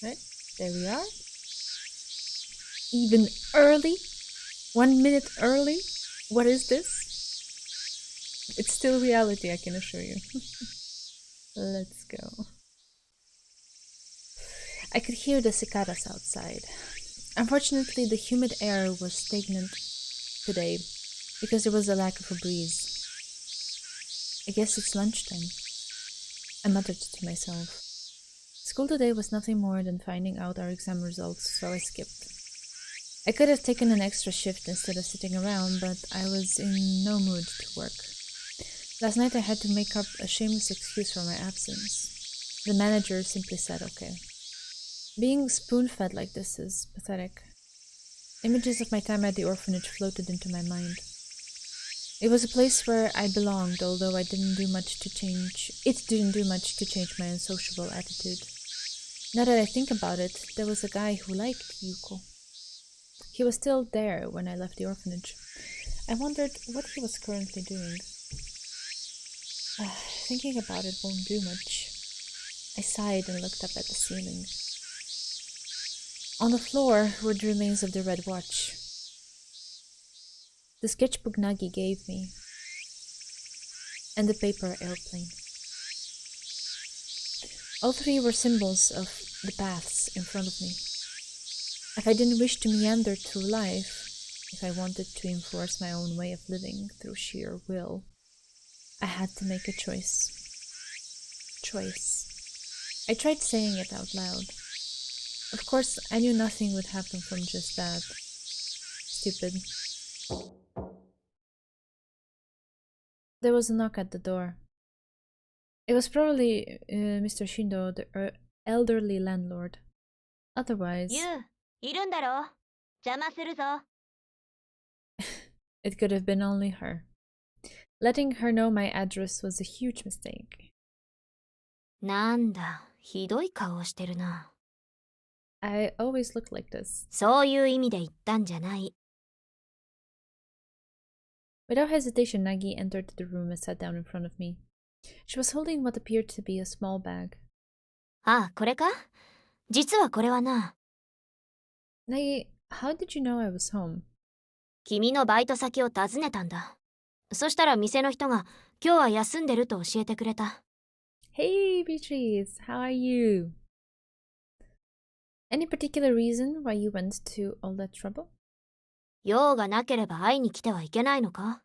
Right? There we are. Even early? 1 minute early? What is this? It's still reality, I can assure you. Let's go. I could hear the cicadas outside. Unfortunately, the humid air was stagnant today because there was a lack of a breeze. I guess it's lunchtime. I muttered to myself. School today was nothing more than finding out our exam results, so I skipped. I could have taken an extra shift instead of sitting around, but I was in no mood to work. Last night I had to make up a shameless excuse for my absence. The manager simply said okay. Being spoon-fed like this is pathetic. Images of my time at the orphanage floated into my mind. It was a place where I belonged, although it didn't do much to change my unsociable attitude. Now that I think about it, there was a guy who liked Yuko. He was still there when I left the orphanage. I wondered what he was currently doing. Thinking about it won't do much. I sighed and looked up at the ceiling. On the floor were the remains of the red watch. The sketchbook Nagi gave me, and the paper airplane. All three were symbols of the paths in front of me. If I didn't wish to meander through life, if I wanted to enforce my own way of living through sheer will, I had to make a choice. I tried saying it out loud. Of course, I knew nothing would happen from just that. Stupid. There was a knock at the door. It was probably Mr. Shindo, the elderly landlord. Otherwise, it could have been only her. Letting her know my address was a huge mistake. なんだ、ひどい顔をしてるな。I always look like this. そういう意味で言ったんじゃない。Without hesitation, Nagi entered the room and sat down in front of me. She was holding what appeared to be a small bag. あ、これか？実はこれはな。Nagi, how did you know I was home? 君のバイト先を訪ねたんだ。そしたら店の人が今日は休んでると教えてくれた。Hey, Beatrice, how are you? Any particular reason why you went to all that trouble? 用がなければ会いに来てはいけないのか？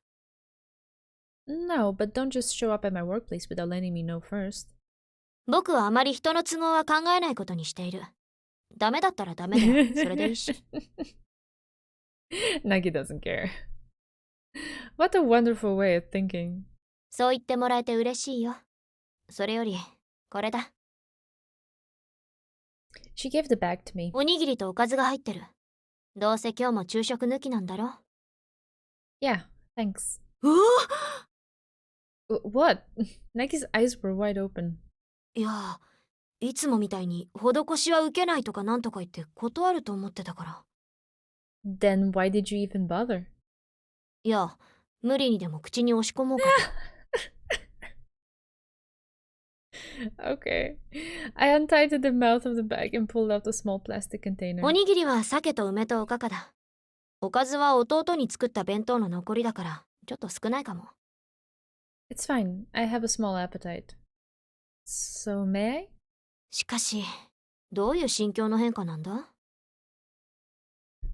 No, but don't just show up at my workplace without letting me know first. 僕はあまり人の都合は考えないことにしている。ダメだったらダメだよ。それでいいし。Nagi doesn't care. What a wonderful way of thinking. そう言ってもらえて嬉しいよ。それより、これだ。She gave the bag to me. おにぎりとおかずが入ってる。どうせ今日も昼食抜きなんだろ？ Yeah, thanks. うお What? Nagi's eyes were wide open. いや、いつもみたいに施しは受けないとかなんとか言って断ると思ってたから。Then why did you even bother? いや、無理にでも口に押し込もうかと。Okay. I untied the mouth of the bag and pulled out a small plastic container. おにぎりは鮭と梅とおかかだ。おかずは弟に作った弁当の残りだから、ちょっと少ないかも。It's fine. I have a small appetite. So may I? しかし、どういう心境の変化なんだ？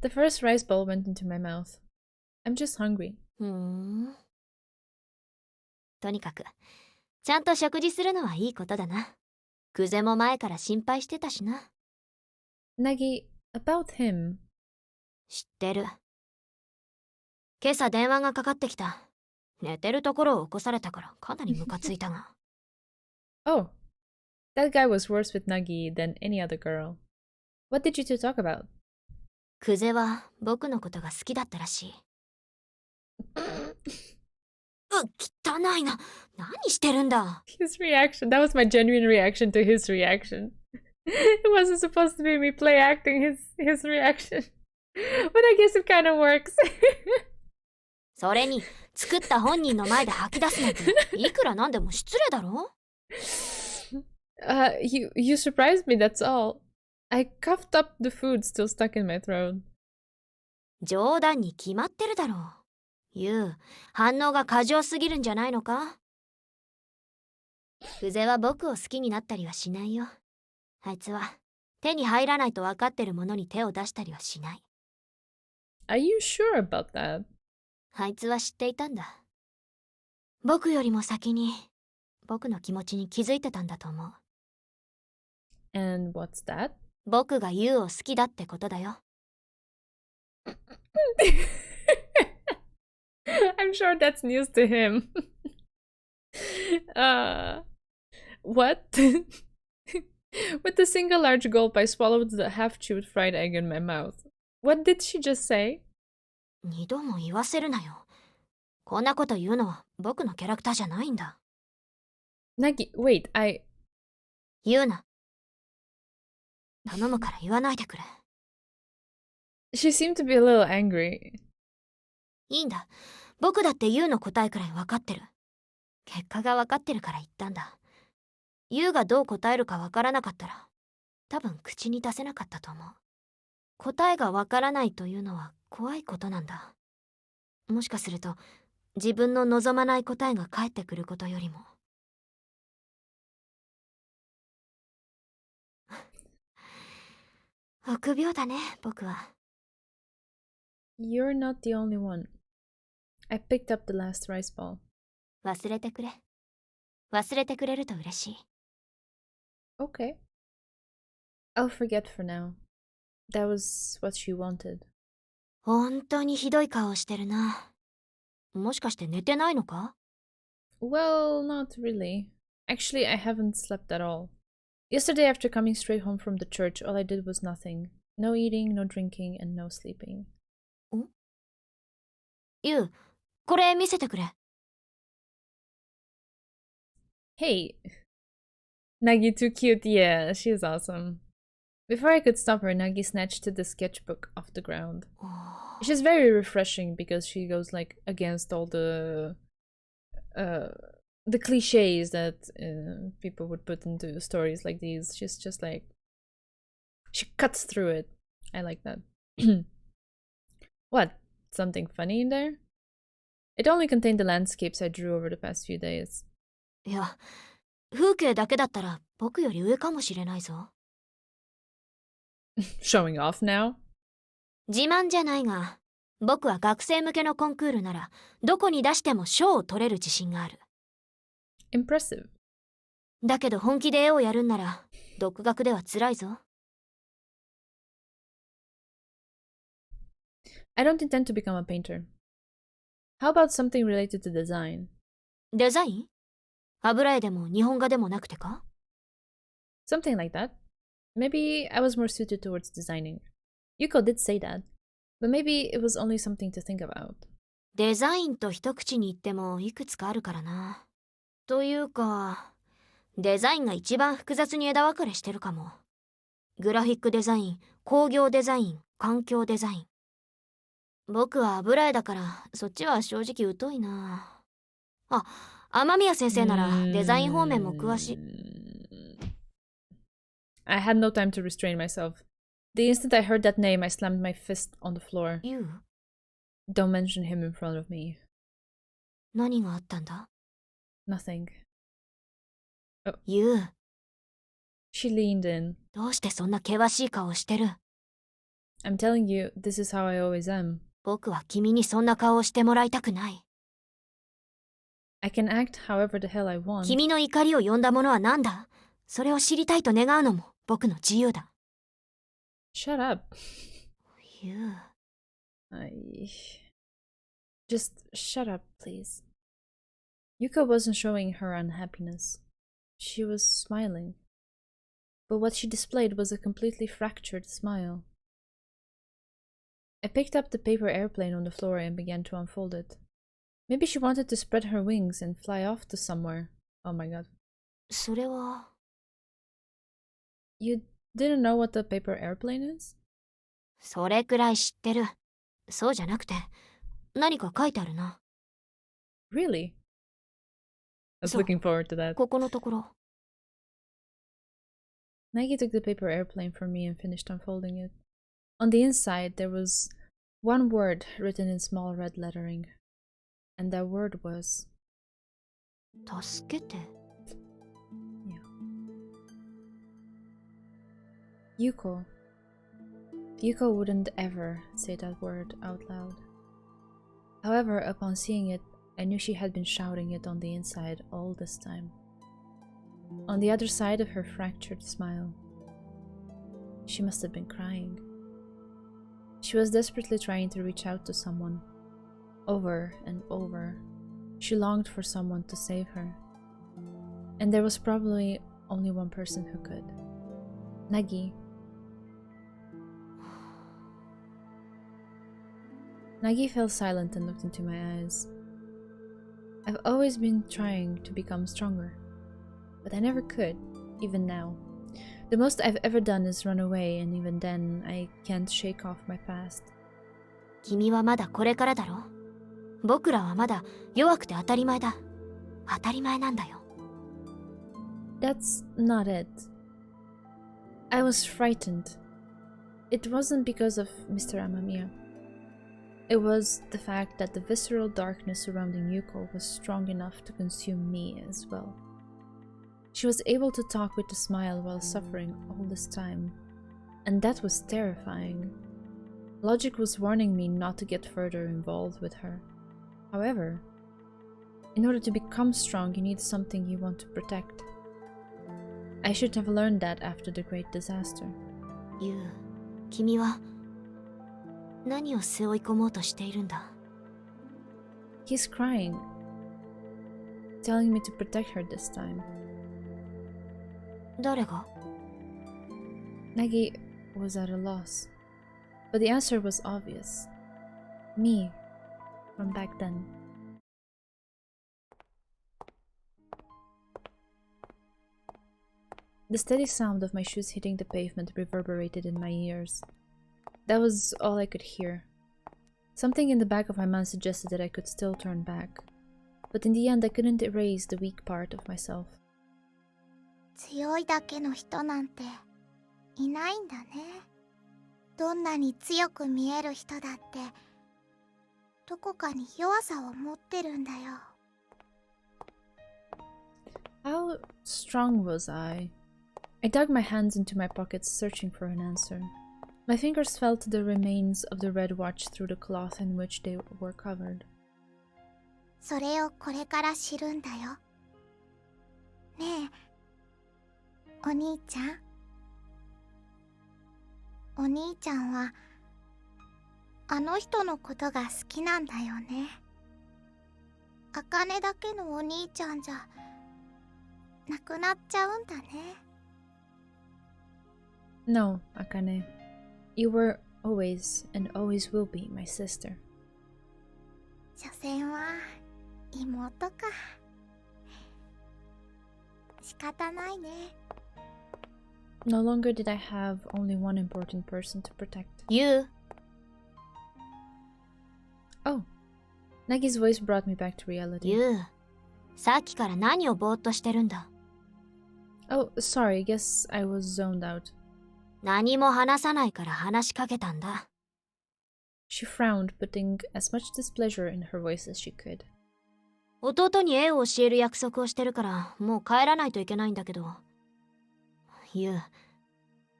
The first rice bowl went into my mouth. I'm just hungry. とにかく、ちゃんと食事するのはいいことだな。クゼも前から心配してたしな。Nagi, about him. 知ってる。今朝電話がかかってきた。寝てるところを起こされたからかなりムカついたが。Oh, that guy was worse with Nagi than any other girl. What did you two talk about? クゼは僕のことが好きだったらしい。汚いな。何してるんだ。 His reaction. That was my genuine reaction to his reaction. It wasn't supposed to be me play acting his reaction. But I guess it kind of works. それに、作った本人の前で吐き出すなんて、いくらなんでも失礼だろ？ You surprised me, that's all. I coughed up the food still stuck in my throat. 冗談に決まってるだろう。ユウ、反応が過剰すぎるんじゃないのか？久世は僕を好きになったりはしないよ。あいつは手に入らないと分かってるものに手を出したりはしない。Are you sure about that? あいつは知っていたんだ。僕よりも先に僕の気持ちに気づいてたんだと思う。And what's that? 僕がユウを好きだってことだよ。I'm sure that's news to him. What? With a single large gulp, I swallowed the half-chewed fried egg in my mouth. What did she just say? 二度も言わせるなよ。こんなこと言うのは僕のキャラクターじゃないんだ。Nagi, wait, 言うな。頼むから言わないでくれ。She seemed to be a little angry. いいんだ。僕だってユウの答えくらい分かってる。結果が分かってるから言ったんだ。ユウがどう答えるか分からなかったら、多分口に出せなかったと思う。答えが分からないというのは怖いことなんだ。もしかすると、自分の望まない答えが返ってくることよりも。臆病だね、僕は。You're not the only one. I picked up the last rice ball. 忘れてくれ。忘れてくれると嬉しい。Okay. I'll forget for now. That was what she wanted. 本当にひどい顔してるな。もしかして寝てないのか？ Well, not really. Actually, I haven't slept at all. Yesterday, after coming straight home from the church, all I did was nothing. No eating, no drinking, and no sleeping. ユウ、これ見せてくれ。Hey! Nagi, too cute. Yeah, she's awesome. Before I could stop her, Nagi snatched the sketchbook off the ground. She's very refreshing because she goes like against all the cliches that people would put into stories like these. She's just like she cuts through it. I like that. What? Something funny in there? It only contained the landscapes I drew over the past few days. いや、風景だけだったら僕より上かもしれないぞ。Showing off now? 自慢じゃないが、僕は学生向けのコンクールならどこに出しても賞を取れる自信がある。Impressive. だけど本気で絵をやるんなら独学では辛いぞ。I don't intend to become a painter. How about something related to design? デザイン？油絵でも日本画でもなくてか？ Something like that. Maybe I was more suited towards designing. Yuko did say that, but maybe it was only something to think about. デザインと一口に言ってもいくつかあるからな。というか、デザインが一番複雑に枝分かれしてるかも。グラフィックデザイン、工業デザイン、環境デザイン。僕は油絵だからそっちは正直疎いな。あ、雨宮先生ならデザイン方面も詳しい。I had no time to restrain myself. The instant I heard that name, I slammed my fist on the floor. You? Don't mention him in front of me. 何があったんだ？ Nothing. You? She leaned in. どうしてそんな険しい顔してる？ I'm telling you, this is how I always am. 僕は君にそんな顔をしてもらいたくない。I can act however the hell I want. 君の怒りを呼んだものは何だ？それを知りたいと願うのも僕の自由だ。Shut up. You. Just shut up, please. Yuka wasn't showing her unhappiness. She was smiling. But what she displayed was a completely fractured smile. I picked up the paper airplane on the floor and began to unfold it. Maybe she wanted to spread her wings and fly off to somewhere. Oh my god. それは... You didn't know what the paper airplane is? それくらい知ってる。そうじゃなくて、何か書いてあるな。Really? I was looking forward to that. ここのところ。Nagi took the paper airplane from me and finished unfolding it. On the inside, there was one word written in small red lettering. And that word was... 助けて Yeah. Yuko. Yuko wouldn't ever say that word out loud. However, upon seeing it, I knew she had been shouting it on the inside all this time. On the other side of her fractured smile, she must have been crying. She was desperately trying to reach out to someone. Over and over, she longed for someone to save her. And there was probably only one person who could. Nagi. Nagi fell silent and looked into my eyes. I've always been trying to become stronger, but I never could, even now. The most I've ever done is run away, and even then, I can't shake off my past. 君はまだこれからだろ。僕らはまだ弱くて当たり前だ。当たり前なんだよ。That's not it. I was frightened. It wasn't because of Mr. Amamiya. It was the fact that the visceral darkness surrounding Yuko was strong enough to consume me as well. She was able to talk with a smile while suffering all this time, and that was terrifying. Logic was warning me not to get further involved with her. However, in order to become strong, you need something you want to protect. I should have learned that after the great disaster. ユウ、君は何を背負い込もうとしているんだ。 He's crying, telling me to protect her this time. 誰が？ Nagi was at a loss, but the answer was obvious. Me, from back then. The steady sound of my shoes hitting the pavement reverberated in my ears. That was all I could hear. Something in the back of my mind suggested that I could still turn back, but in the end I couldn't erase the weak part of myself. 強いだけの人なんていないんだね。どんなに強く見える人だってどこかに弱さを持ってるんだよ。 How strong was I? I dug my hands into my pockets, searching for an answer. My fingers felt the remains of the red watch through the cloth in which they were covered. それをこれから知るんだよ。ねえ、お兄ちゃん。お兄ちゃんはあの人のことが好きなんだよね。茜だけのお兄ちゃんじゃなくなっちゃうんだね。 No, Akane. You were always and always will be my sister. 所詮は妹か。仕方ないね。 No longer did I have only one important person to protect. ユウ、 Oh, Nagi's voice brought me back to reality. ユウ、さっきから何をぼーっとしてるんだ。 Oh, sorry, guess I was zoned out. 何も話さないから話しかけたんだ。 She frowned, putting as much displeasure in her voice as she could. 弟に絵を教える約束をしてるからもう帰らないといけないんだけど。ユウ、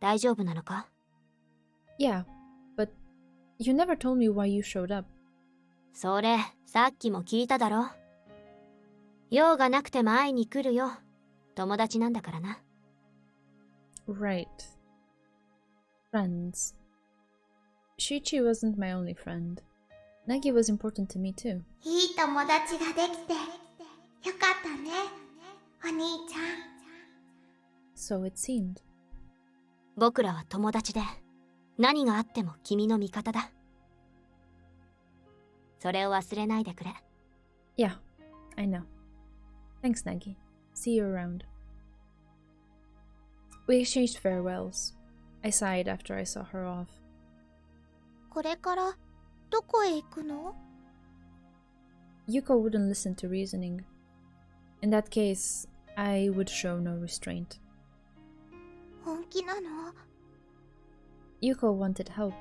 大丈夫なのか？ Yeah, but you never told me why you showed up. それ、さっきも聞いただろ。用がなくても会いに来るよ。友達なんだからな。 Right. Friends. Shiichi wasn't my only friend. Nagi was important to me too. いい友達ができてよかったね、お兄ちゃん。 So it seemed. 僕らは友達で、何があっても君の味方だ。それを忘れないでくれ。 Yeah, I know. Thanks, Nagi. See you around. We exchanged farewells. I sighed after I saw her off. これからどこへ行くの？ Yuko wouldn't listen to reasoning. In that case, I would show no restraint. 本気なの？ Yuko wanted help.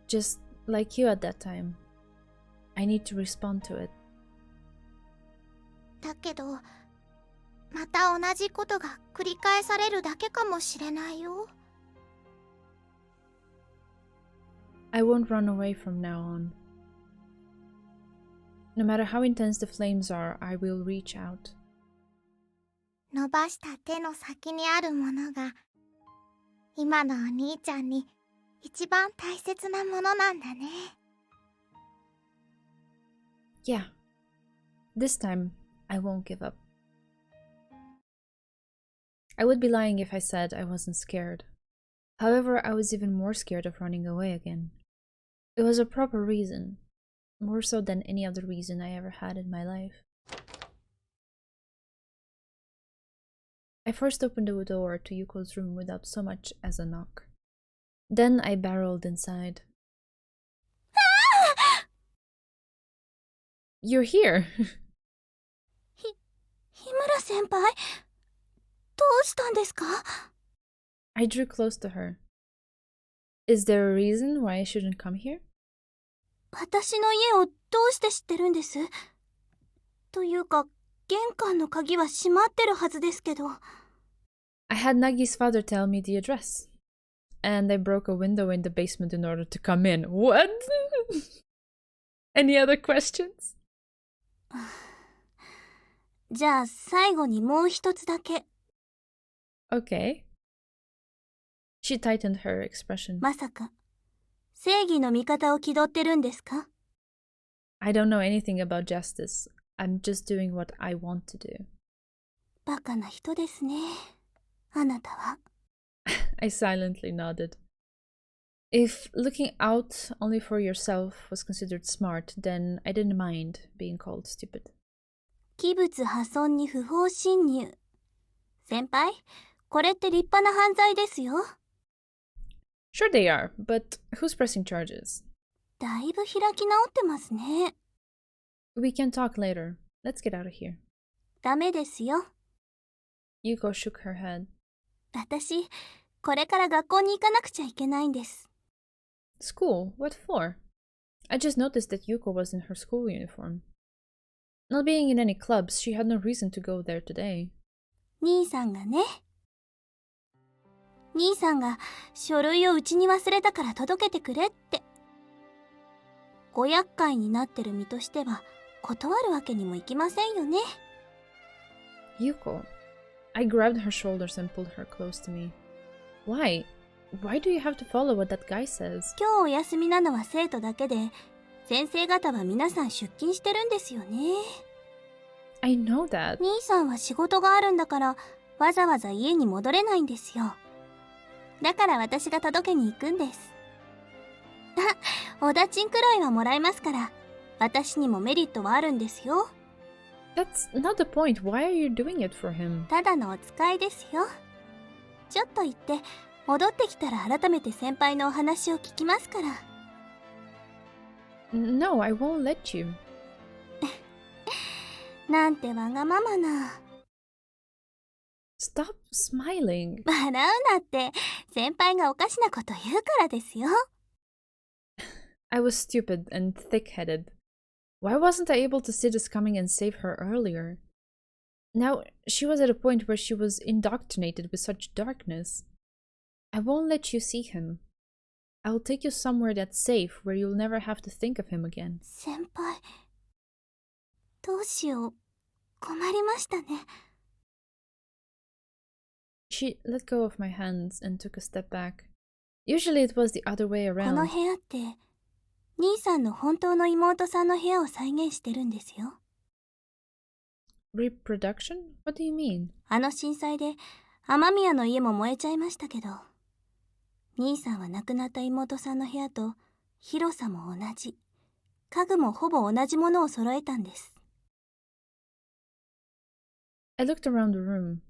Just like you at that time. I need to respond to it. だけど、また同じことが繰り返されるだけかもしれないよ。I won't run away from now on. No matter how intense the flames are, I will reach out. 伸ばした手の先にあるものが、今のお兄ちゃんに一番大切なものなんだね。Yeah. This time, I won't give up. I would be lying if I said I wasn't scared. However, I was even more scared of running away again. It was a proper reason, more so than any other reason I ever had in my life. I first opened the door to Yuko's room without so much as a knock. Then I barreled inside. You're here! 日村先輩、どうしたんですか？ I drew close to her. Is there a reason why I shouldn't come here? 私の家をどうして知ってるんです？というか、玄関の鍵は閉まってるはずですけど。I had Nagi's father tell me the address. And I broke a window in the basement in order to come in. What? Any other questions? じゃあ最後にもう一つだけ。Okay. She tightened her expression. まさか、正義の味方を気取ってるんですか？ I don't know anything about justice. I'm just doing what I want to do. バカな人ですね、あなたは。I silently nodded. If looking out only for yourself was considered smart, then I didn't mind being called stupid. 器物破損に不法侵入。先輩、これって立派な犯罪ですよ。Sure they are, but who's pressing charges? だいぶ開き直ってますね。We can talk later. Let's get out of here. ダメですよ。Yuko shook her head. 私、これから学校に行かなくちゃいけないんです。School? What for? I just noticed that Yuko was in her school uniform. Not being in any clubs, she had no reason to go there today. 兄さんがね。兄さんが書類をうちに忘れたから届けてくれって。ご厄介になってる身としては断るわけにもいきませんよね。Yuko. I grabbed her shoulders and pulled her close to me. Why? Why do you have to follow what that guy says? 今日お休みなのは生徒だけで、先生方は皆さん出勤してるんですよね。I know that. 兄さんは仕事があるんだからわざわざ家に戻れないんですよ。だから私が届けに行くんです。あ、お駄賃くらいはもらえますから、私にもメリットはあるんですよ。That's not the point. Why are you doing it for him? ただのお使いですよ。ちょっと行って戻ってきたら改めて先輩のお話を聞きますから。No, I won't let you. なんてわがままな。Stop smiling. 笑うなって、先輩がおかしなこと言うからですよ。I was stupid and thick-headed. Why wasn't I able to see this coming and save her earlier? Now, she was at a point where she was indoctrinated with such darkness. I won't let you see him. I'll take you somewhere that's safe, where you'll never have to think of him again. 先輩、どうしよう。困りましたね。She let go of my hands and took a step back. Usually it was the other way この around. 部屋って、兄さんの本当の妹さんの部屋を再現してるんですよ。Reproduction? What do you mean? あの震災で雨宮の家も燃えちゃいましたけど、兄さんは亡くなった妹さんの部屋と広さも同じ、家具もほぼ同じものを揃えたんです。I looked around the room.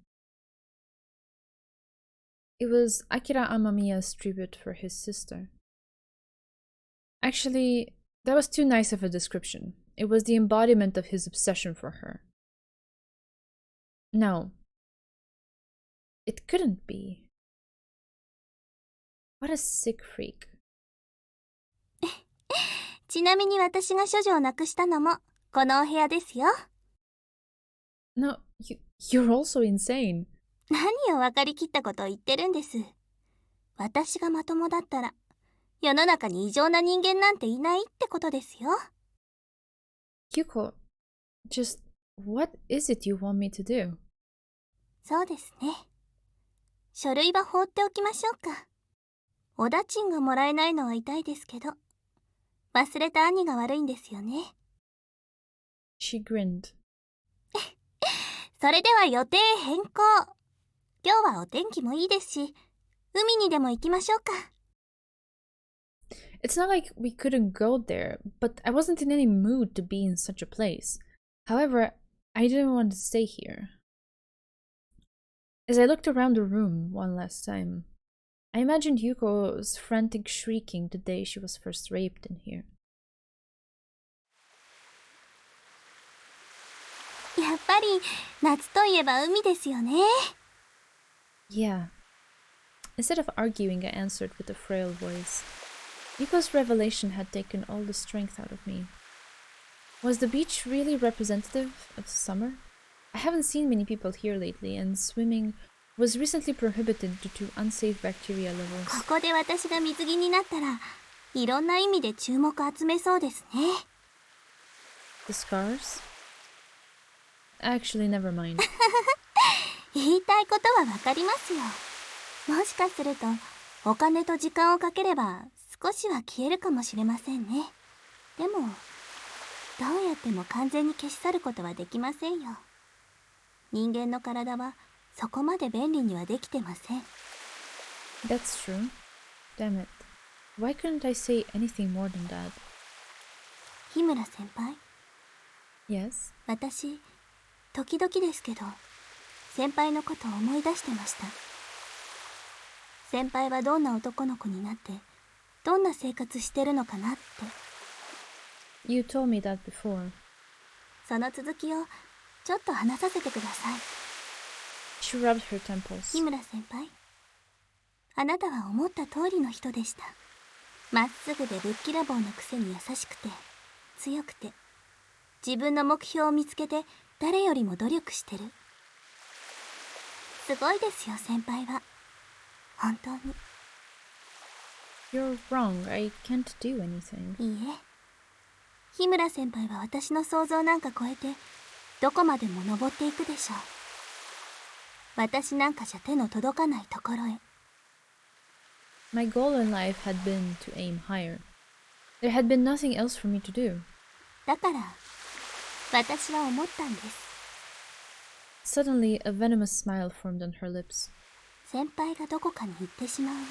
It was Akira Amamiya's tribute for his sister. Actually, that was too nice of a description. It was the embodiment of his obsession for her. No. It couldn't be. What a sick freak. ちなみに私が処女をなくしたのもこのお部屋ですよ。No, you're also insane. 何を分かりきったことを言ってるんです。私がまともだったら世の中に異常な人間なんていないってことですよ。Yuko, just what is it you want me to do? そうですね。書類は放っておきましょうか。お駄賃がもらえないのは痛いですけど、忘れた兄が悪いんですよね。She grinned. それでは予定変更。今日はお天気もいいですし、海にでも行きましょうか。It's not like we couldn't go there, but I wasn't in any mood to be in such a place. However, I didn't want to stay here. As I looked around the room one last time, I imagined Yuko's frantic shrieking the day she was first raped in here. やっぱり夏といえば海ですよね。Yeah. Instead of arguing, I answered with a frail voice. Yuko's revelation had taken all the strength out of me. Was the beach really representative of summer? I haven't seen many people here lately, and swimming was recently prohibited due to unsafe bacteria levels. ここで私が水着になったら、いろんな意味で注目集めそうですね。The scars? Actually, never mind. 言いたいことはわかりますよ。もしかすると、お金と時間をかければ少しは消えるかもしれませんね。でも、どうやっても完全に消し去ることはできませんよ。人間の体はそこまで便利にはできてません。That's true. Damn it. Why couldn't I say anything more than that? 日村先輩、 Yes? 私、時々ですけど、先輩のことを思い出してました。先輩はどんな男の子になって、どんな生活してるのかなって。You told me that before. その続きをちょっと話させてください。She rubbed her temples. 日村先輩、あなたは思った通りの人でした。まっすぐでぶっきらぼうのくせに優しくて強くて、自分の目標を見つけて誰よりも努力してる。すごいですよ、先輩は。本当に。 You're wrong. I can't do anything. いいえ、日村先輩は私の想像なんか超えてどこまでも登っていくでしょう。私なんかじゃ手の届かないところへ。 My goal in life had been to aim higher. There had been nothing else for me to do. だから私は思ったんです。 Suddenly, a venomous smile formed on her lips. 先輩がどこかに行ってしまう前に、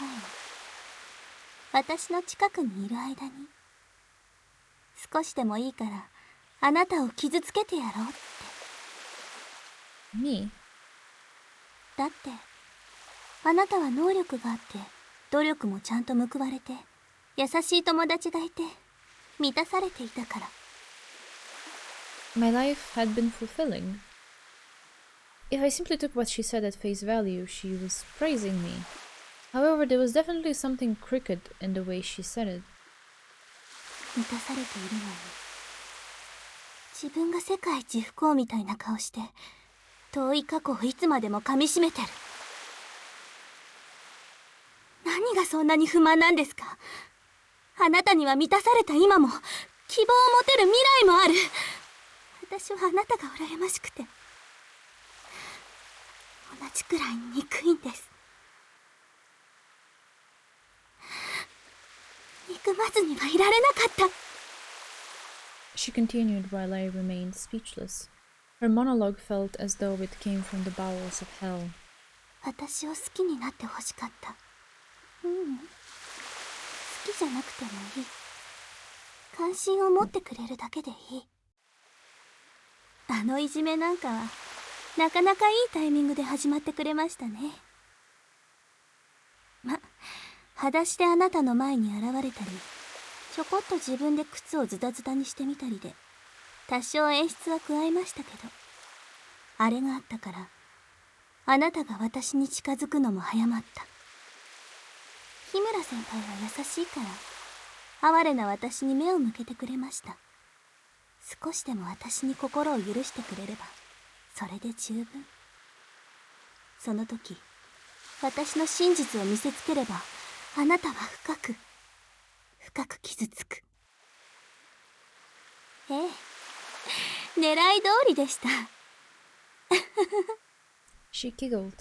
私の近くにいる間に、少しでもいいからあなたを傷つけてやろうって。 Me? だってあなたは能力があって努力もちゃんと報われて優しい友達がいて満たされていたから。 My life had been fulfilling. If I simply took what she said at face value, she was praising me. However, there was definitely something crooked in the way she said it. 満たされているのに、自分が世界一不幸みたいな顔して遠い過去をいつまでも噛みしめてる。何がそんなに不満なんですか。あなたには満たされた今も希望を持てる未来もある。私はあなたが羨ましくて同じくらい憎いんです。憎まずにはいられなかった。 She continued while I remained speechless. Her monologue felt as though it came from the bowels of hell. 私を好きになってほしかった。ううん、好きじゃなくてもいい。関心を持ってくれるだけでいい。あのいじめなんかはなかなかいいタイミングで始まってくれましたね。裸足であなたの前に現れたり、ちょこっと自分で靴をズタズタにしてみたりで多少演出は加えましたけど、あれがあったからあなたが私に近づくのも早まった。日村先輩は優しいから哀れな私に目を向けてくれました。少しでも私に心を許してくれればそれで十分。その時私の真実を見せつければあなたは深く傷つく。ええ、狙い通りでした。She giggled.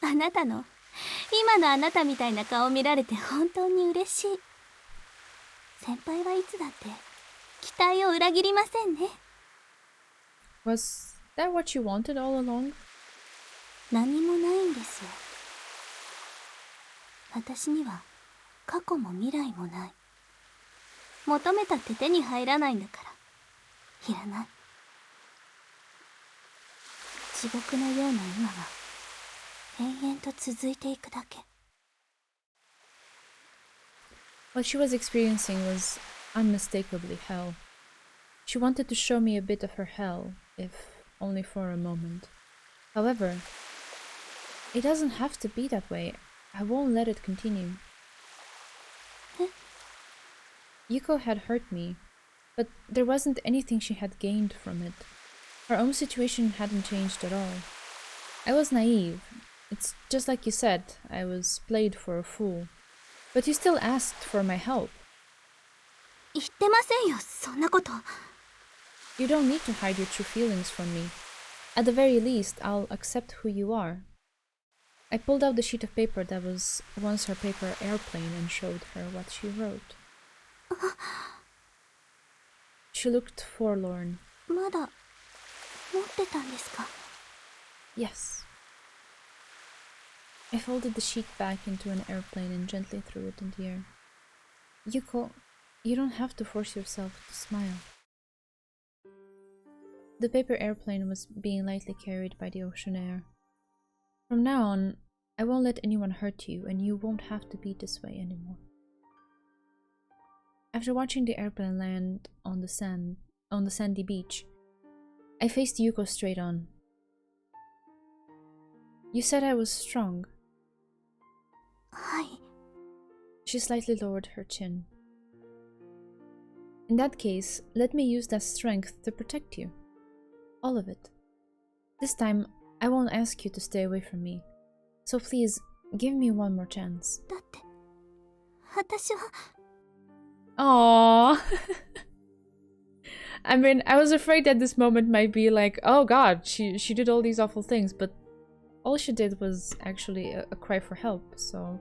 あなたの今のあなたみたいな顔見られて本当に嬉しい。先輩はいつだって期待を裏切りませんね。Was that what you wanted all along? 何もないんですよ。私には過去も未来もない。求めたって手に入らないんだからいらない。地獄のような今が延々と続いていくだけ。What she was experiencing was unmistakably hell. She wanted to show me a bit of her hell, if only for a moment. However, it doesn't have to be that way. I won't let it continue. Yuko had hurt me, but there wasn't anything she had gained from it. Her own situation hadn't changed at all. I was naive. It's just like you said, I was played for a fool. But you still asked for my help. 言ってませんよ、そんなこと。You don't need to hide your true feelings from me. At the very least, I'll accept who you are. I pulled out the sheet of paper that was once her paper airplane and showed her what she wrote. She looked forlorn. まだ持ってたんですか? Yes. I folded the sheet back into an airplane and gently threw it in the air. Yuko, you don't have to force yourself to smile. The paper airplane was being lightly carried by the ocean air. From now on, I won't let anyone hurt you, and you won't have to be this way anymore. After watching the airplane land on the sandy beach, I faced Yuko straight on. You said I was strong. はい。 She slightly lowered her chin. In that case, let me use that strength to protect you. All of it. This time, I won't ask you to stay away from me. So please, give me one more chance. だって私は Aww. I mean, I was afraid that this moment might be like, oh god, she did all these awful things, but all she did was actually a cry for help, so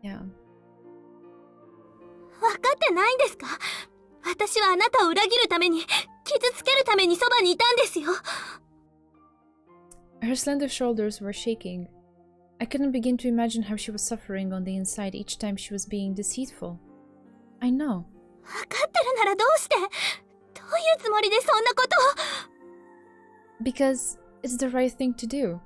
yeah. 分かってないんですか? 私はあなたを裏切るために、傷つけるためにそばにいたんですよ。 Her slender shoulders were shaking. I couldn't begin to imagine how she was suffering on the inside each time she was being deceitful. I know. 分かってるならどうして? どういうつもりでそんなことを? Because it's the right thing to do.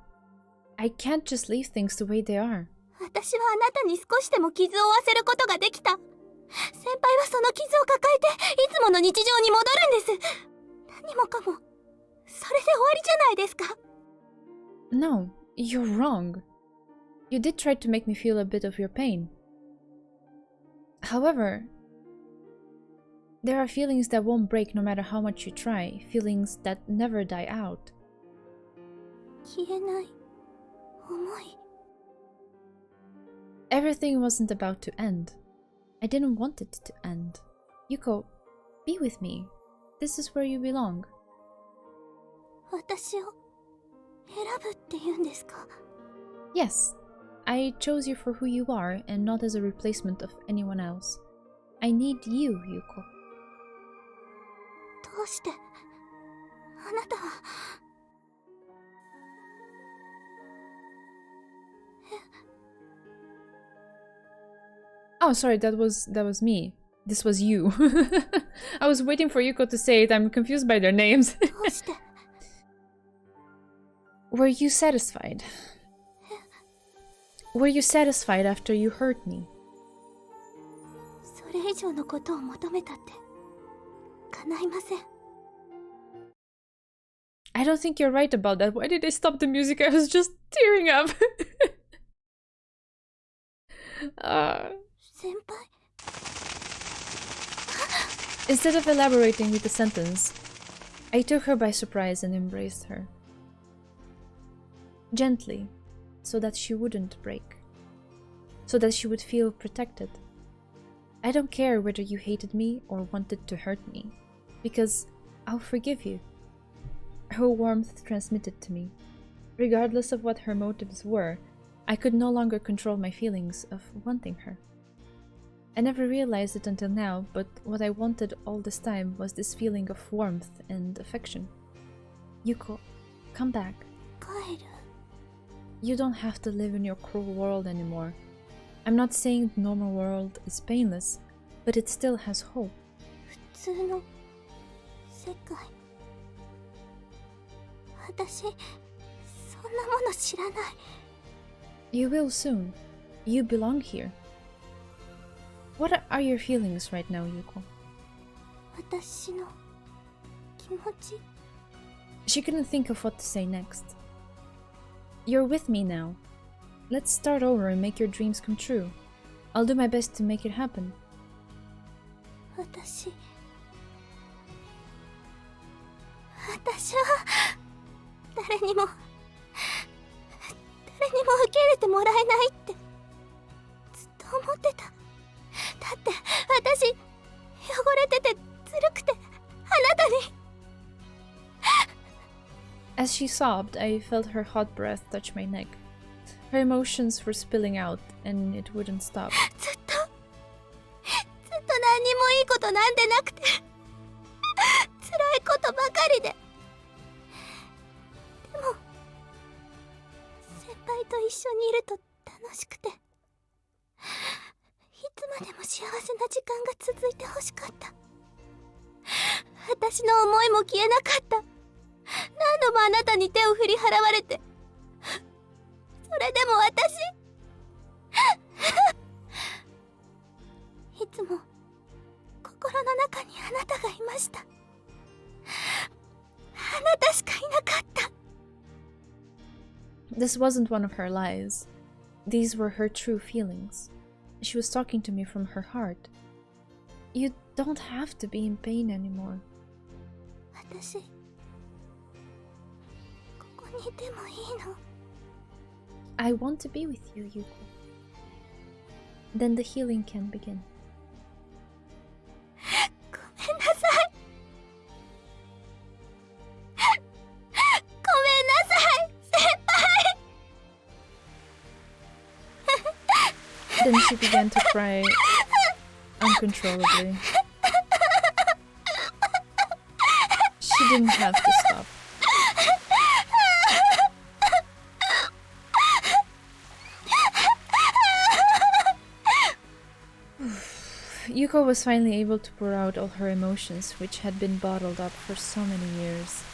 I can't just leave things the way they are. 私はあなたに少しでも傷を負わせることができた。先輩はその傷を抱えていつもの日常に戻るんです。何もかもそれで終わりじゃないですか。 No, you're wrong. You did try to make me feel a bit of your pain. However, there are feelings that won't break no matter how much you try, feelings that never die out. 消えない思い。 Everything wasn't about to end. I didn't want it to end. Yuko, be with me. This is where you belong. 私を選ぶって言うんですか? Yes, I chose you for who you are and not as a replacement of anyone else. I need you, Yuko. どうしてあなたは Oh, sorry, that was me. This was you. I was waiting for Yuko to say it. I'm confused by their names. どうして Were you satisfied? Were you satisfied after you hurt me? それ以上のことを求めたって叶いません。I don't think you're right about that. Why did I stop the music? I was just tearing up. 先輩 Instead of elaborating with the sentence, I took her by surprise and embraced her. Gently, so that she wouldn't break. So that she would feel protected. I don't care whether you hated me or wanted to hurt me, because I'll forgive you. Her warmth transmitted to me. Regardless of what her motives were, I could no longer control my feelings of wanting her. I never realized it until now, but what I wanted all this time was this feeling of warmth and affection. Yuko, come back. 帰る You don't have to live in your cruel world anymore. I'm not saying the normal world is painless, but it still has hope. 普通の世界私そんなもの知らない You will soon. You belong here. What are your feelings right now, Yuko? 私の気持ち She couldn't think of what to say next. You're with me now. Let's start over and make your dreams come true. I'll do my best to make it happen. 私は誰にも受け入れてもらえないってずっと思ってた。だって私汚れててずるくてあなたに As she sobbed, I felt her hot breath touch my neck. Her emotions were spilling out, and it wouldn't stop. ずっと何にもいいことなんてなくて辛いことばかりで。でも先輩と一緒にいると楽しくていつまでも幸せな時間が続いてほしかった。私の思いも消えなかった。何度もあなたに手を振り払われてそれでも私いつも心の中にあなたがいました。あなたしかいなかった。 This wasn't one of her lies. These were her true feelings. She was talking to me from her heart. You don't have to be in pain anymore. 私ここにいてもいいの？ I want to be with you, Yuko. Then the healing can begin. ごめんなさい。ごめんなさい、先輩。 Then she began to cry uncontrollably. She didn't have to stop. Yuko was finally able to pour out all her emotions, which had been bottled up for so many years.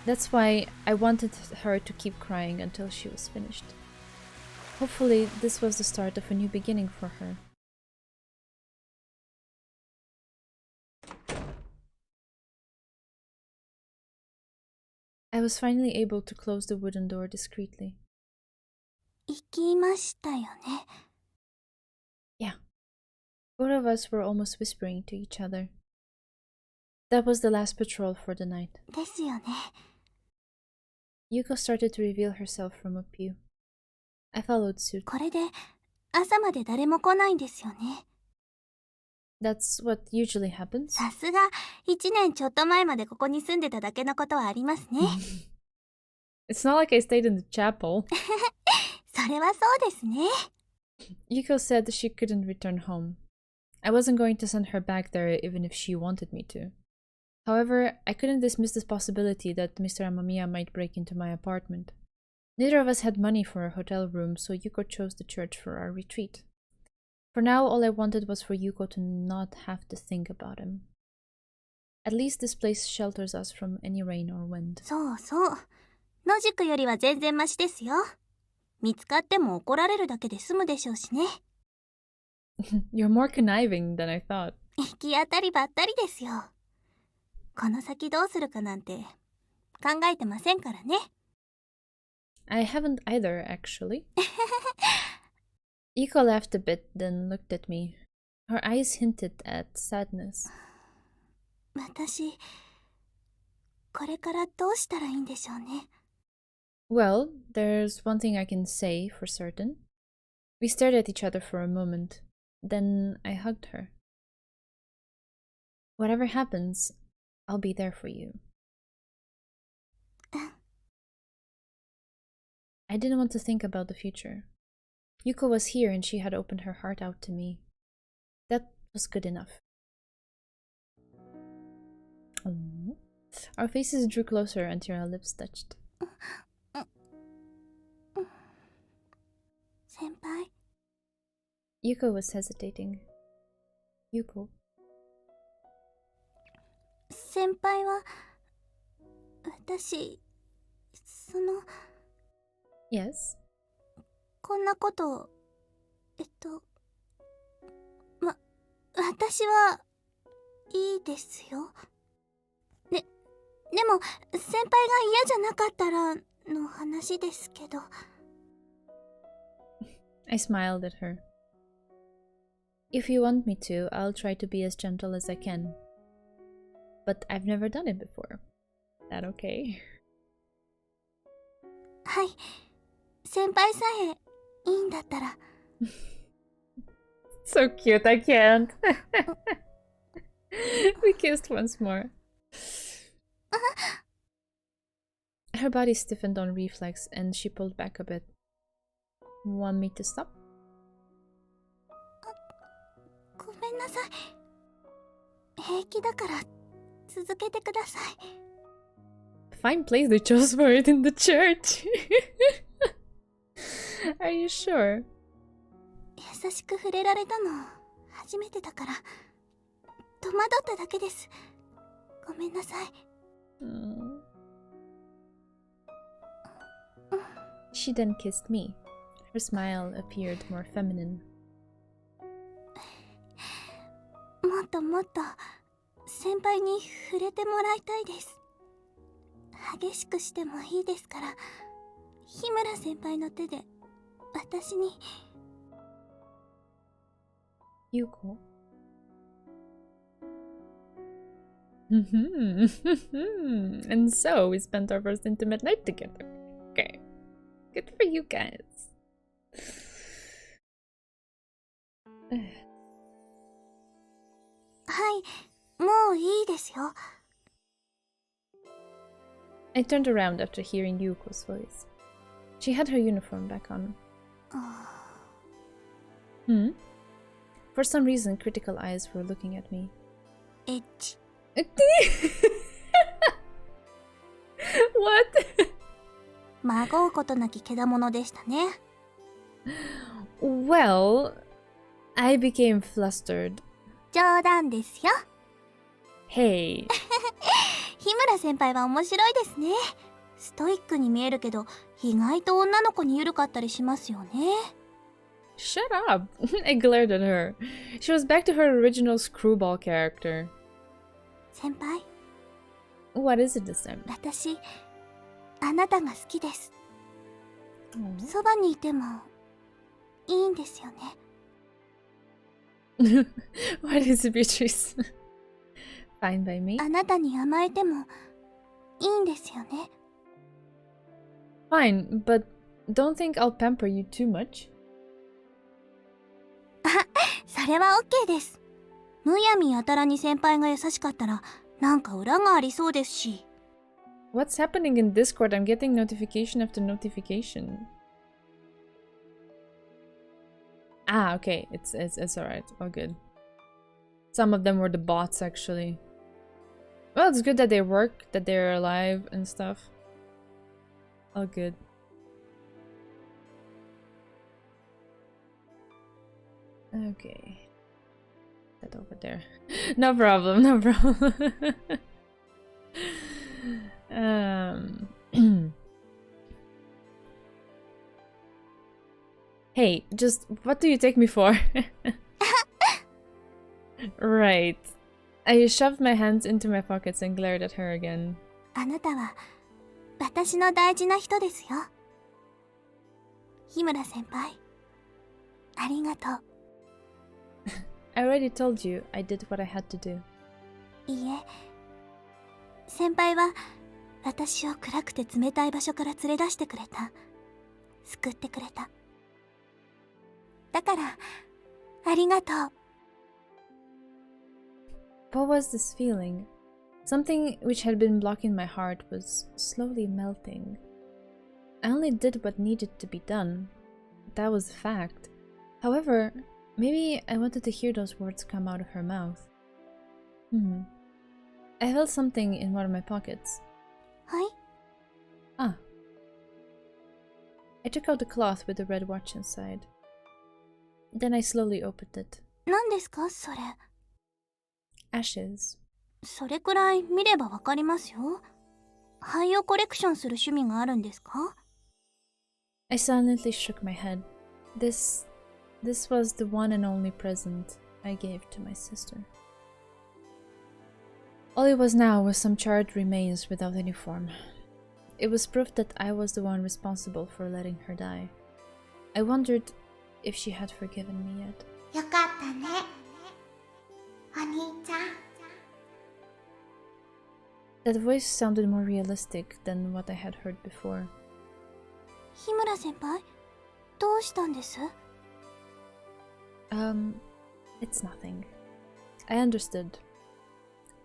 That's why I wanted her to keep crying until she was finished. Hopefully, this was the start of a new beginning for her. I was finally able to close the wooden door discreetly. 行きましたよね。 Yeah. Both of us were almost whispering to each other. That was the last patrol for the night. ですよね。 Yuko started to reveal herself from a pew. I followed suit. これで朝まで誰も来ないんですよね。 That's what usually happens. さすが1年ちょっと前までここに住んでただけのことはありますね。 It's not like I stayed in the chapel. それはそうですね。 Yuko said she couldn't return home. I wasn't going to send her back there even if she wanted me to. However, I couldn't dismiss the possibility that Mr. Amamiya might break into my apartment. Neither of us had money for a hotel room, so Yuko chose the church for our retreat. For now, all I wanted was for Yuko to not have to think about him. At least this place shelters us from any rain or wind. そうそう。野宿よりは全然マシですよ。見つかっても怒られるだけで済むでしょうしね。You're more conniving than I thought. 行き当たりばったりですよ。この先どうするかなんて考えてませんからね。I haven't either, actually. Iko laughed a bit, then looked at me. Her eyes hinted at sadness. 私、これからどうしたらいいんでしょうね。Well, there's one thing I can say for certain. We stared at each other for a moment. Then I hugged her. Whatever happens, I'll be there for you. I didn't want to think about the future. Yuko was here and she had opened her heart out to me. That was good enough. Oh. Our faces drew closer until our lips touched. 先輩、 Yuko was hesitating. Yuko? 先輩は、私、Yes? こんなこと、私はいいですよ。でも、先輩が嫌じゃなかったらの話ですけど。I smiled at her. If you want me to, I'll try to be as gentle as I can. But I've never done it before. That okay? はい。先輩さえいいんだったら。So cute, I can't. We kissed once more. Her body stiffened on reflex and she pulled back a bit. Want me to stop? ごめんなさい。平気だから続けてください。Fine place they chose for it in the church. Are you sure? 優しく触れられたの初めてだから戸惑っただけです。ごめんなさい。She then kissed me. Her smile appeared more feminine. もっともっと先輩に触れてもらいたいです。激しくしてもいいですから、日村先輩の手で私に。Yuko? And so we spent our first intimate night together. Okay. Good for you guys. はい、もういいですよ。I turned around after hearing Yuko's voice. She had her uniform back on. For some reason, critical eyes were looking at me. エッチ。What? まごうことなき獣でしたね。Well, I became flustered. 冗談ですよ。Hey. 日村先輩は面白いですね。ストイックに見えるけど、意外と女の子に緩かったりしますよね。Shut up. I glared at her. She was back to her original screwball character. 先輩、 What is it this time? 私、あなたが好きです。そばにいてもいいんですよね。What is it, Beatrice? Fine by me. あなたに甘えてもいいんですよね。Fine, but don't think I'll pamper you too much. それは OK です。むやみやたらに先輩が優しかったらなんか裏がありそうですし。What's happening in Discord? I'm getting notification after notification. Ah, okay. It's alright. All good. Some of them were the bots, actually. Well, it's good that they work, that they're alive and stuff. All good. Okay. That over there. No problem, no problem. Hey, just what do you take me for? Right. I shoved my hands into my pockets and glared at her again. あなたは私の大事な人ですよ。日村先輩、ありがとう。I already told you I did what I had to do. いいえ、先輩は私を暗くて冷たい場所から連れ出してくれた。救ってくれた。だからありがとう。What was this feeling? Something which had been blocking my heart was slowly melting. I only did what needed to be done. That was a fact. However, maybe I wanted to hear those words come out of her mouth. I felt something in one of my pockets. はい。 Ah. I took out the cloth with the red watch inside. Then I slowly opened it. 何ですかそれ。Ashes. それくらい見ればわかりますよ。灰をコレクションする趣味があるんですか？ I silently shook my head. This was the one and only present I gave to my sister. All it was now was some charred remains without any form. It was proof that I was the one responsible for letting her die. I wondered if she had forgiven me yet. よかったね、お兄ちゃん。 That voice sounded more realistic than what I had heard before. 日村先輩、どうしたんです？ It's nothing. I understood.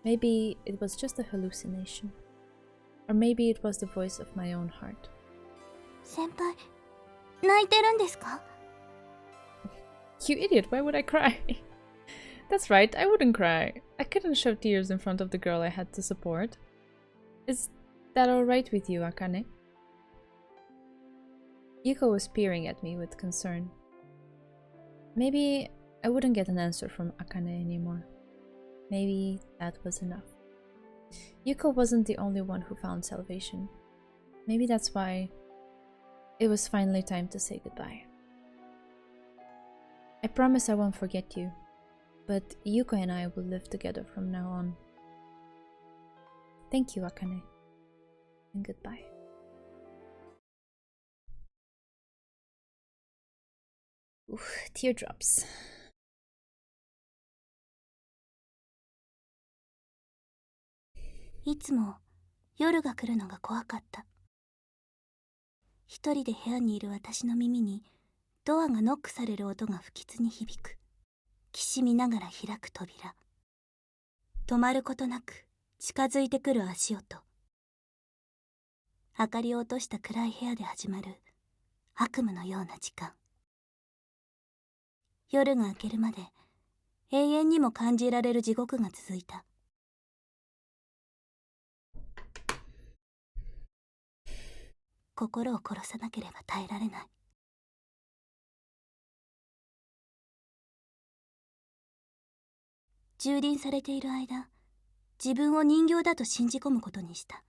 Maybe it was just a hallucination. Or maybe it was the voice of my own heart. 先輩、泣いてるんですか？ You idiot, why would I cry? That's right, I wouldn't cry. I couldn't show tears in front of the girl I had to support. Is that alright with you, Akane? Yuko was peering at me with concern. Maybe I wouldn't get an answer from Akane anymore. Maybe that was enough. Yuko wasn't the only one who found salvation. Maybe that's why it was finally time to say goodbye. I promise I won't forget you, but Yuko and I will live together from now on. Thank you, Akane, and goodbye. Oof, teardrops. いつも夜が来るのが怖かった。一人で部屋にいる私の耳にドアがノックされる音が不吉に響く。きしみながら開く扉。止まることなく近づいてくる足音。明かりを落とした暗い部屋で始まる悪夢のような時間。夜が明けるまで永遠にも感じられる地獄が続いた。心を殺さなければ耐えられない。蹂躙されている間、自分を人形だと信じ込むことにした。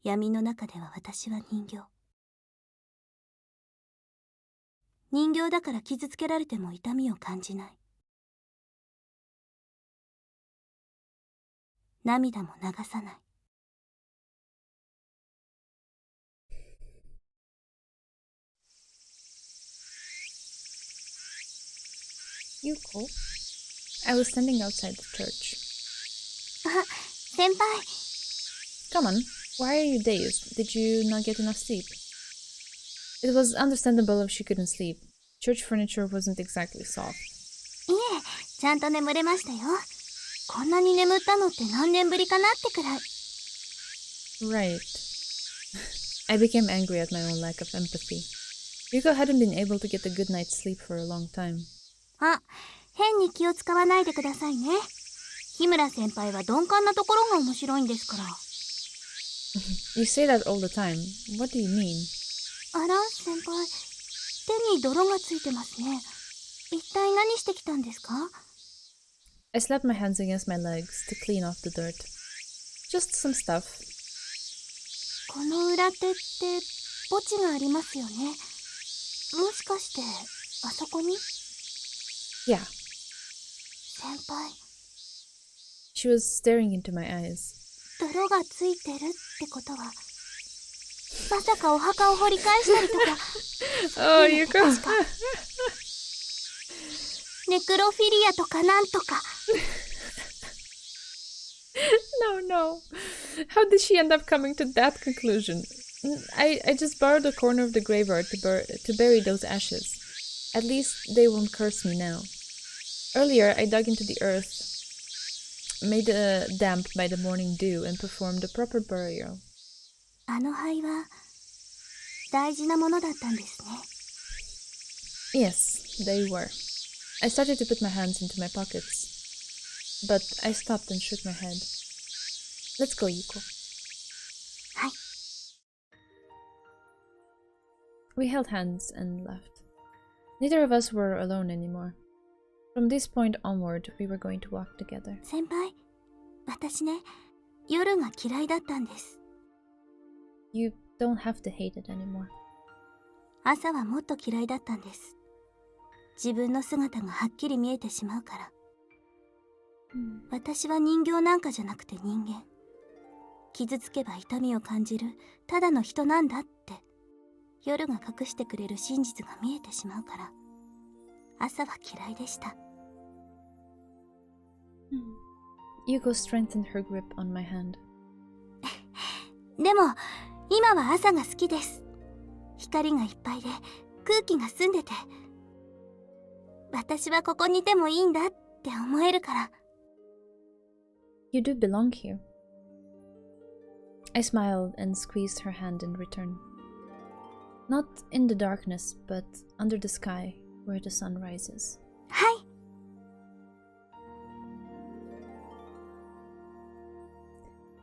闇の中では私は人形。人形だから傷つけられても痛みを感じない。涙も流さない。Yuko? I was standing outside the church. あ、先輩。 Come on, why are you dazed? Did you not get enough sleep? It was understandable if she couldn't sleep. Church furniture wasn't exactly soft. いえ、ちゃんと眠れましたよ。こんなに眠ったのって何年ぶりかなってくらい。Right. I became angry at my own lack of empathy. Yuko hadn't been able to get a good night's sleep for a long time. あ、変に気を使わないでくださいね。日村先輩は鈍感なところが面白いんですから。You say that all the time. What do you mean? あら、先輩。手に泥がついてますね。一体何してきたんですか？ I slapped my hands against my legs to clean off the dirt. Just some stuff. この裏手って墓地がありますよね。もしかしてあそこに？ Yeah. 先輩。 She was staring into my eyes. 泥がついてるってことは、まさかお墓を掘り返したりとか。Oh, Yuko. 確かネクロフィリアとかなんとか。No, no. How did she end up coming to that conclusion? I just borrowed a corner of the graveyard to bury those ashes. At least they won't curse me now. Earlier, I dug into the earth, made damp by the morning dew, and performed a proper burial. あの灰は大事なものだったんですね。 Yes, they were. I started to put my hands into my pockets, but I stopped and shook my head. Let's go, Yuko. はい。 We held hands and left. Neither of us were alone anymore. From this point onward, we were going to walk together. 先輩、私ね、夜が嫌いだったんです。 You don't have to hate it anymore. 朝はもっと嫌いだったんです。自分の姿がはっきり見えてしまうから。私は人形なんかじゃなくて人間。傷つけば痛みを感じるただの人なんだって、夜が隠してくれる真実が見えてしまうから、朝は嫌いでした。Yuko strengthened her grip on my hand. でも今は朝が好きです。光がいっぱいで空気が澄んでて、私はここにいてもいいんだって思えるから。 You do belong here. I smiled and squeezed her hand in return. Not in the darkness, but under the sky where the sun rises. はい。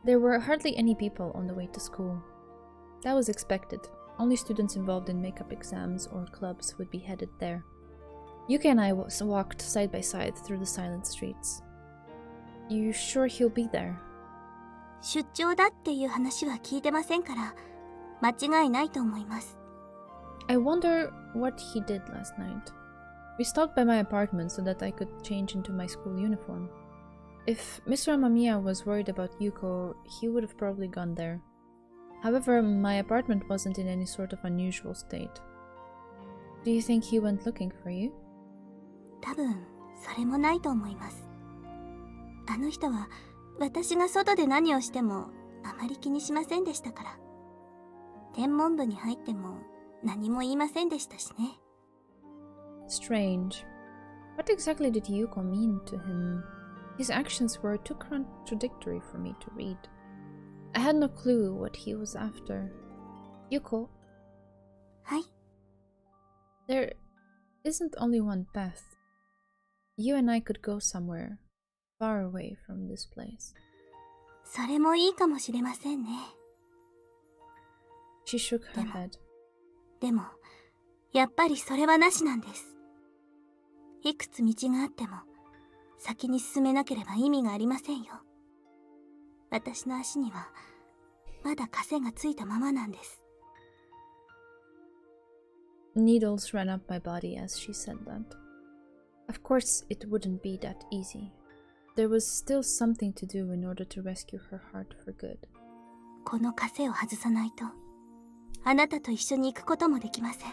There were hardly any people on the way to school. That was expected. Only students involved in makeup exams or clubs would be headed there. Yuki and I walked side by side through the silent streets. You sure he'll be there? 出張だっていう話は聞いてませんから、間違いないと思います。 I wonder what he did last night. We stopped by my apartment so that I could change into my school uniform. If Mr. Amamiya was worried about Yuko, he would have probably gone there. However, my apartment wasn't in any sort of unusual state. Do you think he went looking for you? 多分それもないと思います。あの人は私が外で何をしてもあまり気にしませんでしたから。天文部に入っても何も言いませんでしたしね。 Strange. What exactly did Yuko mean to him? His actions were too contradictory for me to read. I had no clue what he was after. Yuko, はい。 there isn't only one path. You and I could go somewhere far away from this place. それもいいかもしれませんね。 She shook her head. でもやっぱりそれはなしなんです。いくつ道があっても先に進めなければ意味がありませんよ。私の足にはまだ枷がついたままなんです。 Needles ran up my body as she said that. Of course, it wouldn't be that easy. There was still something to do in order to rescue her heart for good. この枷を外さないとあなたと一緒に行くこともできません。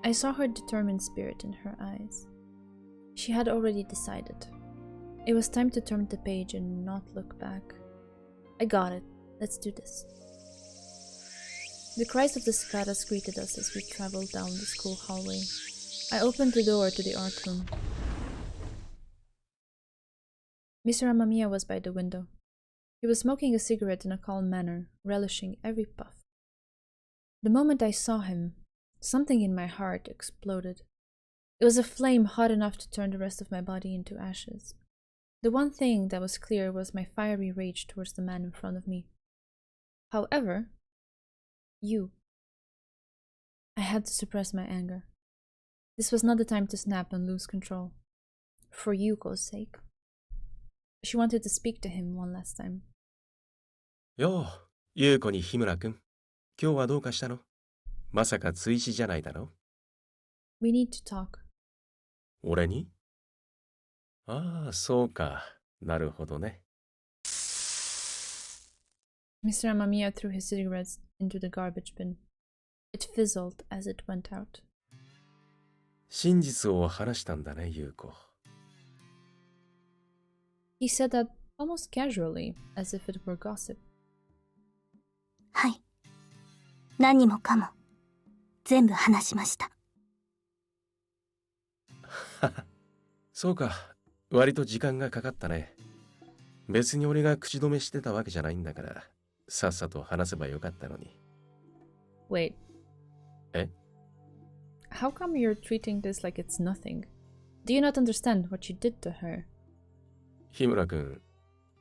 I saw her determined spirit in her eyes. She had already decided. It was time to turn the page and not look back. I got it. Let's do this. The cries of the cicadas greeted us as we traveled down the school hallway. I opened the door to the art room. Mr. Amamiya was by the window. He was smoking a cigarette in a calm manner, relishing every puff. The moment I saw him, something in my heart exploded. It was a flame hot enough to turn the rest of my body into ashes. The one thing that was clear was my fiery rage towards the man in front of me. However, you. I had to suppress my anger. This was not the time to snap and lose control. For Yuko's sake. She wanted to speak to him one last time. よう、優子に日村くん。今日はどうかしたの？まさか追試じゃないだろ？ We need to talk. 俺に？ああ、そうか。なるほどね。Mr. Amamiya threw his cigarettes into the garbage bin. It fizzled as it went out. 真実を話したんだね、優子。He said that almost casually, as if it were gossip. はい。何もかも全部話しました。そうか、割と時間がかかったね。別に俺が口止めしてたわけじゃないんだから、さっさと話せばよかったのに。Wait. え？ How come you're treating this like it's nothing? Do you not understand what you did to her? 日村君、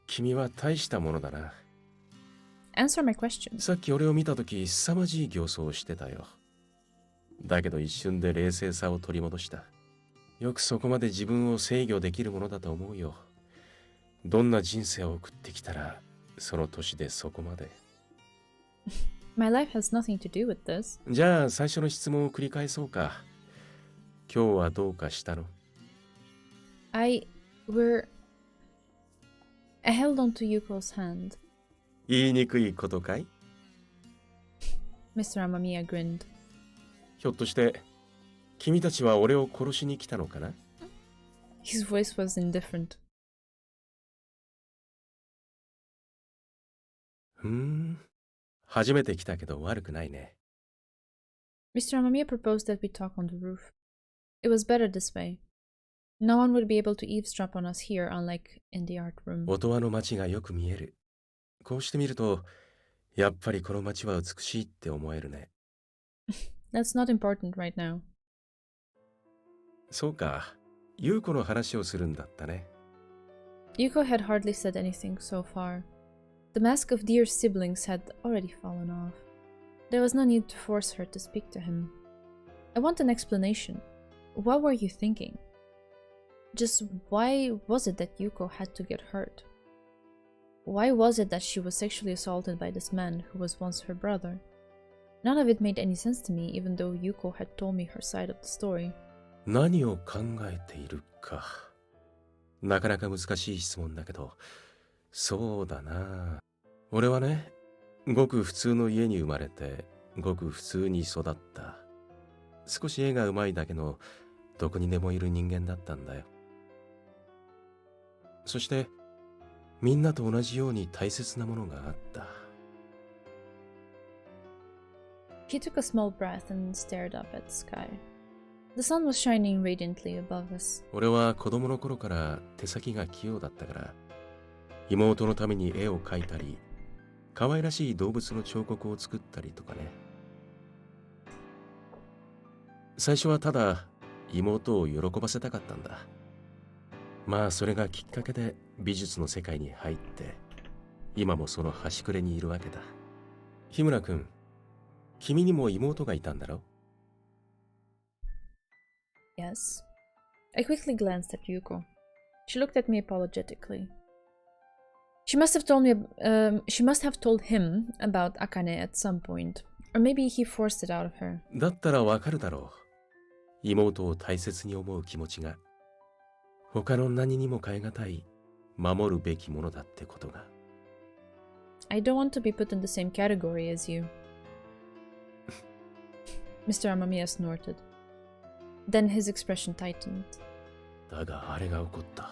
君は大したものだな。Answer my question. さっき俺を見たとき、凄まじい形相をしてたよ。だけど一瞬で冷静さを取り戻した。よくそこまで自分を制御できるものだと思うよ。どんな人生を送ってきたら、その年でそこまで。My life has nothing to do with this. じゃあ最初の質問を繰り返そうか。今日はどうかしたの？ I held on to Yuko's hand. 言いにくいことかい？ Mr. Amamiya grinned. ひょっとして君たちは俺を殺しに来たのかな？ His voice was indifferent. 初めて来たけど悪くないね。Mr. Amamiya proposed that we talk on the roof. It was better this way. No one would be able to eavesdrop on us here, unlike in the art room. 音羽の街がよく見える。こうして見ると、やっぱりこの街は美しいって思えるね。That's not important right now. そうか、優子の話をするんだったね。Yuko had hardly said anything so far. The mask of dear siblings had already fallen off. There was no need to force her to speak to him. I want an explanation. What were you thinking? Just why was it that Yuko had to get hurt? Why was it that she was sexually assaulted by this man who was once her brother? None of it made any sense to me, even though Yuko had told me her side of the story. 何を考えているか。なかなか難しい質問だけど、そうだな。俺はね、ごく普通の家に生まれて、ごく普通に育った。少し絵がうまいだけの、どこにでもいる人間だったんだよ。そして、みんなと同じように大切なものがあった。He took a small breath and stared up at the sky. The sun was shining radiantly above us. 俺は子供の頃から手先が器用だったから、妹のために絵を描いたり、可愛らしい動物の彫刻を作ったりとかね。最初はただ妹を喜ばせたかったんだ。まあそれがきっかけで美術の世界に入って、今もその端くれにいるわけだ。日村君、君にも妹がいたんだろ？ Yes. I quickly glanced at Yuko. She looked at me apologetically. She must have told him about Akane at some point, or maybe he forced it out of her. だったらわかるだろう。妹を大切に思う気持ちが、他の何にも代え難い、守るべきものだってことが。I don't want to be put in the same category as you. Mr. Amamiya snorted. Then his expression tightened. だがあれが起こった。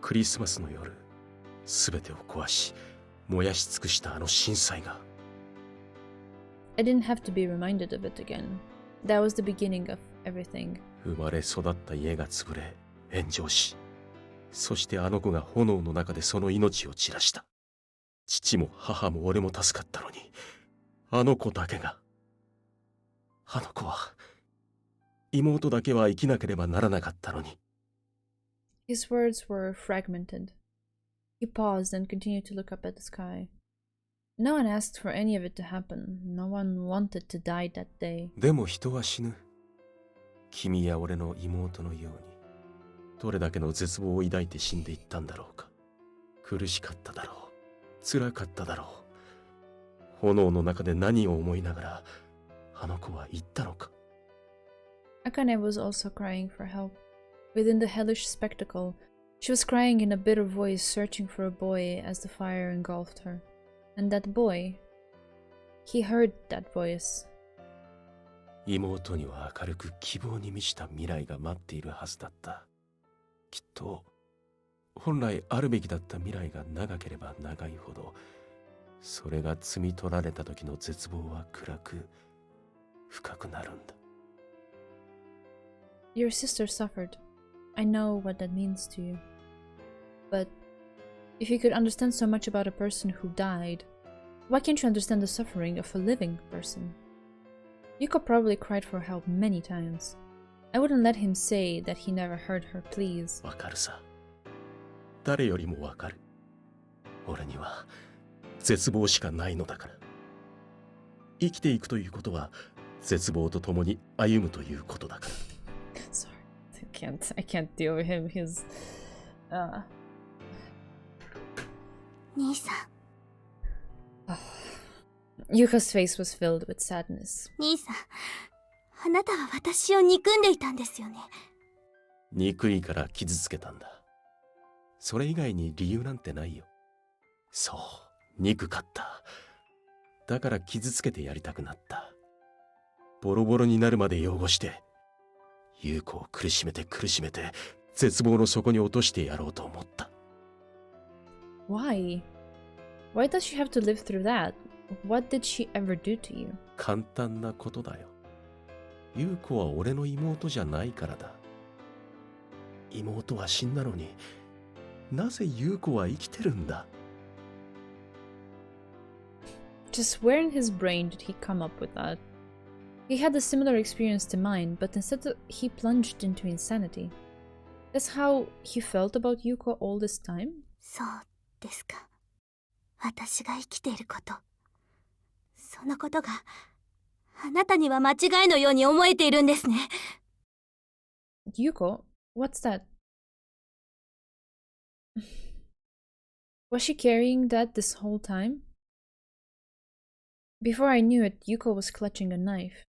クリスマスの夜、すべてを壊し、燃やし尽くしたあの震災が。I didn't have to be reminded of it again. That was the beginning of everything. 生まれ育った家が潰れ、炎上し、そしてあの子が炎の中でその命を散らした。父も母も俺も助かったのに、あの子だけが。あの子は、妹だけは生きなければならなかったのに。His words were fragmented. He paused and continued to look up at the sky. No one asked for any of it to happen. No one wanted to die that day. でも人は死ぬ。君や俺の妹のように。どれだけの絶望を抱いて死んでいったんだろうか。苦しかっただろう。辛かっただろう。炎の中で何を思いながら、あの子は言ったのか。Akane was also crying for help. Within the hellish spectacle, She was crying in a bitter voice, searching for a boy as the fire engulfed her. And that boy, he heard that voice. 妹には明るく希望に満ちた未来が待っているはずだった。きっと本来あるべきだった未来が長ければ長いほど、それが摘み取られた時の絶望は暗く深くなるんだ。Your sister suffered. I know what that means to you. But if you could understand so much about a person who died, why can't you understand the suffering of a living person? Yuko probably cried for help many times. I wouldn't let him say that he never heard her pleas. わかるさ。誰よりもわかる。俺には絶望しかないのだから。生きていくということは絶望と共に歩むということだから。Sorry, I can't deal with him. His, 兄さん、Yuka's face was filled with sadness. 兄さん、あなたは私を憎んでいたんですよね。憎いから傷つけたんだ。それ以外に理由なんてないよ。そう、憎かった。だから傷つけてやりたくなった。ボロボロになるまで汚して、優子を苦しめて苦しめて、絶望の底に落としてやろうと思った。Why? Why does she have to live through that? What did she ever do to you? 簡単なことだよ。優子は俺の妹じゃないからだ。妹は死んだのに、なぜ優子は生きてるんだ？ Just where in his brain did he come up with that? He had a similar experience to mine, but instead he plunged into insanity. That's how he felt about Yuko all this time? そうですか。私が生きていること。そのことがあなたには間違いのように思えているんですね。Yuko? What's that? Was she carrying that this whole time? Before I knew it, Yuko was clutching a knife.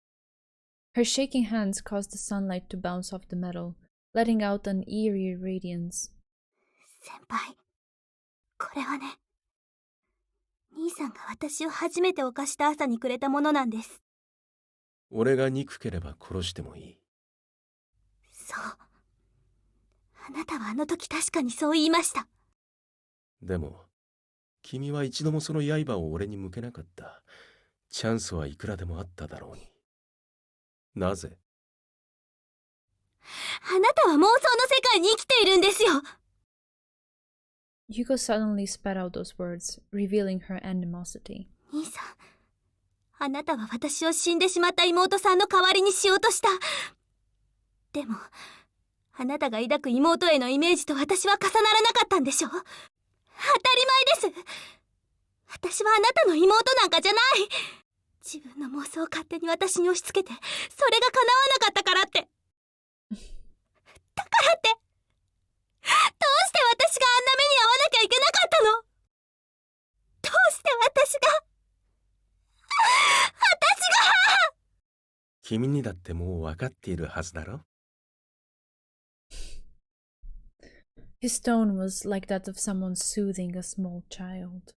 Her shaking hands caused the sunlight to bounce off the metal, letting out an eerie radiance. 先輩、これはね、兄さんが私を初めて犯した朝にくれたものなんです。俺が憎ければ殺してもいい。そう。あなたはあの時確かにそう言いました。でも、君は一度もその刃を俺に向けなかった。チャンスはいくらでもあっただろうに。なぜ？あなたは妄想の世界に生きているんですよ。Yuko suddenly spat out those words, revealing her animosity. 兄さん、あなたは私を死んでしまった妹さんの代わりにしようとした。でも、あなたが抱く妹へのイメージと私は重ならなかったんでしょ？当たり前です。私はあなたの妹なんかじゃない。自分の妄想を勝手に私に押し付けて、それが叶わなかったからって。だからって、どうして私があんな目に遭わなきゃいけなかったの？どうして私が君にだってもう分かっているはずだろ？ His tone was like that of someone soothing a small child.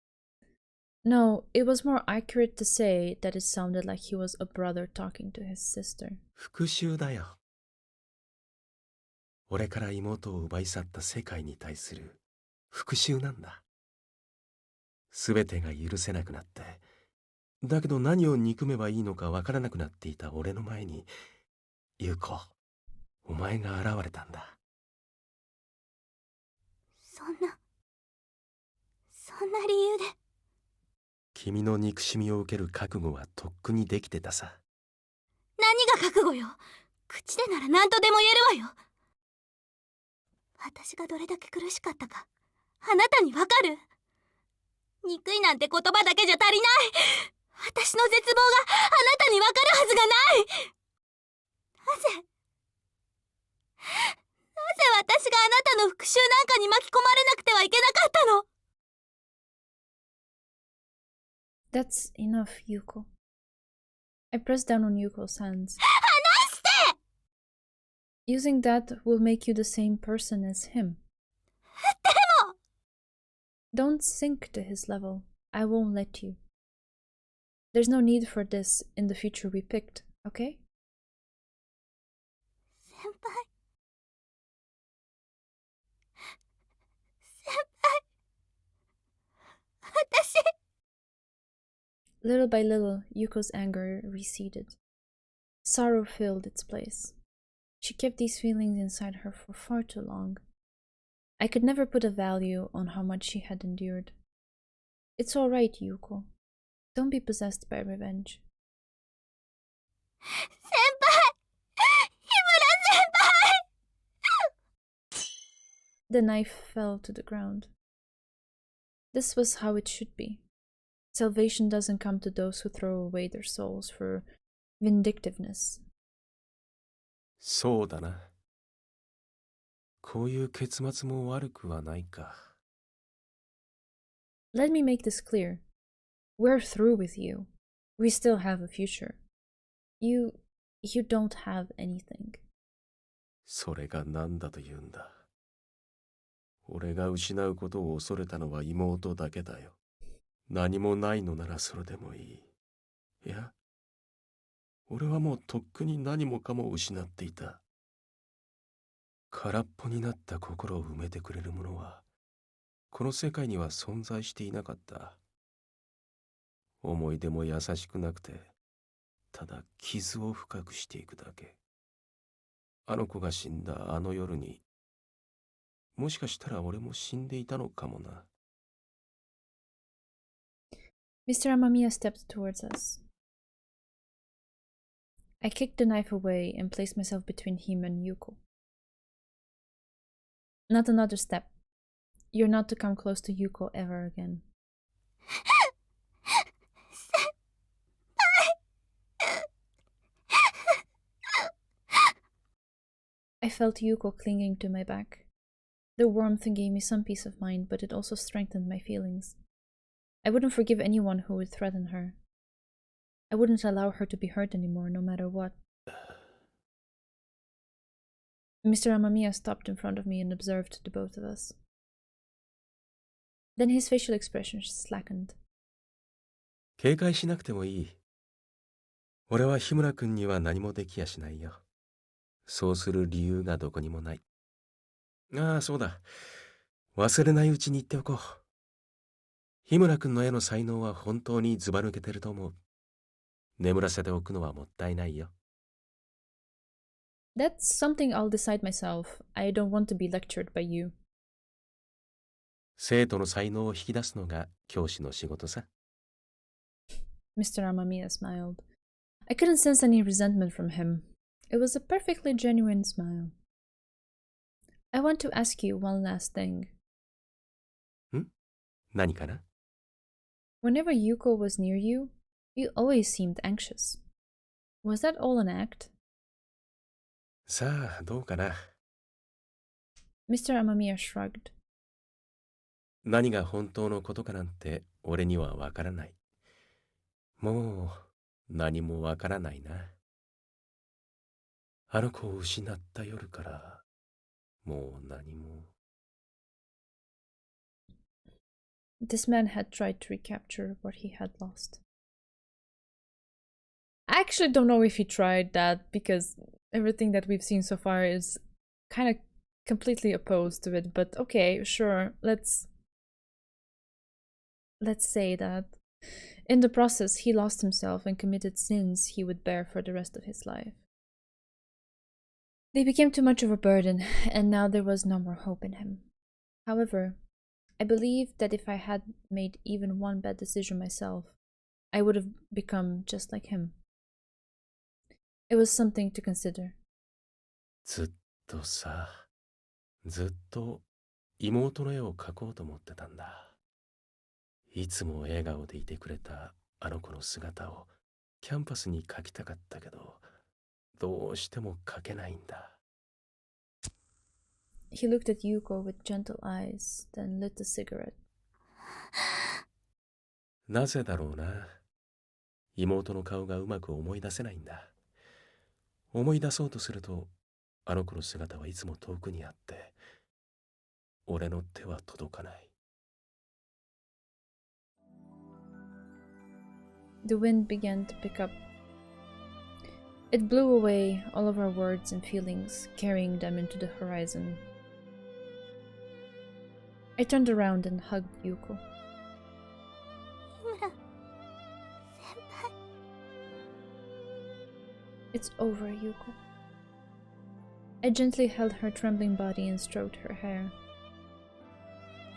No, it was more accurate to say that it sounded like he was a brother talking to his sister. 復讐だよ。俺から妹を奪い去った世界に対する復讐なんだ。すべてが許せなくなって、だけど何を憎めばいいのかわからなくなっていた俺の前に、優子、お前が現れたんだ。そんな理由で。君の憎しみを受ける覚悟はとっくにできてたさ。何が覚悟よ。口でなら何とでも言えるわよ。私がどれだけ苦しかったか、あなたにわかる？憎いなんて言葉だけじゃ足りない。私の絶望があなたにわかるはずがない。なぜ私があなたの復讐なんかに巻き込まれなくてはいけなかったの？ That's enough, Yuko. I pressed down on Yuko's hands. 離して！ Using that will make you the same person as him. Don't sink to his level. I won't let you. There's no need for this in the future we picked, okay? 先輩。私。Little by little, Yuko's anger receded. Sorrow filled its place. She kept these feelings inside her for far too long. I could never put a value on how much she had endured. It's all right, Yuko. Don't be possessed by revenge. 先輩。日村先輩。 The knife fell to the ground. This was how it should be. Salvation doesn't come to those who throw away their souls for vindictiveness. そうだな。こういう結末も悪くはないか。Let me make this clear. We're through with you. We still have a future. You don't have anything. それが何だと言うんだ。俺が失うことを恐れたのは妹だけだよ。何もないのならそれでもいい。いや、俺はもうとっくに何もかも失っていた。空っぽになった心を埋めてくれるものは、この世界には存在していなかった。思い出も優しくなくて、ただ傷を深くしていくだけ。あの子が死んだあの夜に、もしかしたら俺も死んでいたのかもな。Mr. Amamiya stepped towards us. I kicked the knife away and placed myself between him and Yuko. Not another step. You're not to come close to Yuko ever again. I felt Yuko clinging to my back. The warmth gave me some peace of mind, but it also strengthened my feelings. I wouldn't forgive anyone who would threaten her. I wouldn't allow her to be hurt anymore, no matter what. Mr. Amamiya stopped in front of me and observed the both of us. Then his facial expression slackened. 警戒しなくてもいい。俺は日村君には何もできやしないよ。そうする理由がどこにもない。ああ、そうだ。忘れないうちに言っておこう。日村君の絵の才能は本当にずば抜けてると思う。眠らせておくのはもったいないよ。That's something I'll decide myself. I don't want to be lectured by you. 生徒の才能を引き出すのが教師の仕事さ。Mr. Amamiya smiled. I couldn't sense any resentment from him. It was a perfectly genuine smile. I want to ask you one last thing. 何かな？ Whenever Yuko was near you, you always seemed anxious. Was that all an act? さあ、どうかな。Mr. Amamiya shrugged. 何が本当のことかなんて俺にはわからない。もう何もわからないな。あの子を失った夜からもう何も。This man had tried to recapture what he had lost. I actually don't know if he tried that because everything that we've seen so far is kind of completely opposed to it, but okay, sure, let's say that. In the process, he lost himself and committed sins he would bear for the rest of his life. They became too much of a burden, and now there was no more hope in him. However, I believe that if I had made even one bad decision myself, I would have become just like him. It was something to consider. ずっと妹の絵を描こうと思ってたんだ。いつも笑顔でいてくれたあの子の姿をキャンパスに描きたかったけど、どうしても描けないんだ。He looked at Yuko with gentle eyes, then lit a cigarette. なぜだろうな。妹の顔がうまく思い出せないんだ。思い出そうとすると、あの子の姿はいつも遠くにあって、俺の手は届かない。The wind began to pick up. It blew away all of our words and feelings, carrying them into the horizon. I turned around and hugged Yuko. 日村先輩 It's over, Yuko. I gently held her trembling body and stroked her hair.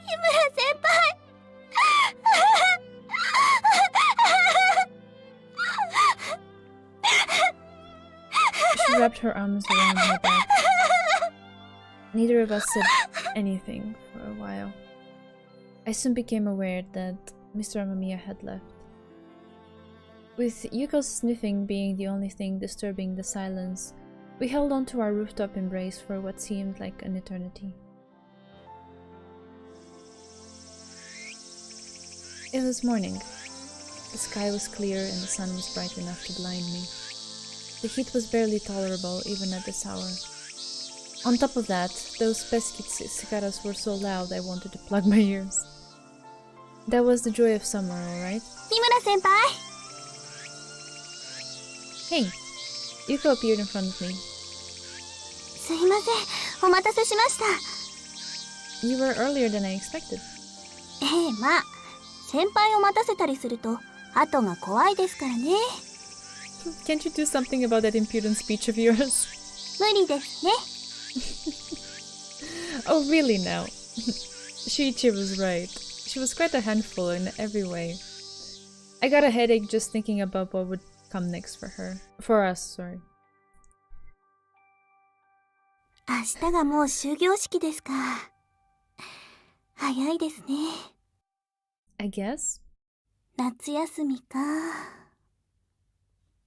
日村先輩 She wrapped her arms around my back. Neither of us said anything for a while. I soon became aware that Mr. Amamiya had left. With Yuko's sniffing being the only thing disturbing the silence, we held on to our rooftop embrace for what seemed like an eternity. It was morning. The sky was clear and the sun was bright enough to blind me. The heat was barely tolerable even at this hour. On top of that, those pesky cicadas were so loud I wanted to plug my ears. That was the joy of summer, alright? 日村先輩 Hey! Yuko appeared in front of me. すいません、お待たせしました。 You were earlier than I expected. ええ、まあ先輩を待たせたりすると後が怖いですからね。 Can't you do something about that impudent speech of yours? 無理ですね。 Oh, really now? Shiichi was right. She was quite a handful in every way. I got a headache just thinking about what would come next for her. For us, sorry. 明日がもう終業式ですか。早いですね。 I guess? 夏休みか。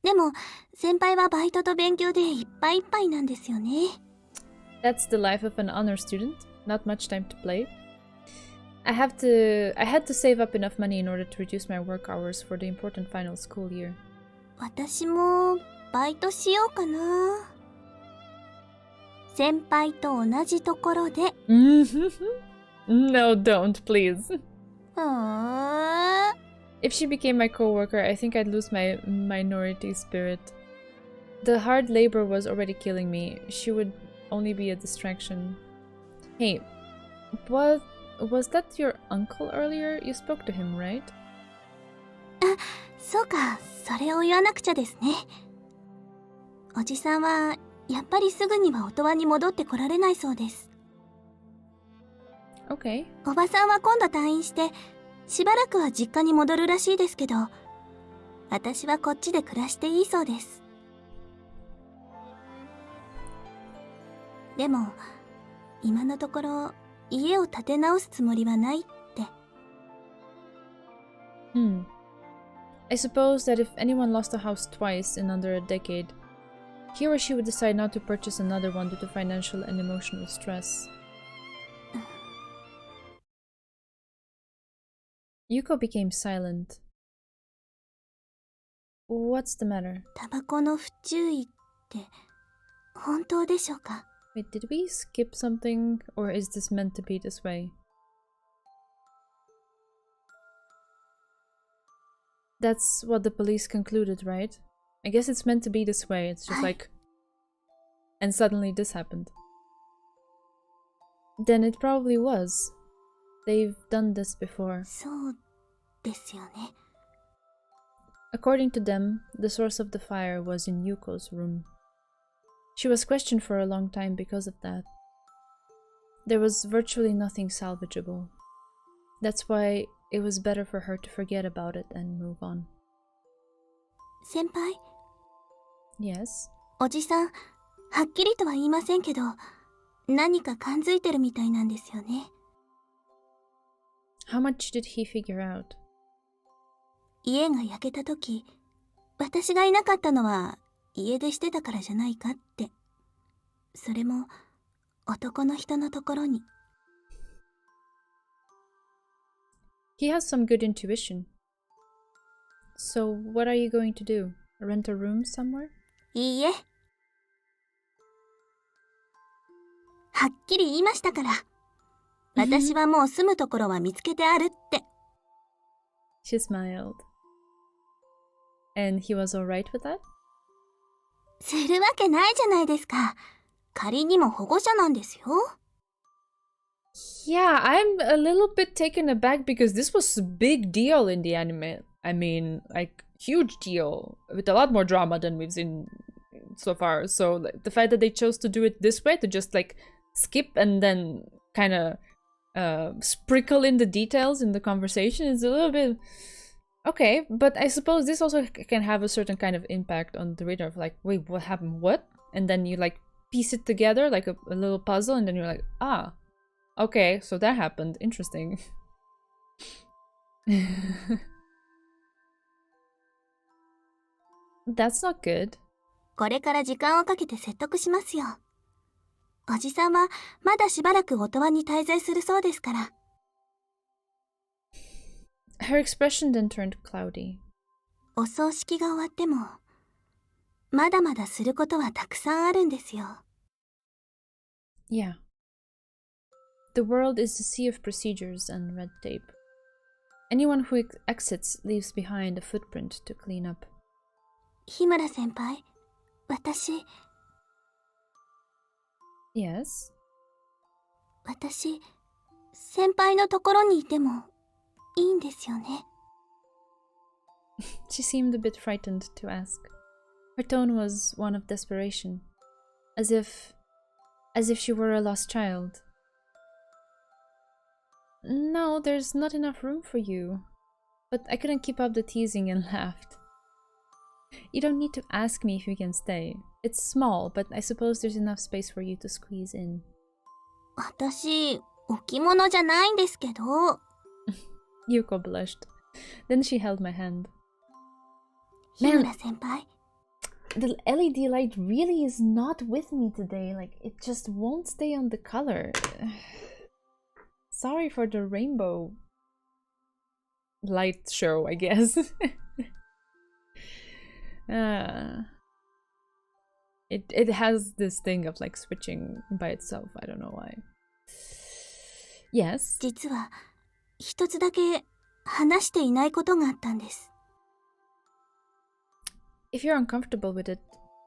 でも先輩はバイトと勉強でいっぱいいっぱいなんですよね。 That's the life of an honor student. Not much time to play. I had to save up enough money in order to reduce my work hours for the important final school year. 私もバイトしようかな。先輩と同じところで。No, don't, please. ふーん。 If she became my coworker, I think I'd lose my minority spirit. The hard labor was already killing me. She would only be a distraction. Hey, was that your uncle earlier? You spoke to him, right? あ、そうか、それを言わなくちゃですね。おじさんはやっぱりすぐには音羽に戻ってこられないそうです。 Okay. おばさんは今度退院してしばらくは実家に戻るらしいですけど、私はこっちで暮らしていいそうです。でも今のところ家を建て直すつもりはないって。 I suppose that if anyone lost a house twice in under a decade, he or she would decide not to purchase another one due to financial and emotional stress. Yuko became silent. What's the matter? タバコの不注意って本当でしょうか？ Wait, did we skip something, or is this meant to be this way? That's what the police concluded, right? I guess it's meant to be this way, it's just like... And suddenly this happened. Then it probably was. They've done this before. そうですよね。 According to them, the source of the fire was in Yuko's room. She was questioned for a long time because of that. There was virtually nothing salvageable. That's why it was better for her to forget about it and move on. 先輩、 Yes? おじさん、はっきりとは言いませんけど、何か感づいてるみたいなんですよね。 How much did he figure out? 家が焼けた時、私がいなかったのは家出してたからじゃないかって。それも男の人のところに。 He has some good intuition. So what are you going to do? Rent a room somewhere? いいえ。はっきり言いましたから。私はもう住むところは見つけてあるって。She smiled. And he was alright with that? するわけないじゃないですか。仮にも保護者なんですよ。Yeah, I'm a little bit taken aback because this was a big deal in the anime. I mean, like, huge deal with a lot more drama than we've seen so far. So like, the fact that they chose to do it this way, to just like skip and then kind of sprinkle in the details in the conversation, is a little bit okay. But I suppose this also can have a certain kind of impact on the reader of like, wait, what happened? What? And then you like piece it together like a little puzzle, and then you're like, ah, okay, so that happened. Interesting. That's not good. これから時間をかけて説得しますよ。おじさんはまだしばらくオトワに滞在するそうですから。Her expression then turned cloudy. お葬式が終わっても、まだまだすることはたくさんあるんですよ。Yeah. The world is a sea of procedures and red tape. Anyone who exits leaves behind a footprint to clean up. 日村先輩、私 Yes? 私、先輩のところにいてもいいんですよね。She seemed a bit frightened to ask. Her tone was one of desperation, as if she were a lost child. No, there's not enough room for you. But I couldn't keep up the teasing and laughed. You don't need to ask me if you can stay. It's small, but I suppose there's enough space for you to squeeze in. 私、置物じゃないんですけど。Yuko blushed. Then she held my hand. 日村先輩。The LED light really is not with me today. Like, it just won't stay on the color. Sorry for the rainbow light show, I guess. It has this thing of like switching by itself. I don't know why. Yes? 実は、一つだけ話していないことがあったんです。If you're uncomfortable with it,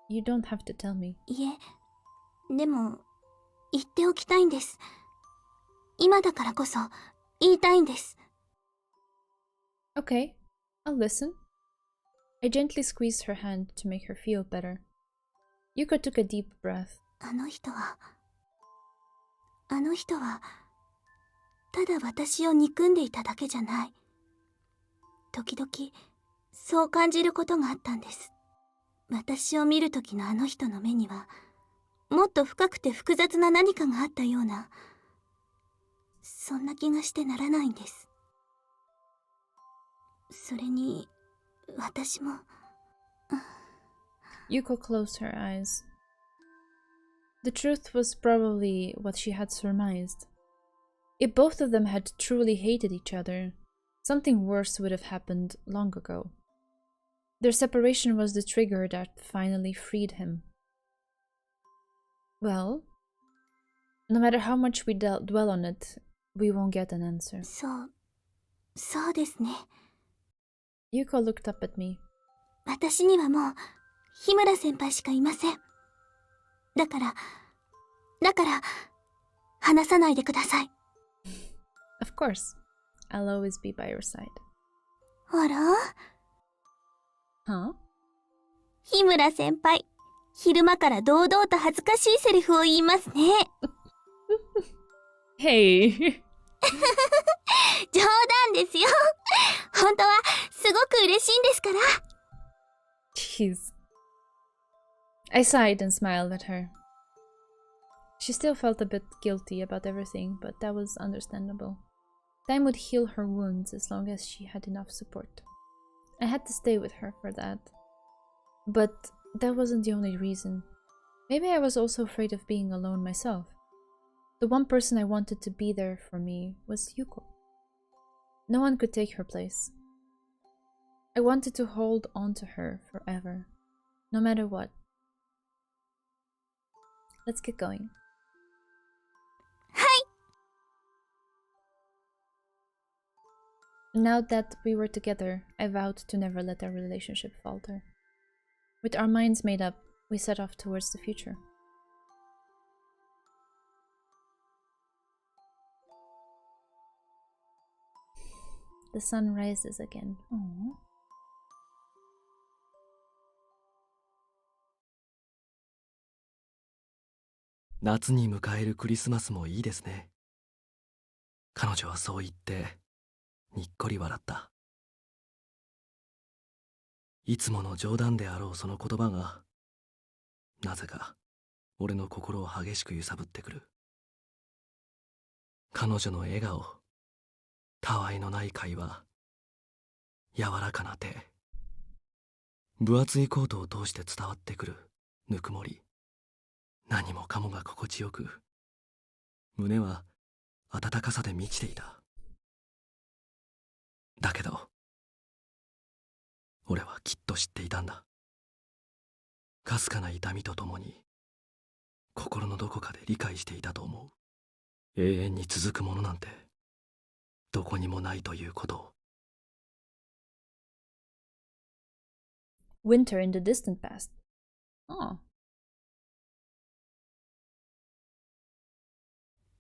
you don't have to tell me. いえ、でも、言っておきたいんです。今だからこそ、言いたいんです。Okay, I'll listen. I gently squeezed her hand to make her feel better. Yuko took a deep breath. あの人は、ただ私を憎んでいただけじゃない。時々、そう感じることがあったんです。私を見るときのあの人の目には、もっと深くて複雑な何かがあったような、そんな気がしてならないんです。それに、私も。Yuko closed her eyes. The truth was probably what she had surmised. If both of them had truly hated each other, something worse would have happened long ago. Their separation was the trigger that finally freed him. Well, no matter how much we dwell on it, we won't get an answer. そうですね。Yuko looked up at me. 私にはもう、日村先輩しかいません。だから、話さないでください。Of course, I'll always be by your side. あら？ Huh? 日村先輩、昼間から堂々と恥ずかしいセリフを言いますね。Hey! 冗談ですよ。本当はすごく嬉しいんですから。Jeez. I sighed and smiled at her. She still felt a bit guilty about everything, but that was understandable. Time would heal her wounds as long as she had enough support. I had to stay with her for that. But that wasn't the only reason. Maybe I was also afraid of being alone myself. The one person I wanted to be there for me was Yuko. No one could take her place. I wanted to hold on to her forever, no matter what. Let's get going. はい。Now that we were together, I vowed to never let our relationship falter. With our minds made up, we set off towards the future. The sun rises again. Aww.「夏に迎えるクリスマスもいいですね」。彼女はそう言ってにっこり笑った。いつもの冗談であろうその言葉がなぜか俺の心を激しく揺さぶってくる。彼女の笑顔、たわいのない会話、柔らかな手、分厚いコートを通して伝わってくるぬくもり、何もかもが心地よく、胸は温かさで満ちていた。だけど俺はきっと知っていたんだ。かすかな痛みとともに心のどこかで理解していたと思う。永遠に続くものなんてどこにもないということを。 Winter in the distant past. Oh.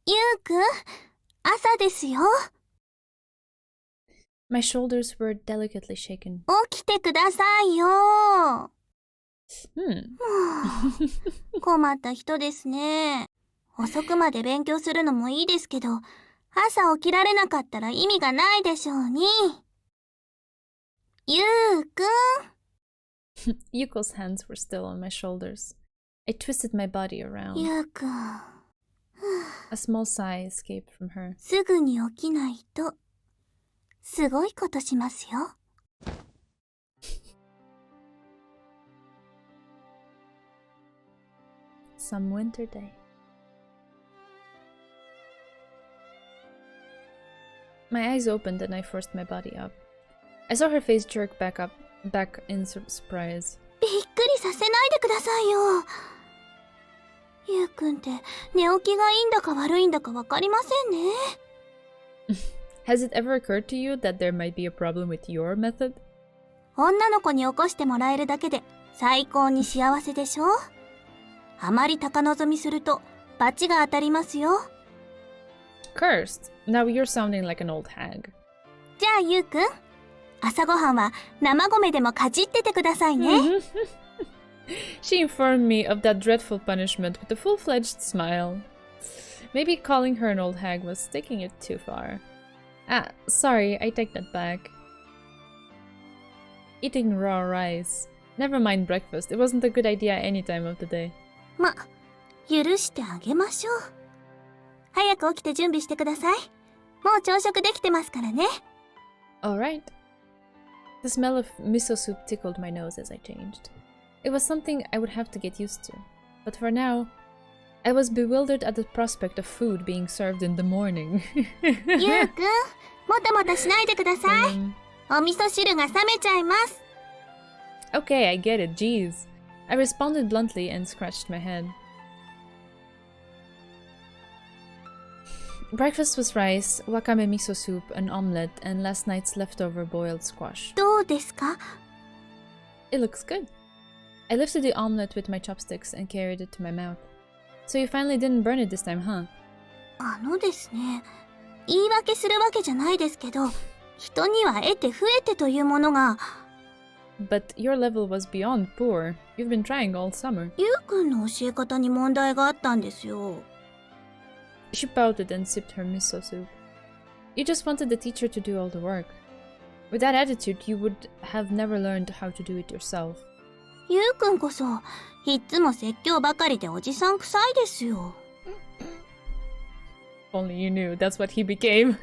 ゆうくん、朝ですよ。My shoulders were delicately shaken. 起きてくださいよ。困った人ですね。遅くまで勉強するのもいいですけど、朝起きられなかったら意味がないでしょうに。ゆうくん。Yuko's hands were still on my shoulders. I twisted my body around. ゆうくん。A small sigh escaped from her. すぐに起きないと、すごいことしますよ。Some winter day. My eyes opened and I forced my body up. I saw her face jerk back in surprise. びっくりさせないでくださいよ。ゆうくんって寝起きがいいんだか悪いんだかわかりませんね。Has it ever occurred to you that there might be a problem with your method? 女の子に起こしてもらえるだけで最高に幸せでしょ。あまり高望みすると罰が当たりますよ。Cursed! Now you're sounding like an old hag. じゃあゆうくん、朝ごはんは生米でもかじっててくださいね。She informed me of that dreadful punishment with a full-fledged smile. Maybe calling her an old hag was taking it too far. Ah, sorry, I take that back. Eating raw rice. Never mind breakfast. It wasn't a good idea any time of the day. ま、許してあげましょう。早く起きて準備してください。もう朝食できてますからね。Alright. The smell of miso soup tickled my nose as I changed. It was something I would have to get used to. But for now, I was bewildered at the prospect of food being served in the morning. ゆうくん、もたもたしないでください。お味噌汁が冷めちゃいます。Okay, I get it, jeez. I responded bluntly and scratched my head. Breakfast was rice, wakame miso soup, an omelette, and last night's leftover boiled squash. どうですか？ It looks good. I lifted the omelette with my chopsticks and carried it to my mouth. So you finally didn't burn it this time, huh? ですね、言い訳するわけじゃないですけど、人には得て増えてというものが。But your level was beyond poor. You've been trying all summer. ゆうくんの教え方に問題があったんですよ。She pouted and sipped her miso soup. You just wanted the teacher to do all the work. With that attitude, you would have never learned how to do it yourself. ゆうくんこそ、いっつも説教ばかりでおじさん臭いですよ。If only you knew that's what he became.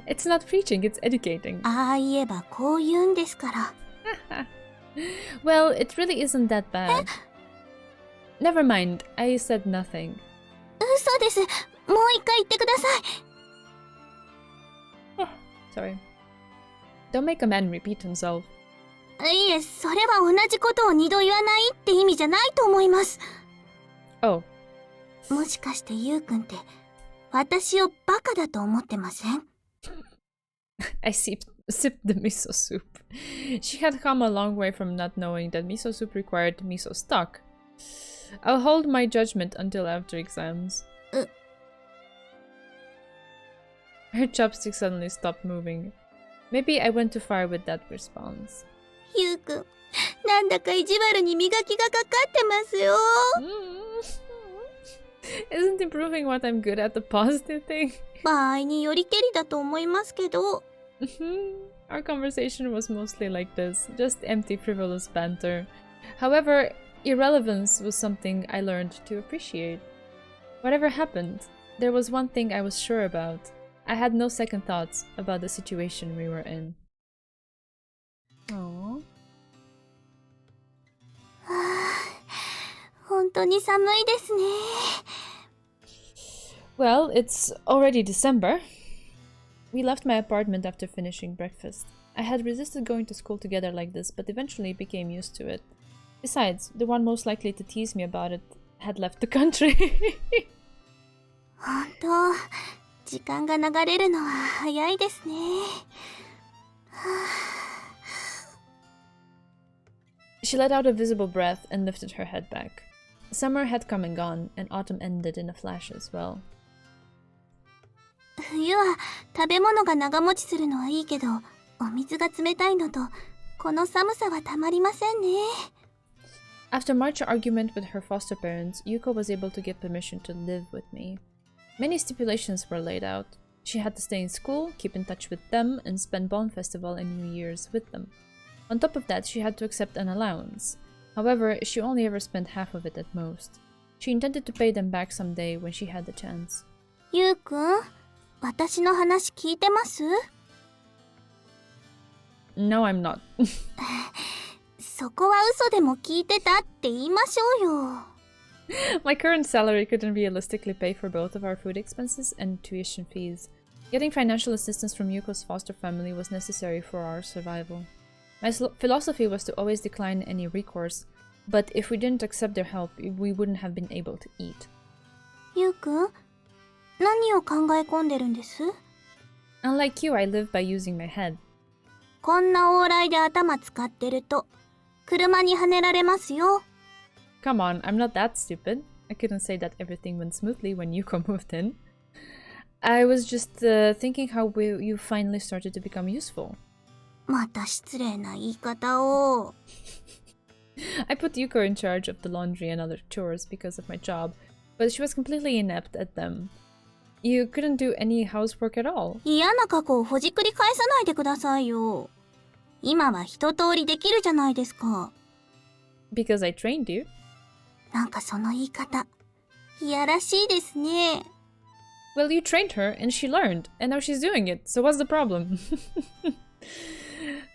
It's not preaching, it's educating. ああ言えばこう言うんですから。Well, it really isn't that bad. Never mind, I said nothing. 嘘です。もう一回言ってください。Sorry. Don't make a man repeat himself. いえ、それは同じことを二度言わないって意味じゃないと思います。Oh. もしかしてゆうくんって私をバカだと思ってません？ I sipped the miso soup. She had come a long way from not knowing that miso soup required miso stock. I'll hold my judgment until after exams. Her chopstick suddenly stopped moving. Maybe I went too far with that response. ゆうくん、なんだか意地悪に磨きがかかってますよ。Isn't improving what I'm good at the positive thing? 場合によりけりだと思いますけど。Our conversation was mostly like this, just empty, frivolous banter. However, irrelevance was something I learned to appreciate. Whatever happened, there was one thing I was sure about. I had no second thoughts about the situation we were in. Aww. 本当に寒いですね。Well, it's already December. We left my apartment after finishing breakfast. I had resisted going to school together like this, but eventually became used to it. Besides, the one most likely to tease me about it had left the country. 本当、時間が流れるのは早いですね。She let out a visible breath and lifted her head back. Summer had come and gone, and autumn ended in a flash as well. 冬は食べ物が長持ちするのはいいけど、お水が冷たいのと、この寒さはたまりませんね。After much argument with her foster parents, Yuko was able to get permission to live with me. Many stipulations were laid out. She had to stay in school, keep in touch with them, and spend Bon Festival and New Year's with them. On top of that, she had to accept an allowance. However, she only ever spent half of it at most. She intended to pay them back someday when she had the chance. ゆうくん、私の話聞いてます？ No, I'm not. そこは嘘でも聞いてたって言いましょうよ。My current salary couldn't realistically pay for both of our food expenses and tuition fees. Getting financial assistance from Yuko's foster family was necessary for our survival. My philosophy was to always decline any recourse, but if we didn't accept their help, we wouldn't have been able to eat. ゆうくん、何を考え込んでるんです？ Unlike you, I live by using my head. こんな往来で頭使ってると、車にはねられますよ。Come on, I'm not that stupid. I couldn't say that everything went smoothly when Yuko moved in. I was just thinking how you finally started to become useful. また失礼な言い方を。I put Yuko in charge of the laundry and other chores because of my job, but she was completely inept at them. You couldn't do any housework at all. 嫌な過去をほじくり返さないでくださいよ。今は一通りできるじゃないですか。Because I trained you. なんかその言い方、いやらしいですね。Well, you trained her and she learned, and now she's doing it, so what's the problem?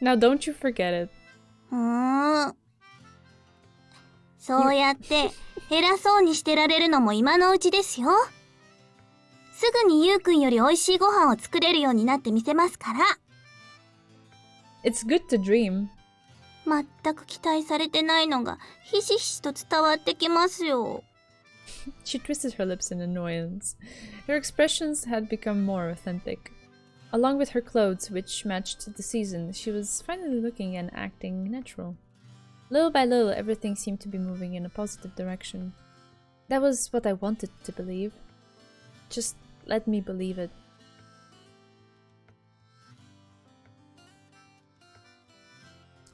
Now don't you forget it. そうやって偉そうにしてられるのも今のうちですよ。すぐにゆうくんより美味しいご飯を作れるようになってみせますから。It's good to dream. 全く期待されてないのがひしひしと伝わってきますよ。She twisted her lips in annoyance. Her expressions had become more authentic. Along with her clothes, which matched the season, she was finally looking and acting natural. Little by little, everything seemed to be moving in a positive direction. That was what I wanted to believe. Just let me believe it.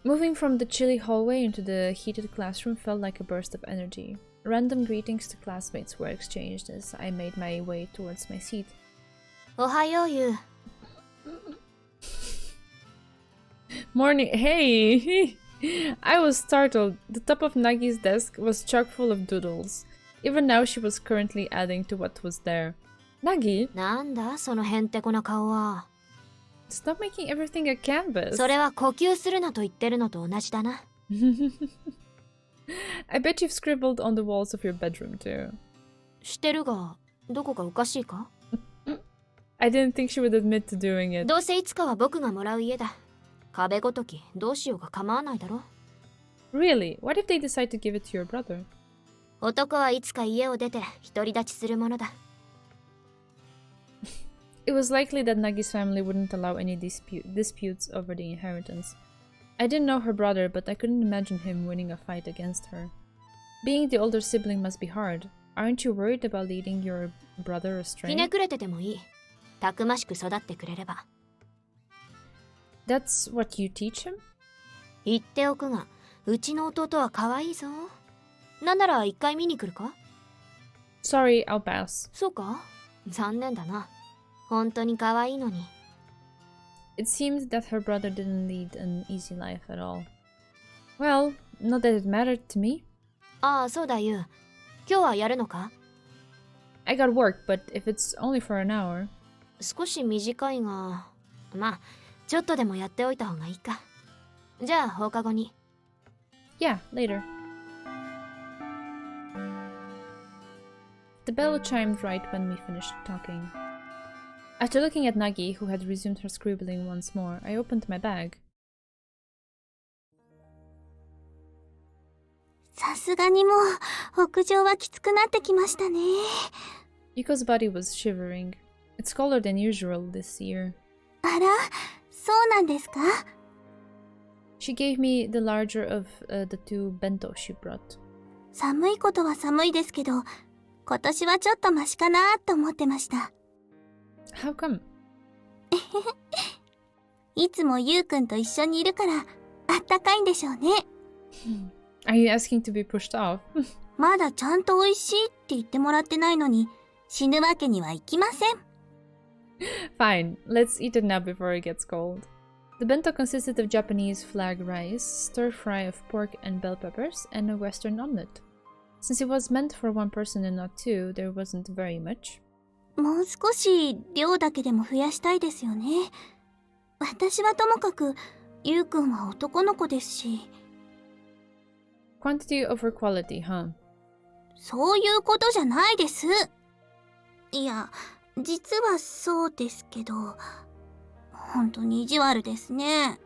Moving from the chilly hallway into the heated classroom felt like a burst of energy. Random greetings to classmates were exchanged as I made my way towards my seat. おはようゆう。Morning. Hey! I was startled. The top of Nagi's desk was chock full of doodles. Even now, she was currently adding to what was there. Nagi? なんだそのへんてこな顔は。Stop making everything a canvas. それは呼吸するなと言ってるのと同じだな。I bet you've scribbled on the walls of your bedroom too. 知ってるが、どこかおかしいか？ I didn't think she would admit to doing it. どうせいつかは僕がもらう家だ。壁ごときどうしようが構わないだろ。Really? What if they decide to give it to your brother? 男はいつか家を出て独り立ちするものだ。It was likely that Nagi's family wouldn't allow any disputes over the inheritance. I didn't know her brother, but I couldn't imagine him winning a fight against her. Being the older sibling must be hard. Aren't you worried about leading your brother ひ astray? ねくれててもいい。たくましく育ってくれれば。 That's what you teach him? 言っておくが、うちの弟は可愛いぞ。なんなら一回見に来るか？ Sorry, I'll pass. そうか？残念だな。本当に可愛いのに。 It seemed that her brother didn't lead an easy life at all. Well, not that it mattered to me. ああ、そうだゆう。今日はやるのか？ I got work, but if it's only for an hour... 少し短いが、まあ、ちょっとでもやっておいた方がいいか。じゃあ放課後に。 Yeah, later. The bell chimed right when we finished talking. After looking at Nagi, who had resumed her scribbling once more, I opened my bag. さすがにもう屋上はきつくなってきましたね。 Yuko's body was shivering. It's colder than usual this year. あら、そうなんですか？ She gave me the larger of the two bento she brought. 寒いことは寒いですけど、今年はちょっとマシかなと思ってました。How come? いつもゆうくんと一緒にいるからあったかいんでしょうね。Are you asking to be pushed off? まだちゃんと美味しいって言ってもらってないのに死ぬわけにはいきません。Fine, let's eat it now before it gets cold. The bento consisted of Japanese flag rice, stir fry of pork and bell peppers, and a western omelette. Since it was meant for one person and not two, there wasn't very much. もう少し量だけでも増やしたいですよね。私はともかくゆうくんは男の子ですし。Quantity over quality, huh? そういうことじゃないです。いや、実はそうですけど、本当に意地悪ですね。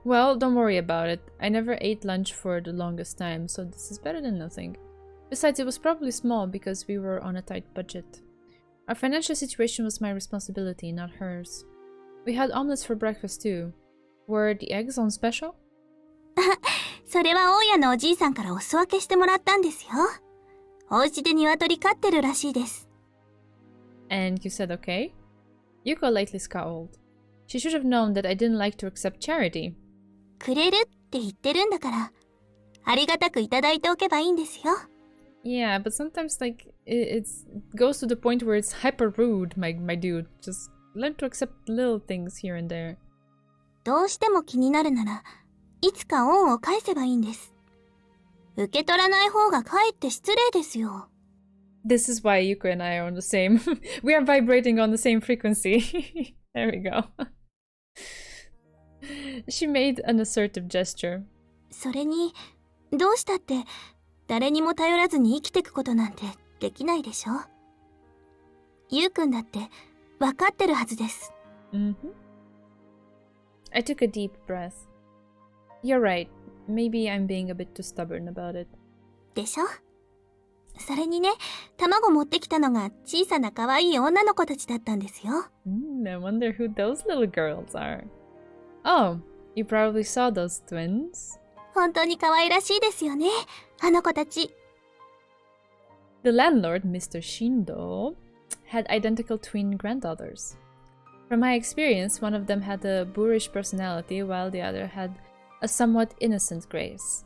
Well, don't worry about it. I never ate lunch for the longest time, so this is better than nothing. Besides, it was probably small because we were on a tight budget. Our financial situation was my responsibility, not hers. We had omelets for breakfast too. Were the eggs on special? それは大家のおじいさんからお裾分けしてもらったんですよ。お家で鶏飼ってるらしいです。And you said okay? Yuko lightly scowled. She should have known that I didn't like to accept charity. くれるって言ってるんだから、ありがたくいただいておけばいいんですよ。Yeah, but sometimes like it goes to the point where it's hyper rude, my dude. Just learn to accept little things here and there. どうしても気になるなら、いつか恩を返せばいいんです。受け取らない方がかえって失礼ですよ。This is why Yuko and I are on the same. We are vibrating on the same frequency. There we go. She made an assertive gesture. それに、どうしたって誰にも頼らずに生きていくことなんてできないでしょ。ゆうくんだって分かってるはずです。I took a deep breath. You're right. Maybe I'm being a bit too stubborn about it. でしょ。それにね、卵持ってきたのが小さな可愛い女の子たちだったんですよ。I wonder who those little girls are. Oh, you probably saw those twins? 本当に可愛らしいですよね、あの子たち。The landlord, Mr. Shindo, had identical twin granddaughters. From my experience, one of them had a boorish personality while the other had a somewhat innocent grace.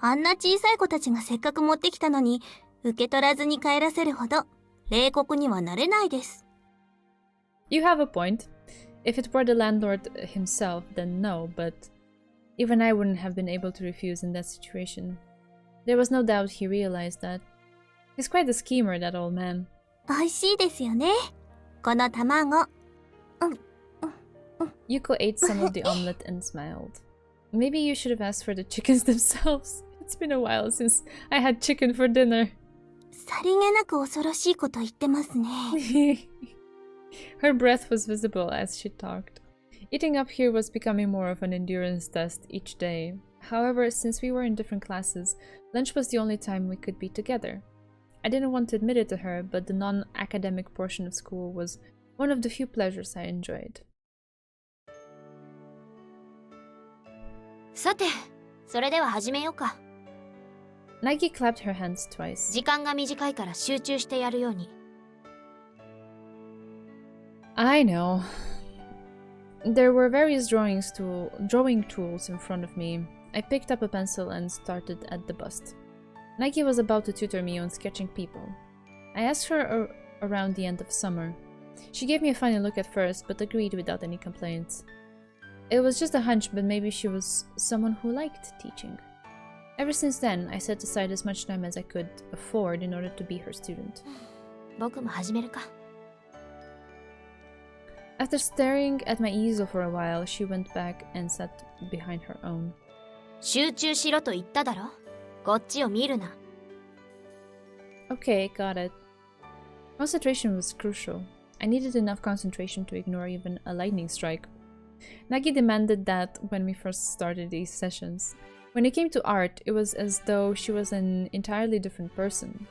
あんな小さい子たちがせっかく持ってきたのに受け取らずに帰らせるほど冷酷にはなれないです。You have a point. If it were the landlord himself, then no, but even I wouldn't have been able to refuse in that situation. There was no doubt he realized that. He's quite a schemer, that old man. 美味しいですよね、この卵。Yuko ate some of the omelette and smiled. Maybe you should have asked for the chickens themselves. It's been a while since I had chicken for dinner. さりげなく恐ろしいこと言ってますね。Her breath was visible as she talked. Eating up here was becoming more of an endurance test each day. However, since we were in different classes, lunch was the only time we could be together. I didn't want to admit it to her, but the non-academic portion of school was one of the few pleasures I enjoyed. さて、それでは始めようか。 Nagi clapped her hands twice. 時間が短いから集中してやるように。 I know. There were various drawing tools in front of me. I picked up a pencil and started at the bust. Nagi was about to tutor me on sketching people. I asked her around the end of summer. She gave me a funny look at first, but agreed without any complaints. It was just a hunch, but maybe she was someone who liked teaching. Ever since then, I set aside as much time as I could afford in order to be her student. 僕も始めるか。 After staring at my easel for a while, she went back and sat behind her own. 集中しろと言っただろ。こっちを見るな。 Okay, got it. Concentration was crucial. I needed enough concentration to ignore even a lightning strike. Nagi demanded that when we first started these sessions. When it came to art, it was as though she was an entirely different person.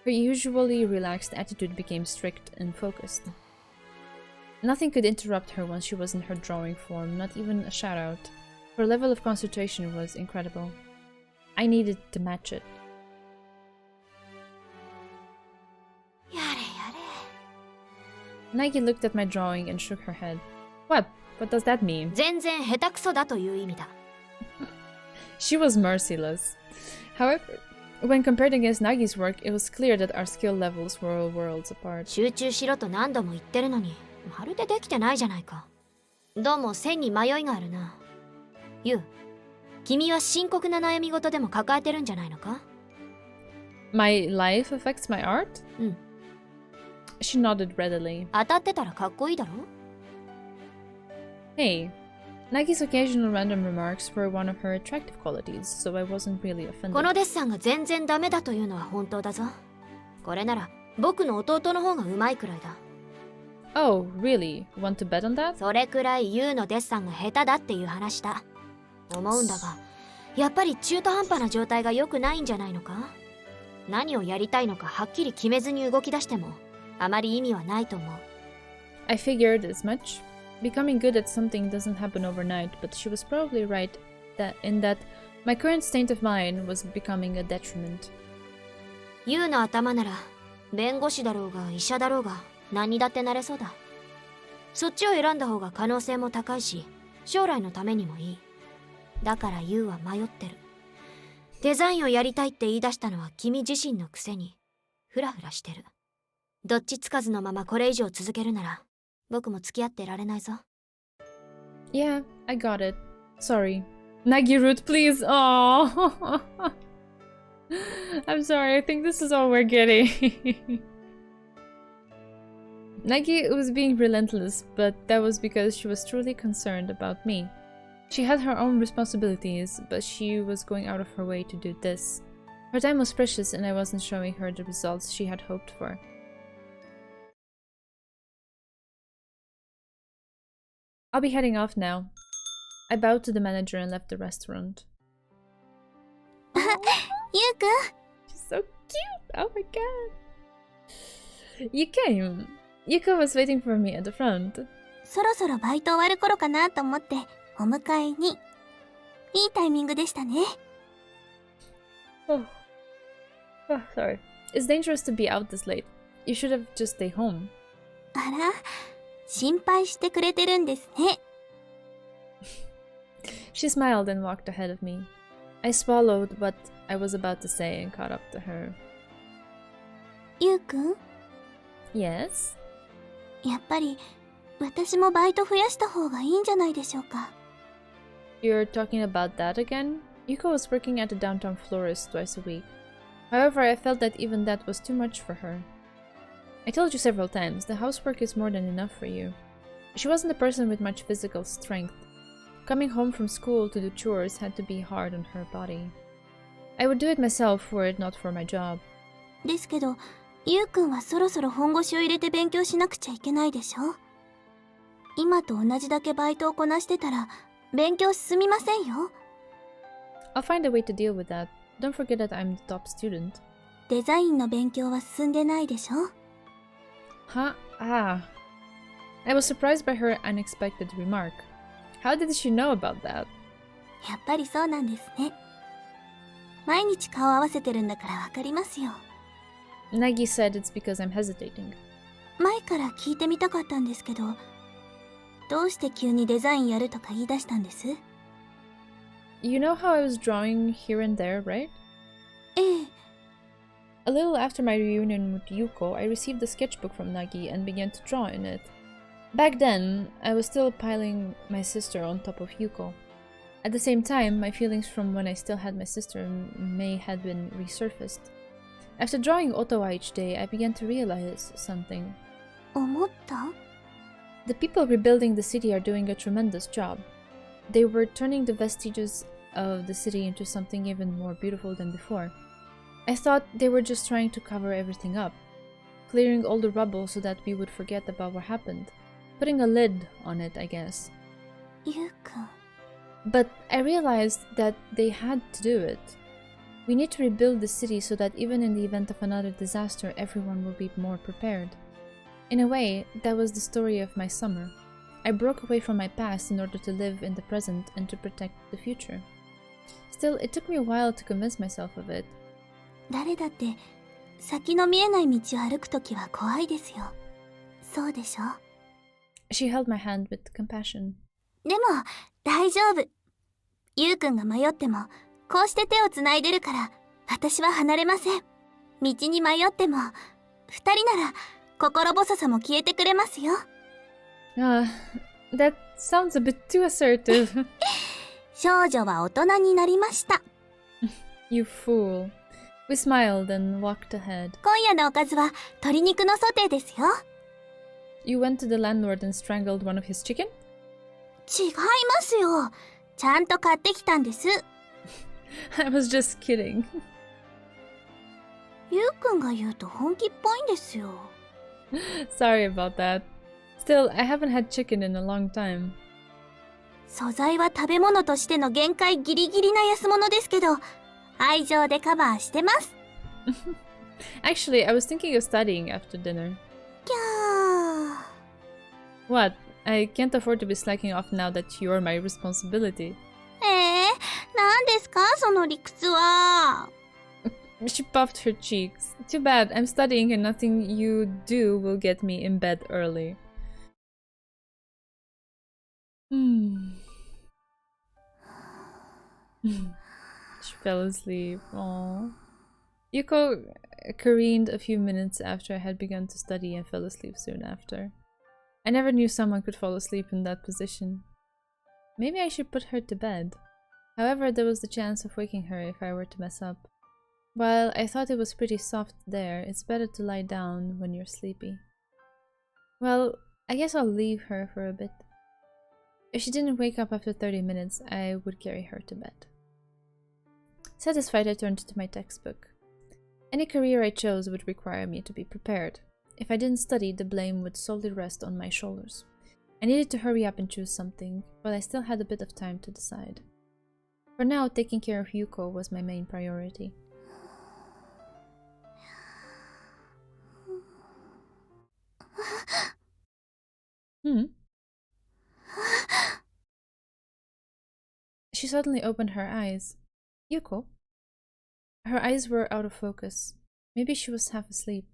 Her usually relaxed attitude became strict and focused. Nothing could interrupt her once she was in her drawing form, not even a shout-out. Her level of concentration was incredible. I needed to match it. やれやれ。 Nagi looked at my drawing and shook her head. What? What does that mean? 全然下手くそだという意味だ。 She was merciless. However, when compared against Nagi's work, it was clear that our skill levels were worlds apart. 集中しろと何度も言ってるのに、まるでできてないじゃないか。どうも線に迷いがあるな。ユウ、君は深刻な悩み事でも抱えてるんじゃないのか？ My life affects my art? うん。 She nodded readily. 当たってたらかっこいいだろ？ Hey, Nagi's occasional random remarks were one of her attractive qualities, so I wasn't really この offended. デッサンが全然ダメだというのは本当だぞ。これなら僕の弟の方がうまいくらいだ。 Oh, really? Want to bet on that? それくらいユウのデッサンが下手だっていう話だ。思うんだが、やっぱり中途半端な状態が良くないんじゃないのか？何をやりたいのかはっきり決めずに動き出してもあまり意味はないと思う。 I figured as much. Becoming good at something doesn't happen overnight, but she was probably right in that my current state of mind was becoming a detriment. ユウの頭なら弁護士だろうが医者だろうが何にだってなれそうだ。そっちを選んだ方が可能性も高いし将来のためにもいい。だからユウは迷ってる。デザインをやりたいって言い出したのは君自身のくせにフラフラしてる。どっちつかずのままこれ以上続けるなら僕も付き合ってられないぞ。 Yeah, I got it. Sorry. Nagi root, please. Oh, I'm sorry. I think this is all we're getting. Nagi was being relentless, but that was because she was truly concerned about me. She had her own responsibilities, but she was going out of her way to do this. Her time was precious, and I wasn't showing her the results she had hoped for. I'll be heading off now. I bowed to the manager and left the restaurant. ゆうくん、 She's so cute! Oh my god! You came! Yuko was waiting for me at the front. そろそろバイト終わる頃かなと思ってお迎えに。いいタイミングでしたね。Oh, sorry. It's dangerous to be out this late. You should have just stayed home. あら、心配してくれてるんですね。She smiled and walked ahead of me. I swallowed what I was about to say and caught up to her. ゆうくん、 Yes? やっぱり私もバイト増やした方がいいんじゃないでしょうか。You're talking about that again? Yuko was working at a downtown florist twice a week. However, I felt that even that was too much for her. I told you several times, the housework is more than enough for you. She wasn't a person with much physical strength. Coming home from school to do chores had to be hard on her body. I would do it myself were it not for my job. ですけど、ゆうくんはそろそろ本腰を入れて勉強しなくちゃいけないでしょ。今と同じだけバイトをこなしてたら勉強進みませんよ。I'll find a way to deal with that. Don't forget that I'm the top student. デザインの勉強は進んでないでしょ？ Huh? Ah. I was surprised by her unexpected remark. How did she know about that? やっぱりそうなんですね。毎日顔合わせてるんだからわかりますよ。Nagi said it's because I'm hesitating. 前から聞いてみたかったんですけど、どうして急にデザインやるとか言い出したんです？ You know how I was drawing here and there, right? ええ、 A little after my reunion with Yuko, I received a sketchbook from Nagi and began to draw in it. Back then, I was still piling my sister on top of Yuko. At the same time, my feelings from when I still had my sister and Mei had been resurfaced. After drawing Ottawa each day, I began to realize something. 思った？ The people rebuilding the city are doing a tremendous job. They were turning the vestiges of the city into something even more beautiful than before. I thought they were just trying to cover everything up, clearing all the rubble so that we would forget about what happened. Putting a lid on it, I guess. ゆうくん。 But I realized that they had to do it. We need to rebuild the city so that even in the event of another disaster, everyone will be more prepared. In a way, that was the story of my summer. I broke away from my past in order to live in the present and to protect the future. Still, it took me a while to convince myself of it. 誰だって先の見えない道を歩くときは怖いですよ。そうでしょ？ She held my hand with compassion. でも大丈夫。ゆうくんが迷ってもこうして手をつないでるから私は離れません。道に迷っても二人なら心細さも消えてくれますよ。That sounds a bit too assertive. 少女は大人になりました。You fool. We smiled and walked ahead. 今夜のおかずは鶏肉のソテーですよ。You went to the landlord and strangled one of his chicken? 違いますよ。ちゃんと買ってきたんです。I was just kidding. ゆうくんが言うと本気っぽいんですよ。Sorry about that. Still, I haven't had chicken in a long time. 素材は食べ物としての限界ギリギリな安物ですけど、愛情でカバーしてます。Actually, I was thinking of studying after dinner. きゃー。 What? I can't afford to be slacking off now that you're my responsibility. 何ですかその理屈は。She puffed her cheeks. Too bad, I'm studying and nothing you do will get me in bed early. She fell asleep. Aww. Yuko careened a few minutes after I had begun to study and fell asleep soon after. I never knew someone could fall asleep in that position. Maybe I should put her to bed. However, there was the chance of waking her if I were to mess up. While I thought it was pretty soft there, it's better to lie down when you're sleepy. Well, I guess I'll leave her for a bit. If she didn't wake up after 30 minutes, I would carry her to bed. Satisfied, I turned to my textbook. Any career I chose would require me to be prepared. If I didn't study, the blame would solely rest on my shoulders. I needed to hurry up and choose something, but I still had a bit of time to decide. For now, taking care of Yuko was my main priority. She suddenly opened her eyes. Yuko? Her eyes were out of focus. Maybe she was half asleep.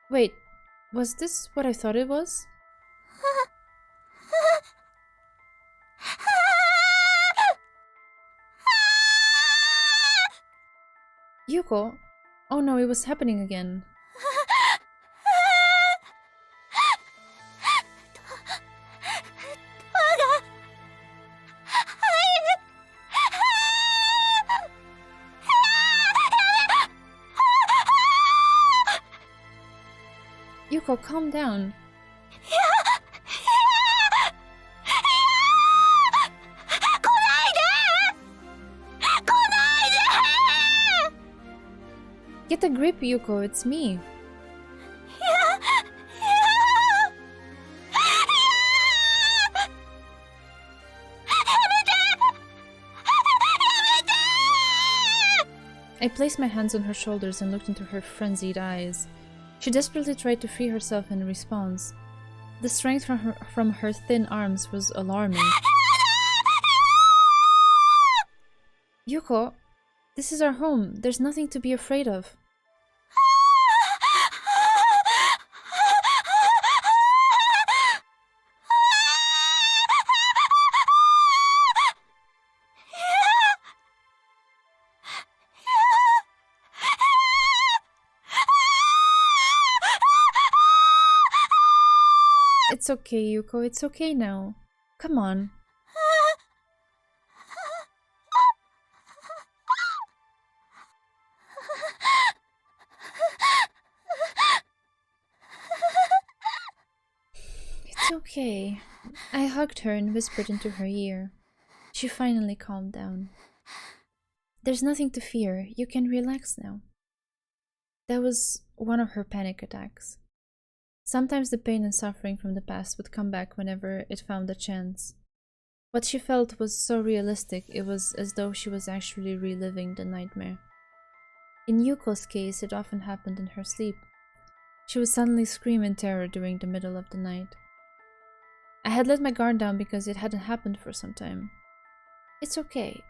Wait, was this what I thought it was? Yuko? Oh no, it was happening again. Yuko, calm down. Get a grip, Yuko, it's me. placed my hands on her shoulders and looked into her frenzied eyes. She desperately tried to free herself in response. The strength from her thin arms was alarming. Yuko, this is our home. There's nothing to be afraid of. It's okay, Yuko. It's okay now. Come on. It's okay. I hugged her and whispered into her ear. She finally calmed down. There's nothing to fear. You can relax now. That was one of her panic attacks. Sometimes the pain and suffering from the past would come back whenever it found a chance. What she felt was so realistic, it was as though she was actually reliving the nightmare. In Yuko's case, it often happened in her sleep. She would suddenly scream in terror during the middle of the night. I had let my guard down because it hadn't happened for some time. It's okay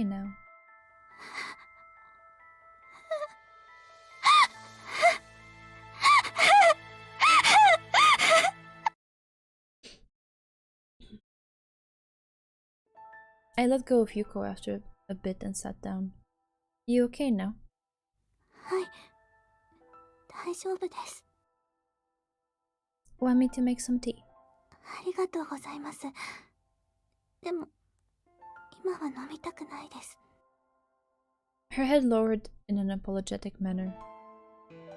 now. I let go of Yuko after a bit and sat down. You okay now? はい、大丈夫です。 Want me to make some tea? ありがとうございます。でも、今は飲みたくないです。 Her head lowered in an apologetic manner.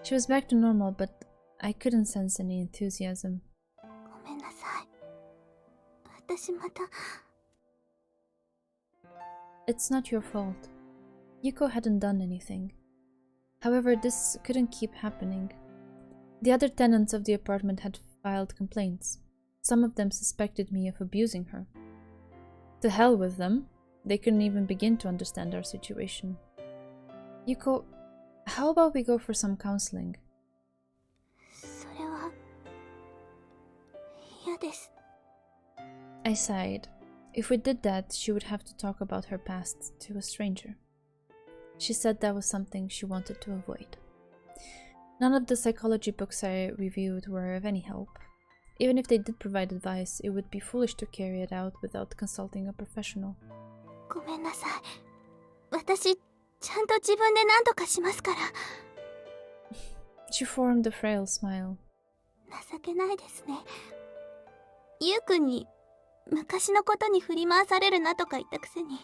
She was back to normal, but I couldn't sense any enthusiasm. ごめんなさい。私また。 It's not your fault. Yuko hadn't done anything. However, this couldn't keep happening. The other tenants of the apartment had filed complaints. Some of them suspected me of abusing her. To hell with them. They couldn't even begin to understand our situation. Yuko, how about we go for some counseling? それは嫌です。 I sighed. If we did that, she would have to talk about her past to a stranger. She said that was something she wanted to avoid. None of the psychology books I reviewed were of any help. Even if they did provide advice, it would be foolish to carry it out without consulting a professional. ごめんなさい。私、ちゃんと自分で何とかしますから。 She formed a frail smile. 情けないですね。ゆうくんに昔のことに振り回されるなとか言ったくせに、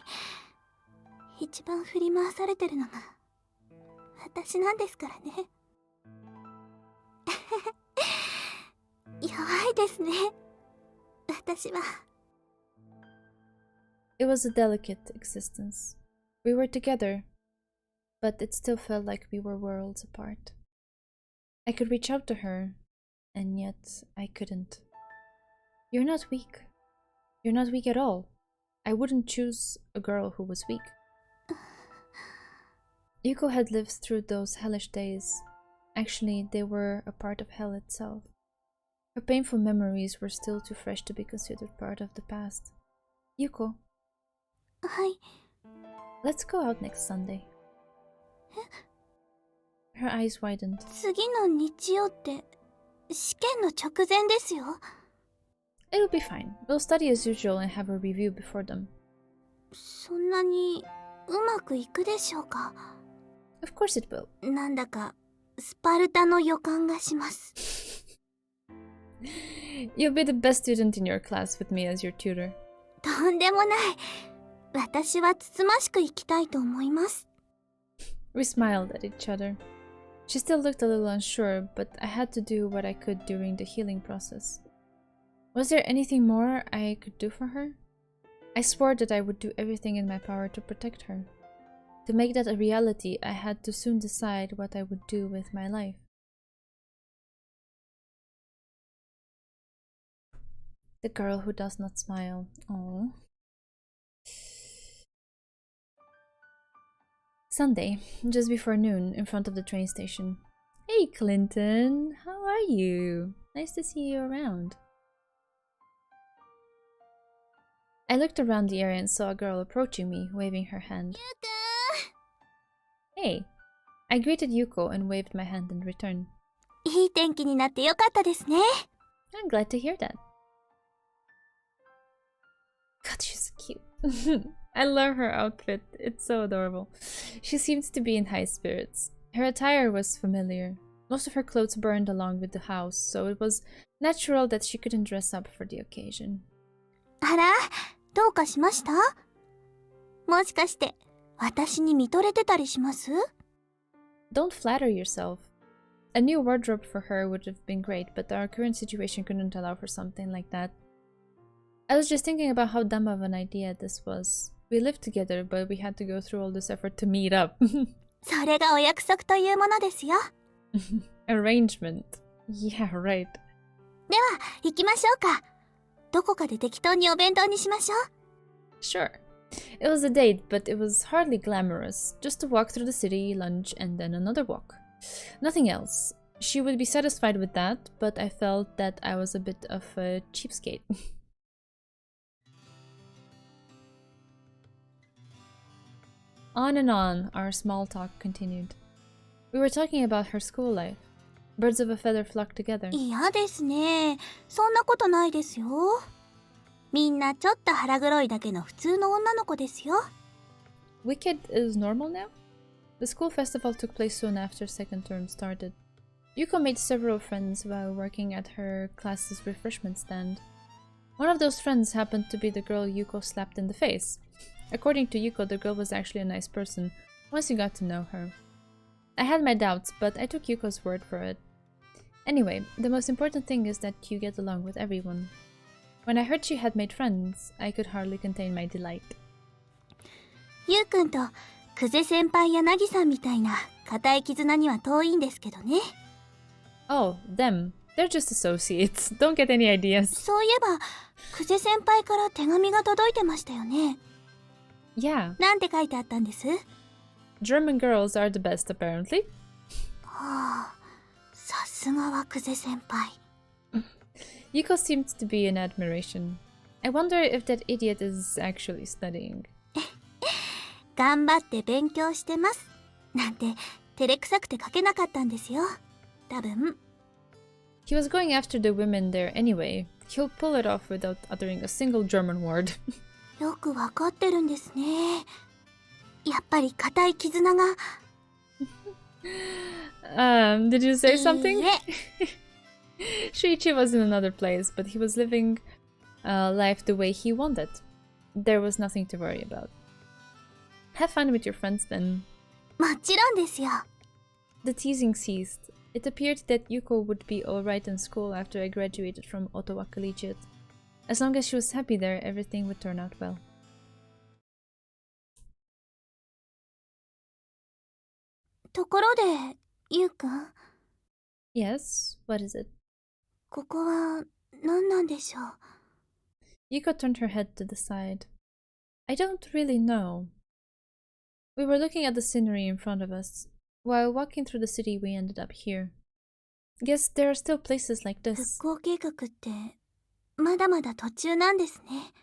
一番振り回されてるのが私なんですからね。弱いですね、私は。 It was a delicate existence. We were together, but it still felt like we were worlds apart. I could reach out to her, and yet I couldn't. You're not weak. You're not weak at all. I wouldn't choose a girl who was weak. Yuko had lived through those hellish days. Actually, they were a part of hell itself. Her painful memories were still too fresh to be considered part of the past. Yuko, はい。 let's go out next Sunday. Her eyes widened. 次の日曜って試験の直前ですよ。 It'll be fine. We'll study as usual and have a review before them. そんなにうまくいくでしょうか。 Of course it will. なんだかスパルタの予感がします。 You'll be the best student in your class with me as your tutor. とんでもない。私はつつましく生きたいと思います。 We smiled at each other. She still looked a little unsure, but I had to do what I could during the healing process. Was there anything more I could do for her? I swore that I would do everything in my power to protect her. To make that a reality, I had to soon decide what I would do with my life. The girl who does not smile. Oh. Sunday, just before noon, in front of the train station. Hey Clinton, how are you? Nice to see you around. I looked around the area and saw a girl approaching me, waving her hand. Hey! I greeted Yuko and waved my hand in return. いい天気になってよかったですね。I'm glad to hear that. God, she's cute. I love her outfit. It's so adorable. She seems to be in high spirits. Her attire was familiar. Most of her clothes burned along with the house, so it was natural that she couldn't dress up for the occasion. あら、どうかしました？もしかして私に見とれてたりします？ Don't flatter yourself. A new wardrobe for her would have been great, but our current situation couldn't allow for something like that. I was just thinking about how dumb of an idea this was. We lived together, but we had to go through all this effort to meet up. それがお約束というものですよ。Arrangement. Yeah, right. では行きましょうか。どこかで適当にお弁当にしましょう。Sure. It was a date, but it was hardly glamorous. Just a walk through the city, lunch, and then another walk. Nothing else. She would be satisfied with that, but I felt that I was a bit of a cheapskate. On and on, our small talk continued. We were talking about her school life. Birds of a feather flock together. 嫌ですね。そんなことないですよ。みんなちょっと腹黒いだけの普通の女の子ですよ。Wicked is normal now? The school festival took place soon after second term started. Yuko made several friends while working at her class's refreshment stand. One of those friends happened to be the girl Yuko slapped in the face. According to Yuko, the girl was actually a nice person, once you got to know her. I had my doubts, but I took Yuko's word for it. Anyway, the most important thing is that you get along with everyone. When I heard she had made friends, I could hardly contain my delight. ゆうくんと久世先輩やなぎさんみたいな固い絆には遠いんですけどね。Oh, them. They're just associates. Don't get any ideas. そういえば久世先輩から手紙が届いてましたよね。Yeah. なんて書いてあったんです？ German girls are the best, apparently. はあ、さすがは久世先輩。Yuko seemed to be in admiration. I wonder if that idiot is actually studying. 頑張って勉強してます。なんて照れくさくて書けなかったんですよ。多分。He was going after the women there anyway. He'll pull it off without uttering a single German word. よくわかってるんですね。やっぱり固い絆が。Did you say something? いいえ。Shuichi was in another place, but he was living life the way he wanted. There was nothing to worry about. Have fun with your friends then. もちろんですよ。The teasing ceased. It appeared that Yuko would be alright in school after I graduated from Ottawa Collegiate. As long as she was happy there, everything would turn out well. ところで、ゆうくん、 Yes, what is it? ここは何なんでしょう。 Yuko turned her head to the side. I don't really know. We were looking at the scenery in front of us. While walking through the city, we ended up here. Guess there are still places like 復 this. 興計画ってまだまだ途中なんですね。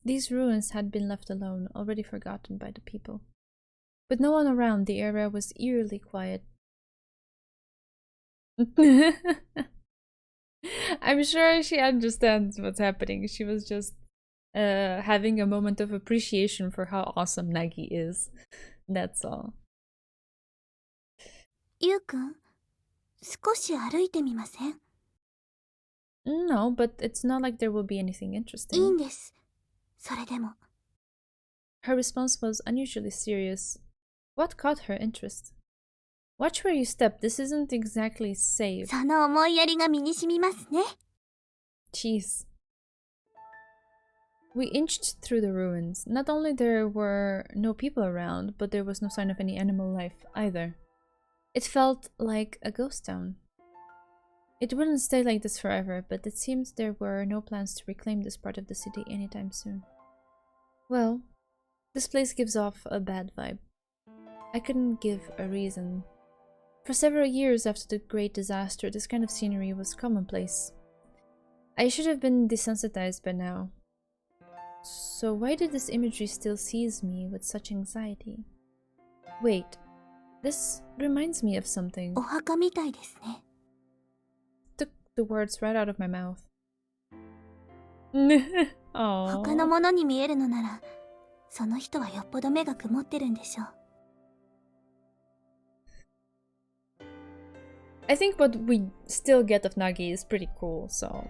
These ruins had been left alone, already forgotten by the people. With no one around, the area was eerily quiet. I'm sure she understands what's happening. She was just having a moment of appreciation for how awesome Nagi is. That's all. ゆうくん、少し歩いてみません？ No, but it's not like there will be anything いい interesting. んです。それでも。 Her response was unusually serious. What caught her interest? Watch where you step. This isn't exactly safe. その思いやりが身に染みますね。 Jeez. We inched through the ruins. Not only there were no people around, but there was no sign of any animal life either. It felt like a ghost town. It wouldn't stay like this forever, but it seemed there were no plans to reclaim this part of the city anytime soon. Well, this place gives off a bad vibe. I couldn't give a reason. For several years after the great disaster, this kind of scenery was commonplace. I should have been desensitized by now. So why did this imagery still seize me with such anxiety? Wait, this reminds me of something. お墓みたいですね。 Took the words right out of my mouth. 他の Aww. ものに見えるのなら、その人はよっぽど目が曇ってるんでしょう。 I think what we still get of Nagi is pretty cool, so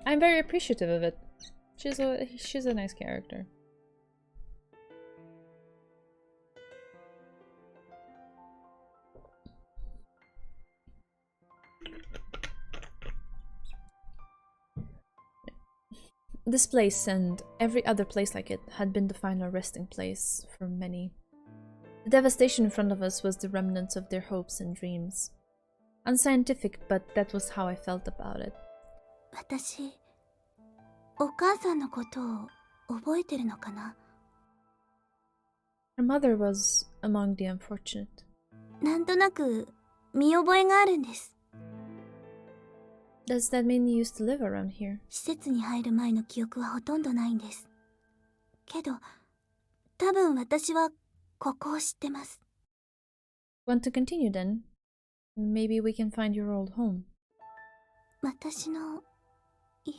I'm very appreciative of it. She's a nice character. This place and every other place like it had been the final resting place for many. The devastation in front of us was the remnants of their hopes and dreams. Unscientific, but that was how I felt about it. 私、お母さんのことを覚えてるのかな？ Her mother was among the unfortunate. なんとなく見覚えがあるんです。 Does that mean you used to live around here? 施設に入る前の記憶はほとんどないんです。けど、多分私はここを知ってます。 Want to continue then? Maybe we can find your old home. 私の家。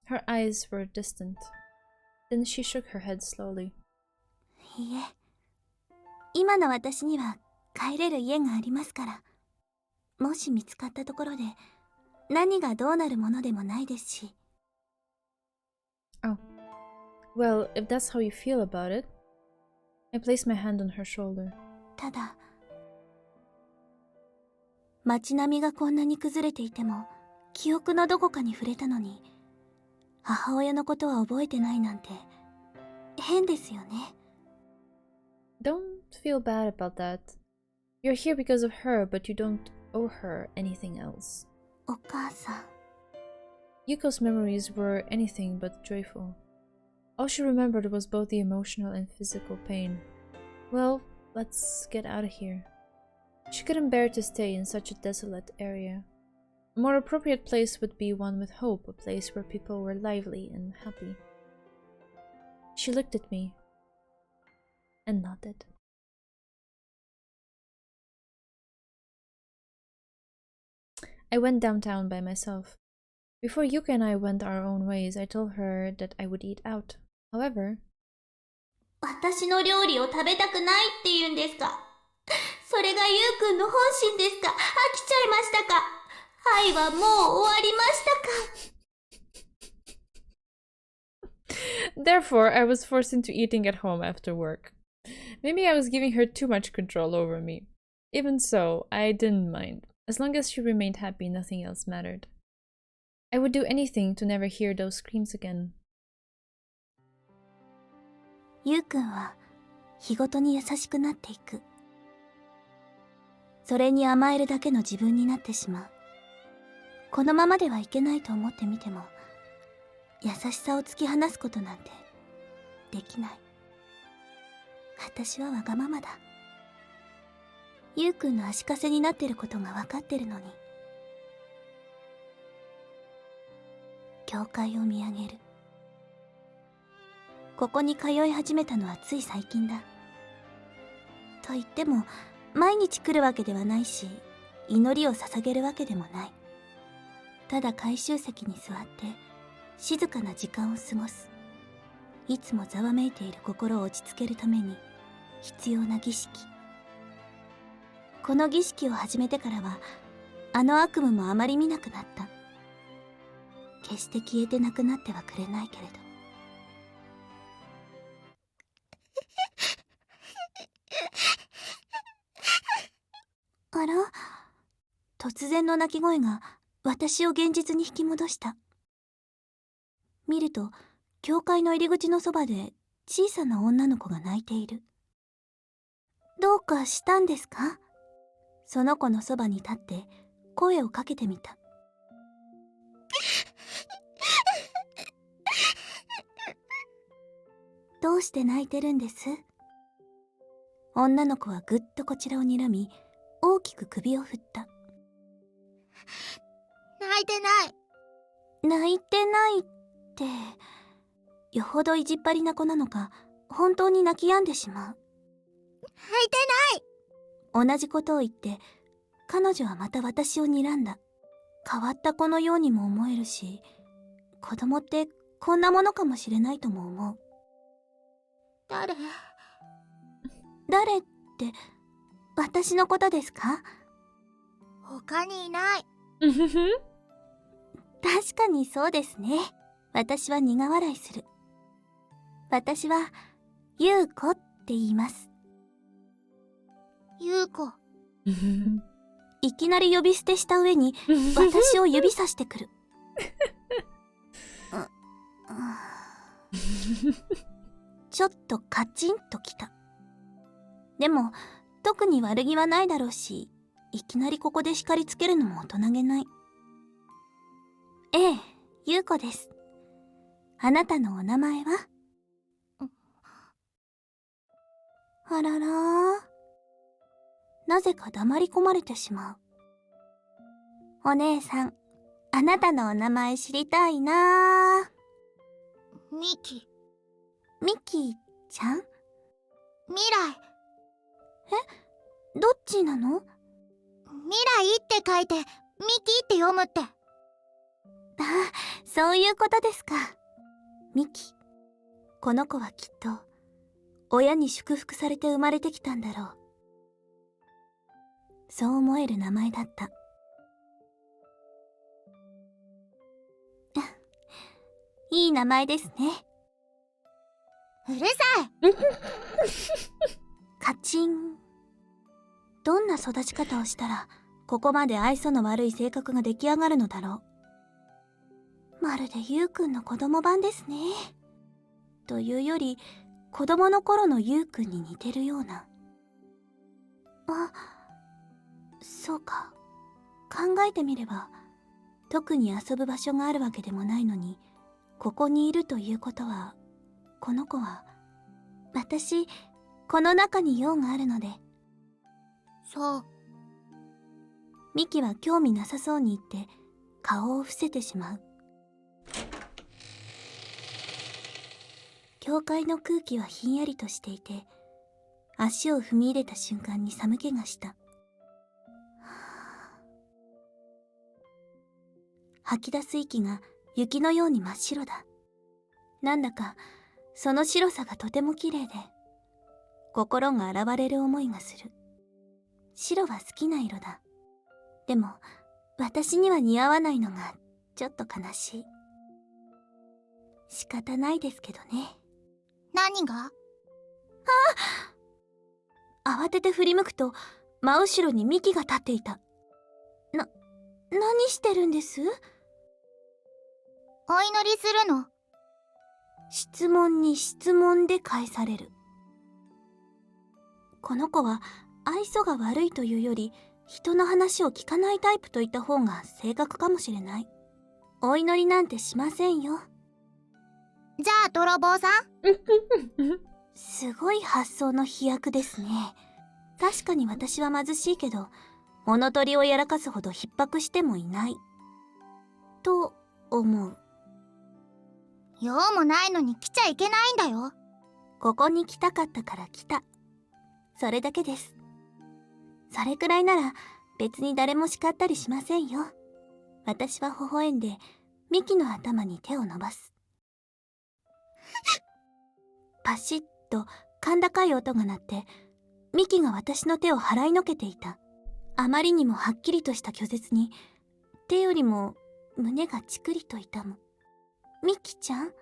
Her eyes were distant. Then she shook her head slowly. いえ、今の私には帰れる家がありますから。もし見つかったところで何がどうなるものでもないですし。 Oh. Well, if that's how you feel about it. I placed my hand on her shoulder. ただ、街並みがこんなに崩れていても記憶のどこかに触れたのに、母親のことは覚えてないなんて変ですよね。 Don't feel bad about that. You're here because of her, but you don't owe her anything else. お母さん。 Yuko's memories were anything but joyful. All she remembered was both the emotional and physical pain. Well, let's get out of here. She couldn't bear to stay in such a desolate area. A more appropriate place would be one with hope, a place where people were lively and happy. She looked at me and nodded. I went downtown by myself. Before Yuka and I went our own ways, I told her that I would eat out. However, 私の料理を食べたくないって言うんですか？それがゆうくんの本心ですか？飽きちゃいましたか？愛はもう終わりましたか？ therefore, I was forced into eating at home after work. Maybe I was giving her too much control over me. Even so, I didn't mind. As long as she remained happy, nothing else mattered. I would do anything to never hear those screams again. ゆうくんは日ごとに優しくなっていく。それに甘えるだけの自分になってしまう。このままではいけないと思ってみても、優しさを突き放すことなんてできない。私はわがままだ。ゆうくんの足かせになってることが分かってるのに。教会を見上げる。ここに通い始めたのはつい最近だ。と言っても毎日来るわけではないし、祈りを捧げるわけでもない。ただ回収席に座って静かな時間を過ごす。いつもざわめいている心を落ち着けるために必要な儀式。この儀式を始めてからはあの悪夢もあまり見なくなった。決して消えてなくなってはくれないけれど。あら？突然の泣き声が私を現実に引き戻した。見ると教会の入り口のそばで小さな女の子が泣いている。どうかしたんですか？その子のそばに立って声をかけてみた。どうして泣いてるんです？女の子はぐっとこちらを睨み、大きく首を振った。泣いてない。泣いてないって、よほど意地っ張りな子なのか、本当に泣き止んでしまう。泣いてない。同じことを言って、彼女はまた私を睨んだ。変わった子のようにも思えるし、子供ってこんなものかもしれないとも思う。誰って、私のことですか？他にいない。確かにそうですね。私は苦笑いする。私は、優子って言います。優子。いきなり呼び捨てした上に、私を指さしてくる。ちょっとカチンときた。でも、特に悪気はないだろうし、いきなりここで叱りつけるのも大人げない。ええ、優子です。あなたのお名前は？あららー。なぜか黙り込まれてしまう。お姉さん、あなたのお名前知りたいなー。ミキ。ミキちゃん？未来。どっちなの？未来って書いてミキって読むって。あ、そういうことですか。ミキ。この子はきっと親に祝福されて生まれてきたんだろう。そう思える名前だった。いい名前ですね。うるさい。カチン。どんな育ち方をしたらここまで愛想の悪い性格が出来上がるのだろう。まるでゆうくんの子供版ですね。というより子供の頃のゆうくんに似てるような。あ、そうか。考えてみれば特に遊ぶ場所があるわけでもないのに、ここにいるということは、この子は私、この中に用があるので。そう。ミキは興味なさそうに言って顔を伏せてしまう。教会の空気はひんやりとしていて、足を踏み入れた瞬間に寒気がした。吐き出す息が雪のように真っ白だ。なんだかその白さがとても綺麗で、心が洗われる思いがする。白は好きな色だ。でも私には似合わないのがちょっと悲しい。仕方ないですけどね。何が？慌てて振り向くと真後ろにミキが立っていた。何してるんです？お祈りするの。質問に質問で返される。この子は愛想が悪いというより、人の話を聞かないタイプといった方が正確かもしれない。お祈りなんてしませんよ。じゃあ泥棒さん？すごい発想の飛躍ですね。確かに私は貧しいけど、物取りをやらかすほど逼迫してもいない。と思う。用もないのに来ちゃいけないんだよ。ここに来たかったから来た。それだけです。それくらいなら別に誰も叱ったりしませんよ。私は微笑んでミキの頭に手を伸ばす。パシッと甲高い音が鳴って、ミキが私の手を払いのけていた。あまりにもはっきりとした拒絶に、手よりも胸がチクリと痛む。ミキちゃん？触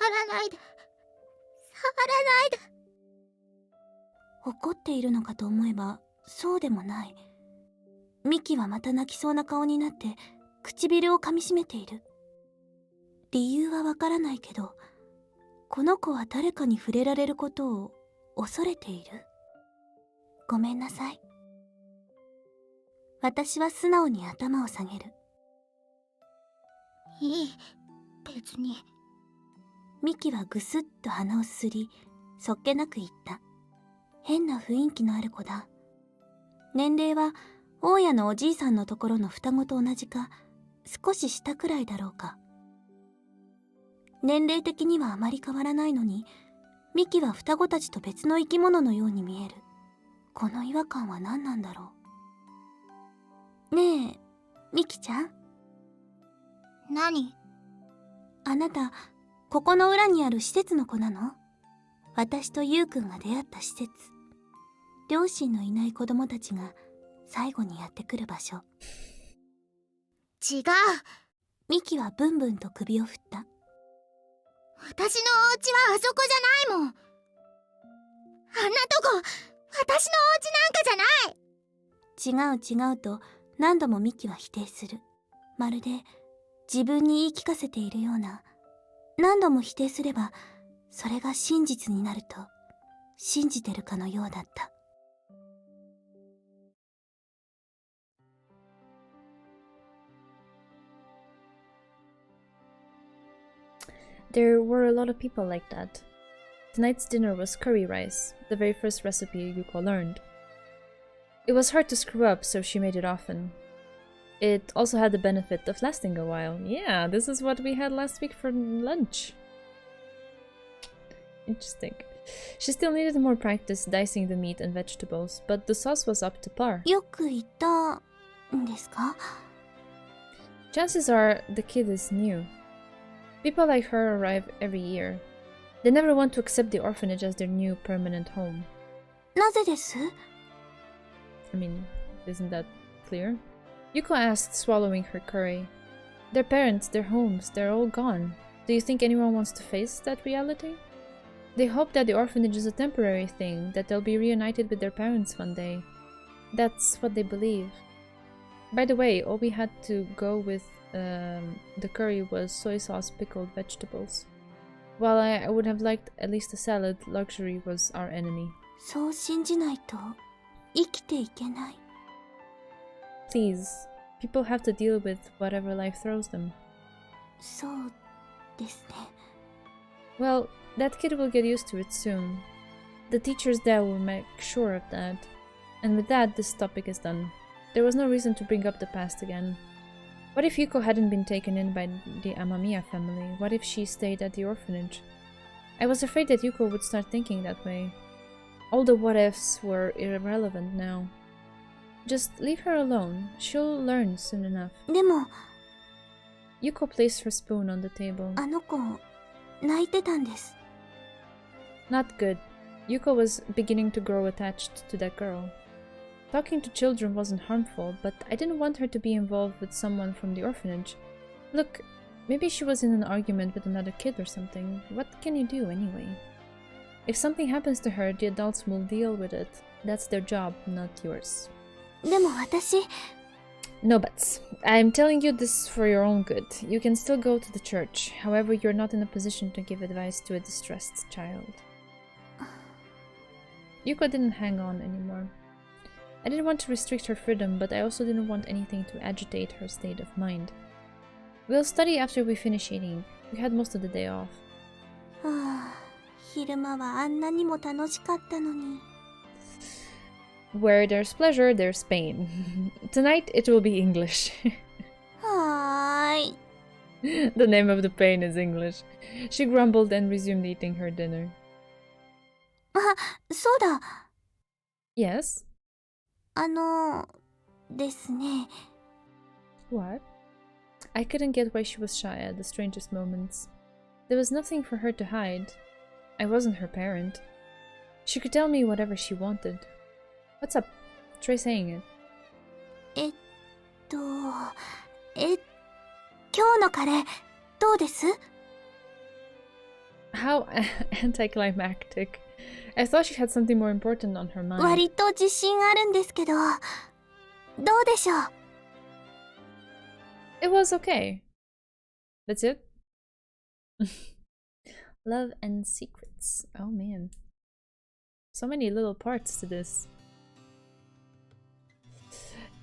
らないで。触らないで。怒っているのかと思えばそうでもない。ミキはまた泣きそうな顔になって唇を噛みしめている。理由はわからないけど、この子は誰かに触れられることを恐れている。ごめんなさい。私は素直に頭を下げる。いい、別に。ミキはぐすっと鼻をすすり、そっけなく言った。変な雰囲気のある子だ。年齢は大家のおじいさんのところの双子と同じか少し下くらいだろうか。年齢的にはあまり変わらないのに、ミキは双子たちと別の生き物のように見える。この違和感は何なんだろう。ねえ、ミキちゃん。何？あなた、ここの裏にある施設の子なの？私とユウくんが出会った施設。両親のいない子供たちが最後にやってくる場所。違う。ミキはブンブンと首を振った。私のお家はあそこじゃないもん。あんなとこ、私のお家なんかじゃない。違うと何度もミキは否定する。まるで自分に言い聞かせているような。何度も否定すればそれが真実になると信じてるかのようだった。There were a lot of people like that. Tonight's dinner was curry rice, the very first recipe Yuko learned. It was hard to screw up, so she made it often. It also had the benefit of lasting a while. Yeah, this is what we had last week for lunch. Interesting. She still needed more practice dicing the meat and vegetables, but the sauce was up to par. よく言ったんですか? Chances are the kid is new. People like her arrive every year. They never want to accept the orphanage as their new permanent home. なぜです? I mean, isn't that clear? Yuko asked, swallowing her curry. Their parents, their homes, they're all gone. Do you think anyone wants to face that reality? They hope that the orphanage is a temporary thing, that they'll be reunited with their parents one day. That's what they believe. By the way, all we had to go with the curry was soy sauce pickled vegetables. While I would have liked at least a salad, luxury was our enemy. そう信じないと生きていけない。Please, people have to deal with whatever life throws them. そうですね。Well, that kid will get used to it soon. The teachers there will make sure of that. And with that, this topic is done. There was no reason to bring up the past again. What if Yuko hadn't been taken in by the Amamiya family? What if she stayed at the orphanage? I was afraid that Yuko would start thinking that way. All the what-ifs were irrelevant now. Just leave her alone. She'll learn soon enough. でも、 Yuko placed her spoon on the table. あの子、泣いてたんです。Not good. Yuko was beginning to grow attached to that girl. Talking to children wasn't harmful, but I didn't want her to be involved with someone from the orphanage. Look, maybe she was in an argument with another kid or something. What can you do anyway? If something happens to her, the adults will deal with it. That's their job, not yours. でも私、 No buts. I'm telling you this for your own good. You can still go to the church. However, you're not in a position to give advice to a distressed child. Yuko didn't hang on anymore. I didn't want to restrict her freedom, but I also didn't want anything to agitate her state of mind. We'll study after we finish eating. We had most of the day off. はあ、昼間はあんなにも楽しかったのに。Where there's pleasure, there's pain. Tonight, it will be English. はーい。 The name of the pain is English. She grumbled and resumed eating her dinner. あ、そうだ。Yes? ですね。What? I couldn't get why she was shy at the strangest moments. There was nothing for her to hide. I wasn't her parent. She could tell me whatever she wanted. What's up? Try saying it. 今日のカレー、どうです？ How anticlimactic. I thought she had something more important on her mind. 割と自信あるんですけど、どうでしょう？ It was okay. That's it? Love and secrets. Oh man. So many little parts to this.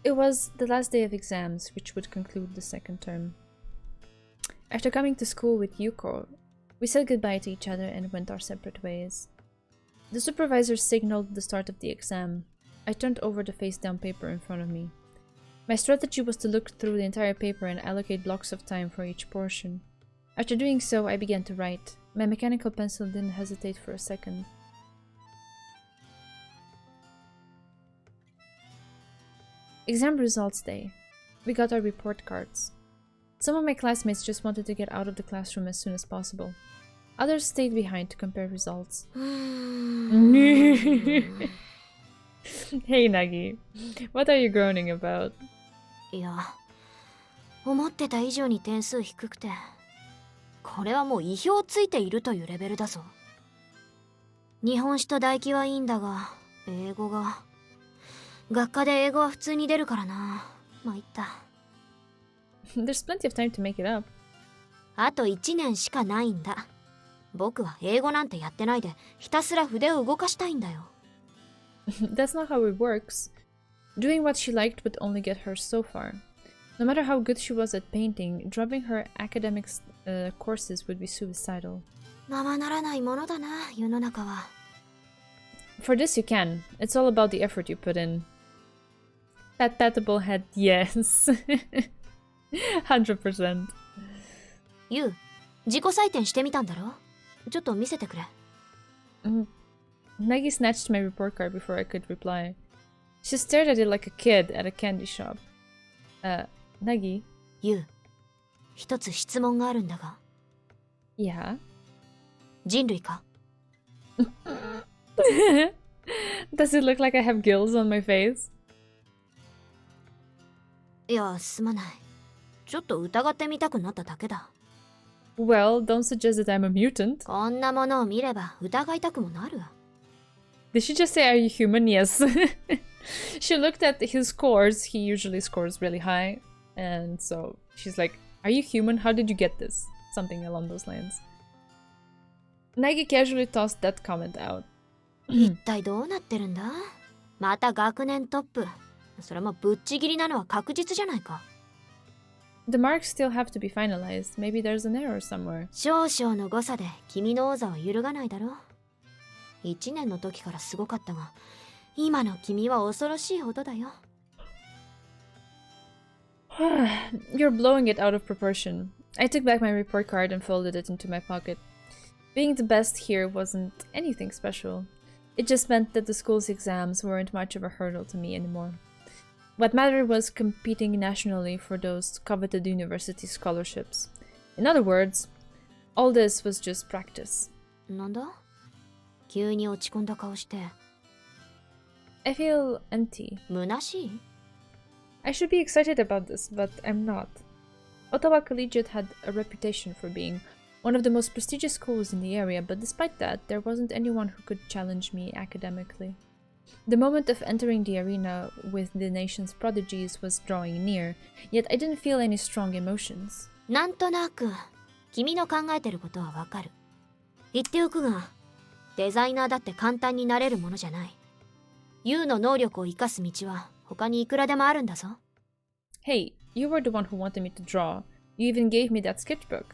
It was the last day of exams, which would conclude the second term. After coming to school with Yuko, we said goodbye to each other and went our separate ways. The supervisor signaled the start of the exam. I turned over the face-down paper in front of me. My strategy was to look through the entire paper and allocate blocks of time for each portion. After doing so, I began to write. My mechanical pencil didn't hesitate for a second. Exam results day. We got our report cards. Some of my classmates just wanted to get out of the classroom as soon as possible. Others stayed behind to compare results. Hey Nagi, what are you groaning about? いや、思ってた以上に点数低くて、これはもう意表ついているというレベルだぞ。日本史と大気はいいんだが、英語が。学科で英語は普通に出るからな。参った。There's plenty of time to make it up. あと1年しかないんだ。僕は英語なんてやってないで、ひたすら筆を動かしたいんだよ。That's not how it works. Doing what she liked would only get her so far. No matter how good she was at painting, dropping her academic courses would be suicidal. ままならないものだな、世の中は。For this you can. It's all about the effort you put in. Patable head, yes. 100%. ユウ、自己採点してみたんだろ？ちょっと見せてくれ。Nagi snatched my report card before I could reply. She stared at it like a kid at a candy shop. Nagi? ユウ、一つ質問があるんだが。Yeah? 人類か？ Does it look like I have gills on my face? いや、すまない。ちょっと疑ってみたくなっただけだ。Well, don't suggest that I'm a mutant. こんなものを見れば疑いたくもなる。Did she just say, are you human? Yes. She looked at his scores. He usually scores really high. And so she's like, are you human? How did you get this? Something along those lines. Nagi casually tossed that comment out. 一体どうなってるんだ？また学年トップ。それもぶっちぎりなのは確実じゃないか。The marks still have to be finalized. Maybe there's an error somewhere. 少々の誤差で君の王座は揺るがないだろう。1年の時からすごかったが、今の君は恐ろしいほどだよ。You're blowing it out of proportion. I took back my report card and folded it into my pocket. Being the best here wasn't anything special. It just meant that the school's exams weren't much of a hurdle to me anymore. What mattered was competing nationally for those coveted university scholarships. In other words, all this was just practice. なんだ？急に落ち込んだ顔して。I feel empty. 虚しい？ I should be excited about this, but I'm not. Ottawa Collegiate had a reputation for being one of the most prestigious schools in the area, but despite that, there wasn't anyone who could challenge me academically. The moment of entering the arena with the nation's prodigies was drawing near, yet I didn't feel any strong emotions. なんとなく君の考えてることはわかる。言っておくが、デザイナーだって簡単になれるものじゃない。ユウの能力を生かす道は他にいくらでもあるんだぞ。Hey, you were the one who wanted me to draw. You even gave me that sketchbook.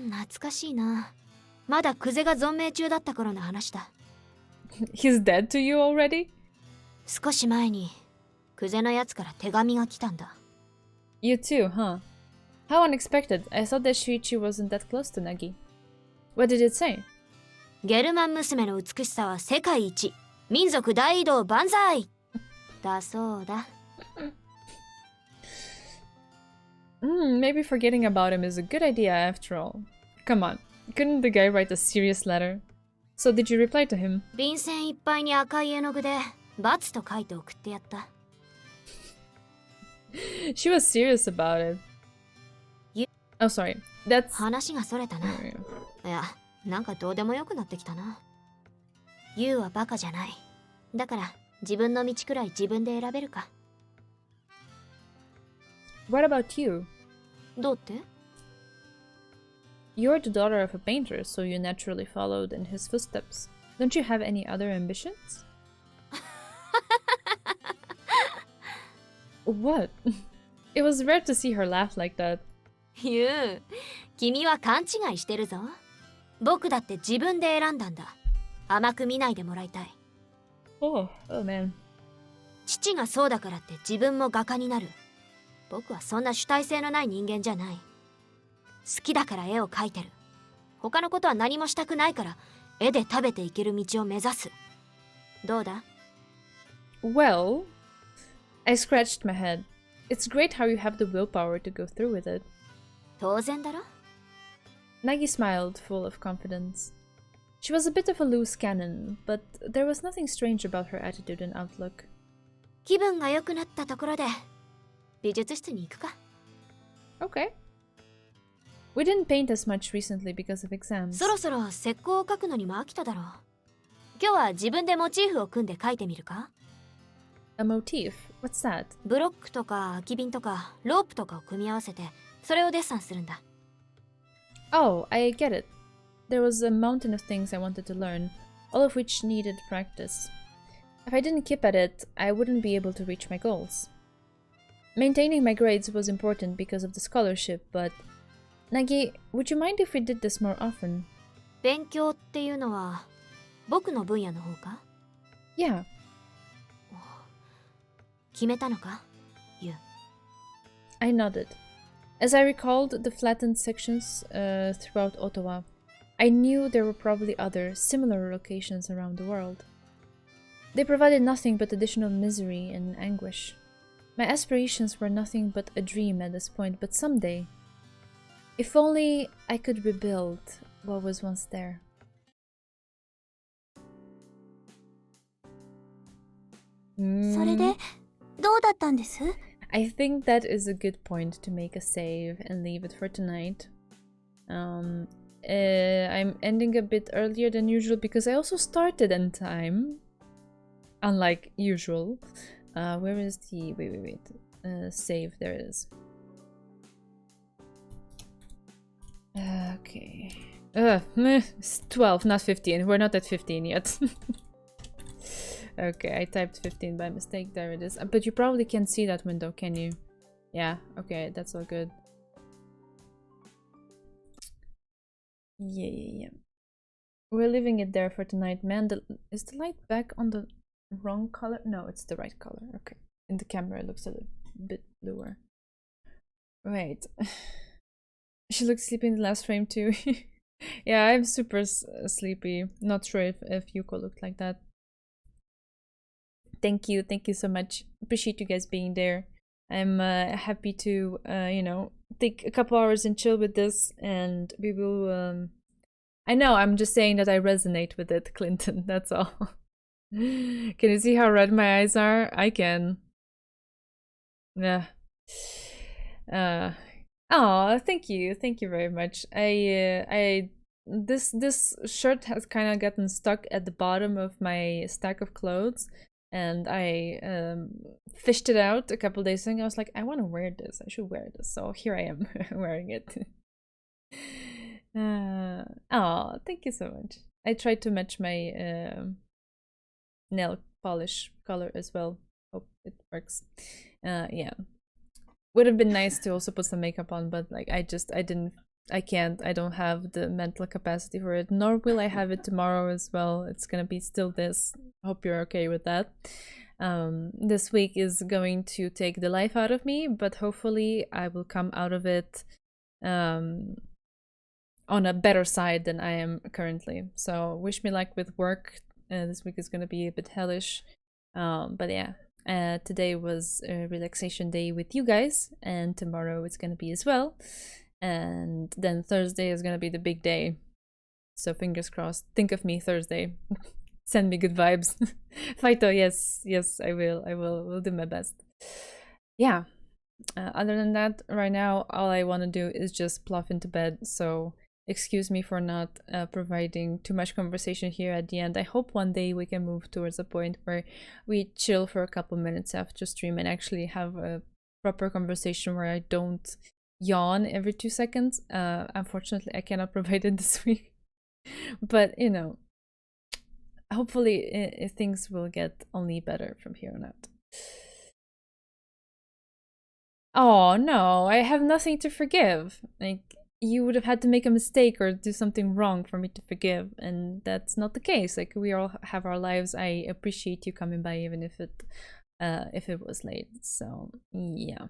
懐かしいな。まだクゼが存命中だった頃の話だ。He's dead to you already? 少し前にクゼのやつから手紙が来たんだ。You too, huh? How unexpected. I thought that Shuichi wasn't that close to Nagi. What did it say? ゲルマン娘の美しさは世界一。民族大移動万歳だそうだ。Maybe forgetting about him is a good idea after all. Come on, couldn't the guy write a serious letter? So did you reply to him? 便箋いっぱいに赤い絵の具で罰と書いて送ってやった。She was serious about it. Oh, sorry. That's... 話がそれたな。いや、なんかどうでもよくなってきたな。ユウはバカじゃない。だから自分の道くらい自分で選べるか。What about you? どうって？ You're the daughter of a painter, so you naturally followed in his footsteps. Don't you have any other ambitions? What? It was rare to see her laugh like that. ユウ、君は勘違いしてるぞ。僕だって自分で選んだんだ。甘く見ないでもらいたい。 Oh man. 父がそうだからって自分も画家になる。僕はそんな主体性のない人間じゃない。好きだから絵を描いてる。他のことは何もしたくないから絵で食べていける道を目指す。どうだ？ Well, I scratched my head. It's great how you have the willpower to go through with it. 当然だろ？ Nagi smiled, full of confidence. She was a bit of a loose cannon, but there was nothing strange about her attitude and outlook. 気分が良くなったところで美術室に行くか。 Okay. We didn't paint as much recently because of exams. そろそろ石膏を描くのにも飽きただろう。今日は自分でモチーフを組んで描いてみるか？ A motif? What's that? ブロックとか空き瓶とかロープとかを組み合わせてそれをデッサンするんだ。 Oh, I get it. There was a mountain of things I wanted to learn, all of which needed practice. If I didn't keep at it, I wouldn't be able to reach my goals. Maintaining my grades was important because of the scholarship, but... Nagi, would you mind if we did this more often? 勉強っていうのは僕の分野の方か？ Yeah. 決めたのか？ユウ。 I nodded. As I recalled the flattened sections throughout Ottawa, I knew there were probably other, similar locations around the world. They provided nothing but additional misery and anguish. My aspirations were nothing but a dream at this point, but someday, if only I could rebuild what was once there. Mm. それでどうだったんです？ I think that is a good point to make a save and leave it for tonight. I'm ending a bit earlier than usual because I also started in time. Unlike usual. Where is the... Wait. Save. There it is. Okay. It's 12, not 15. We're not at 15 yet. Okay, I typed 15 by mistake. There it is. But you probably can't see that window, can you? Yeah, okay, that's all good. Yeah. We're leaving it there for tonight, man. Is the light back on the wrong color? No, it's the right color. Okay. In the camera, it looks a little bit bluer. Right. She looks sleepy in the last frame too. Yeah, I'm super sleepy. Not sure if Yuko looked like that. Thank you so much. Appreciate you guys being there. I'm happy to, you know, take a couple hours and chill with this, and we will. I know, I'm just saying that I resonate with it, Clinton. That's all. Can you see how red my eyes are? I can. Yeah. Oh, thank you very much. This shirt has kind of gotten stuck at the bottom of my stack of clothes, and I fished it out a couple days ago. I was like, I want to wear this. I should wear this. So here I am wearing it. Oh, thank you so much. I tried to match my nail polish color as well. Hope it works. Yeah. Would have been nice to also put some makeup on, but like I don't have the mental capacity for it, nor will I have it tomorrow as well. It's gonna be still this. Hope you're okay with that. This week is going to take the life out of me, but hopefully I will come out of it on a better side than I am currently. So wish me luck with work. This week is gonna be a bit hellish, but yeah. Today was a relaxation day with you guys, and tomorrow it's gonna be as well. And then Thursday is gonna be the big day. So fingers crossed. Think of me Thursday. Send me good vibes. Faito, yes, I will. Will do my best. Yeah. Other than that, right now, all I want to do is just plop into bed. So excuse me for not providing too much conversation here at the end. I hope one day we can move towards a point where we chill for a couple minutes after stream and actually have a proper conversation where I don't yawn every 2 seconds. Unfortunately, I cannot provide it this week. But, you know, hopefully things will get only better from here on out. Oh, no, I have nothing to forgive. Like, you would have had to make a mistake or do something wrong for me to forgive, and that's not the case. Like, we all have our lives. I appreciate you coming by, even if it was late. So yeah,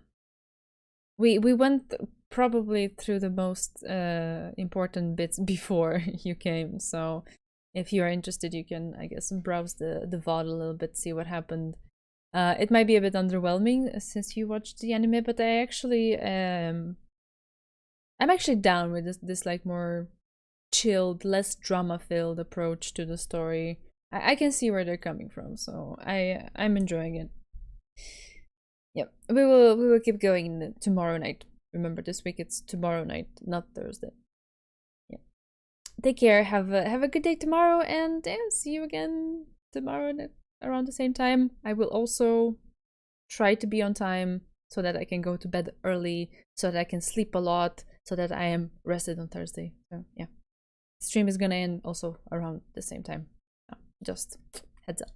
we went probably through the most important bits before you came. So if you are interested, you can, I guess, browse the VOD a little bit, see what happened. It might be a bit underwhelming since you watched the anime, but I actually I'm actually down with this like more chilled, less drama-filled approach to the story. I can see where they're coming from, so I'm enjoying it. Yep, we will keep going tomorrow night. Remember, this week it's tomorrow night, not Thursday. Yeah. Take care. Have a good day tomorrow, and yeah, see you again tomorrow around the same time. I will also try to be on time so that I can go to bed early, so that I can sleep a lot, so that I am rested on Thursday. So yeah, stream is gonna end also around the same time. Just heads up.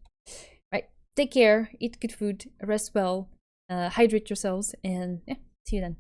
Right, take care, eat good food, rest well, hydrate yourselves, and yeah, see you then.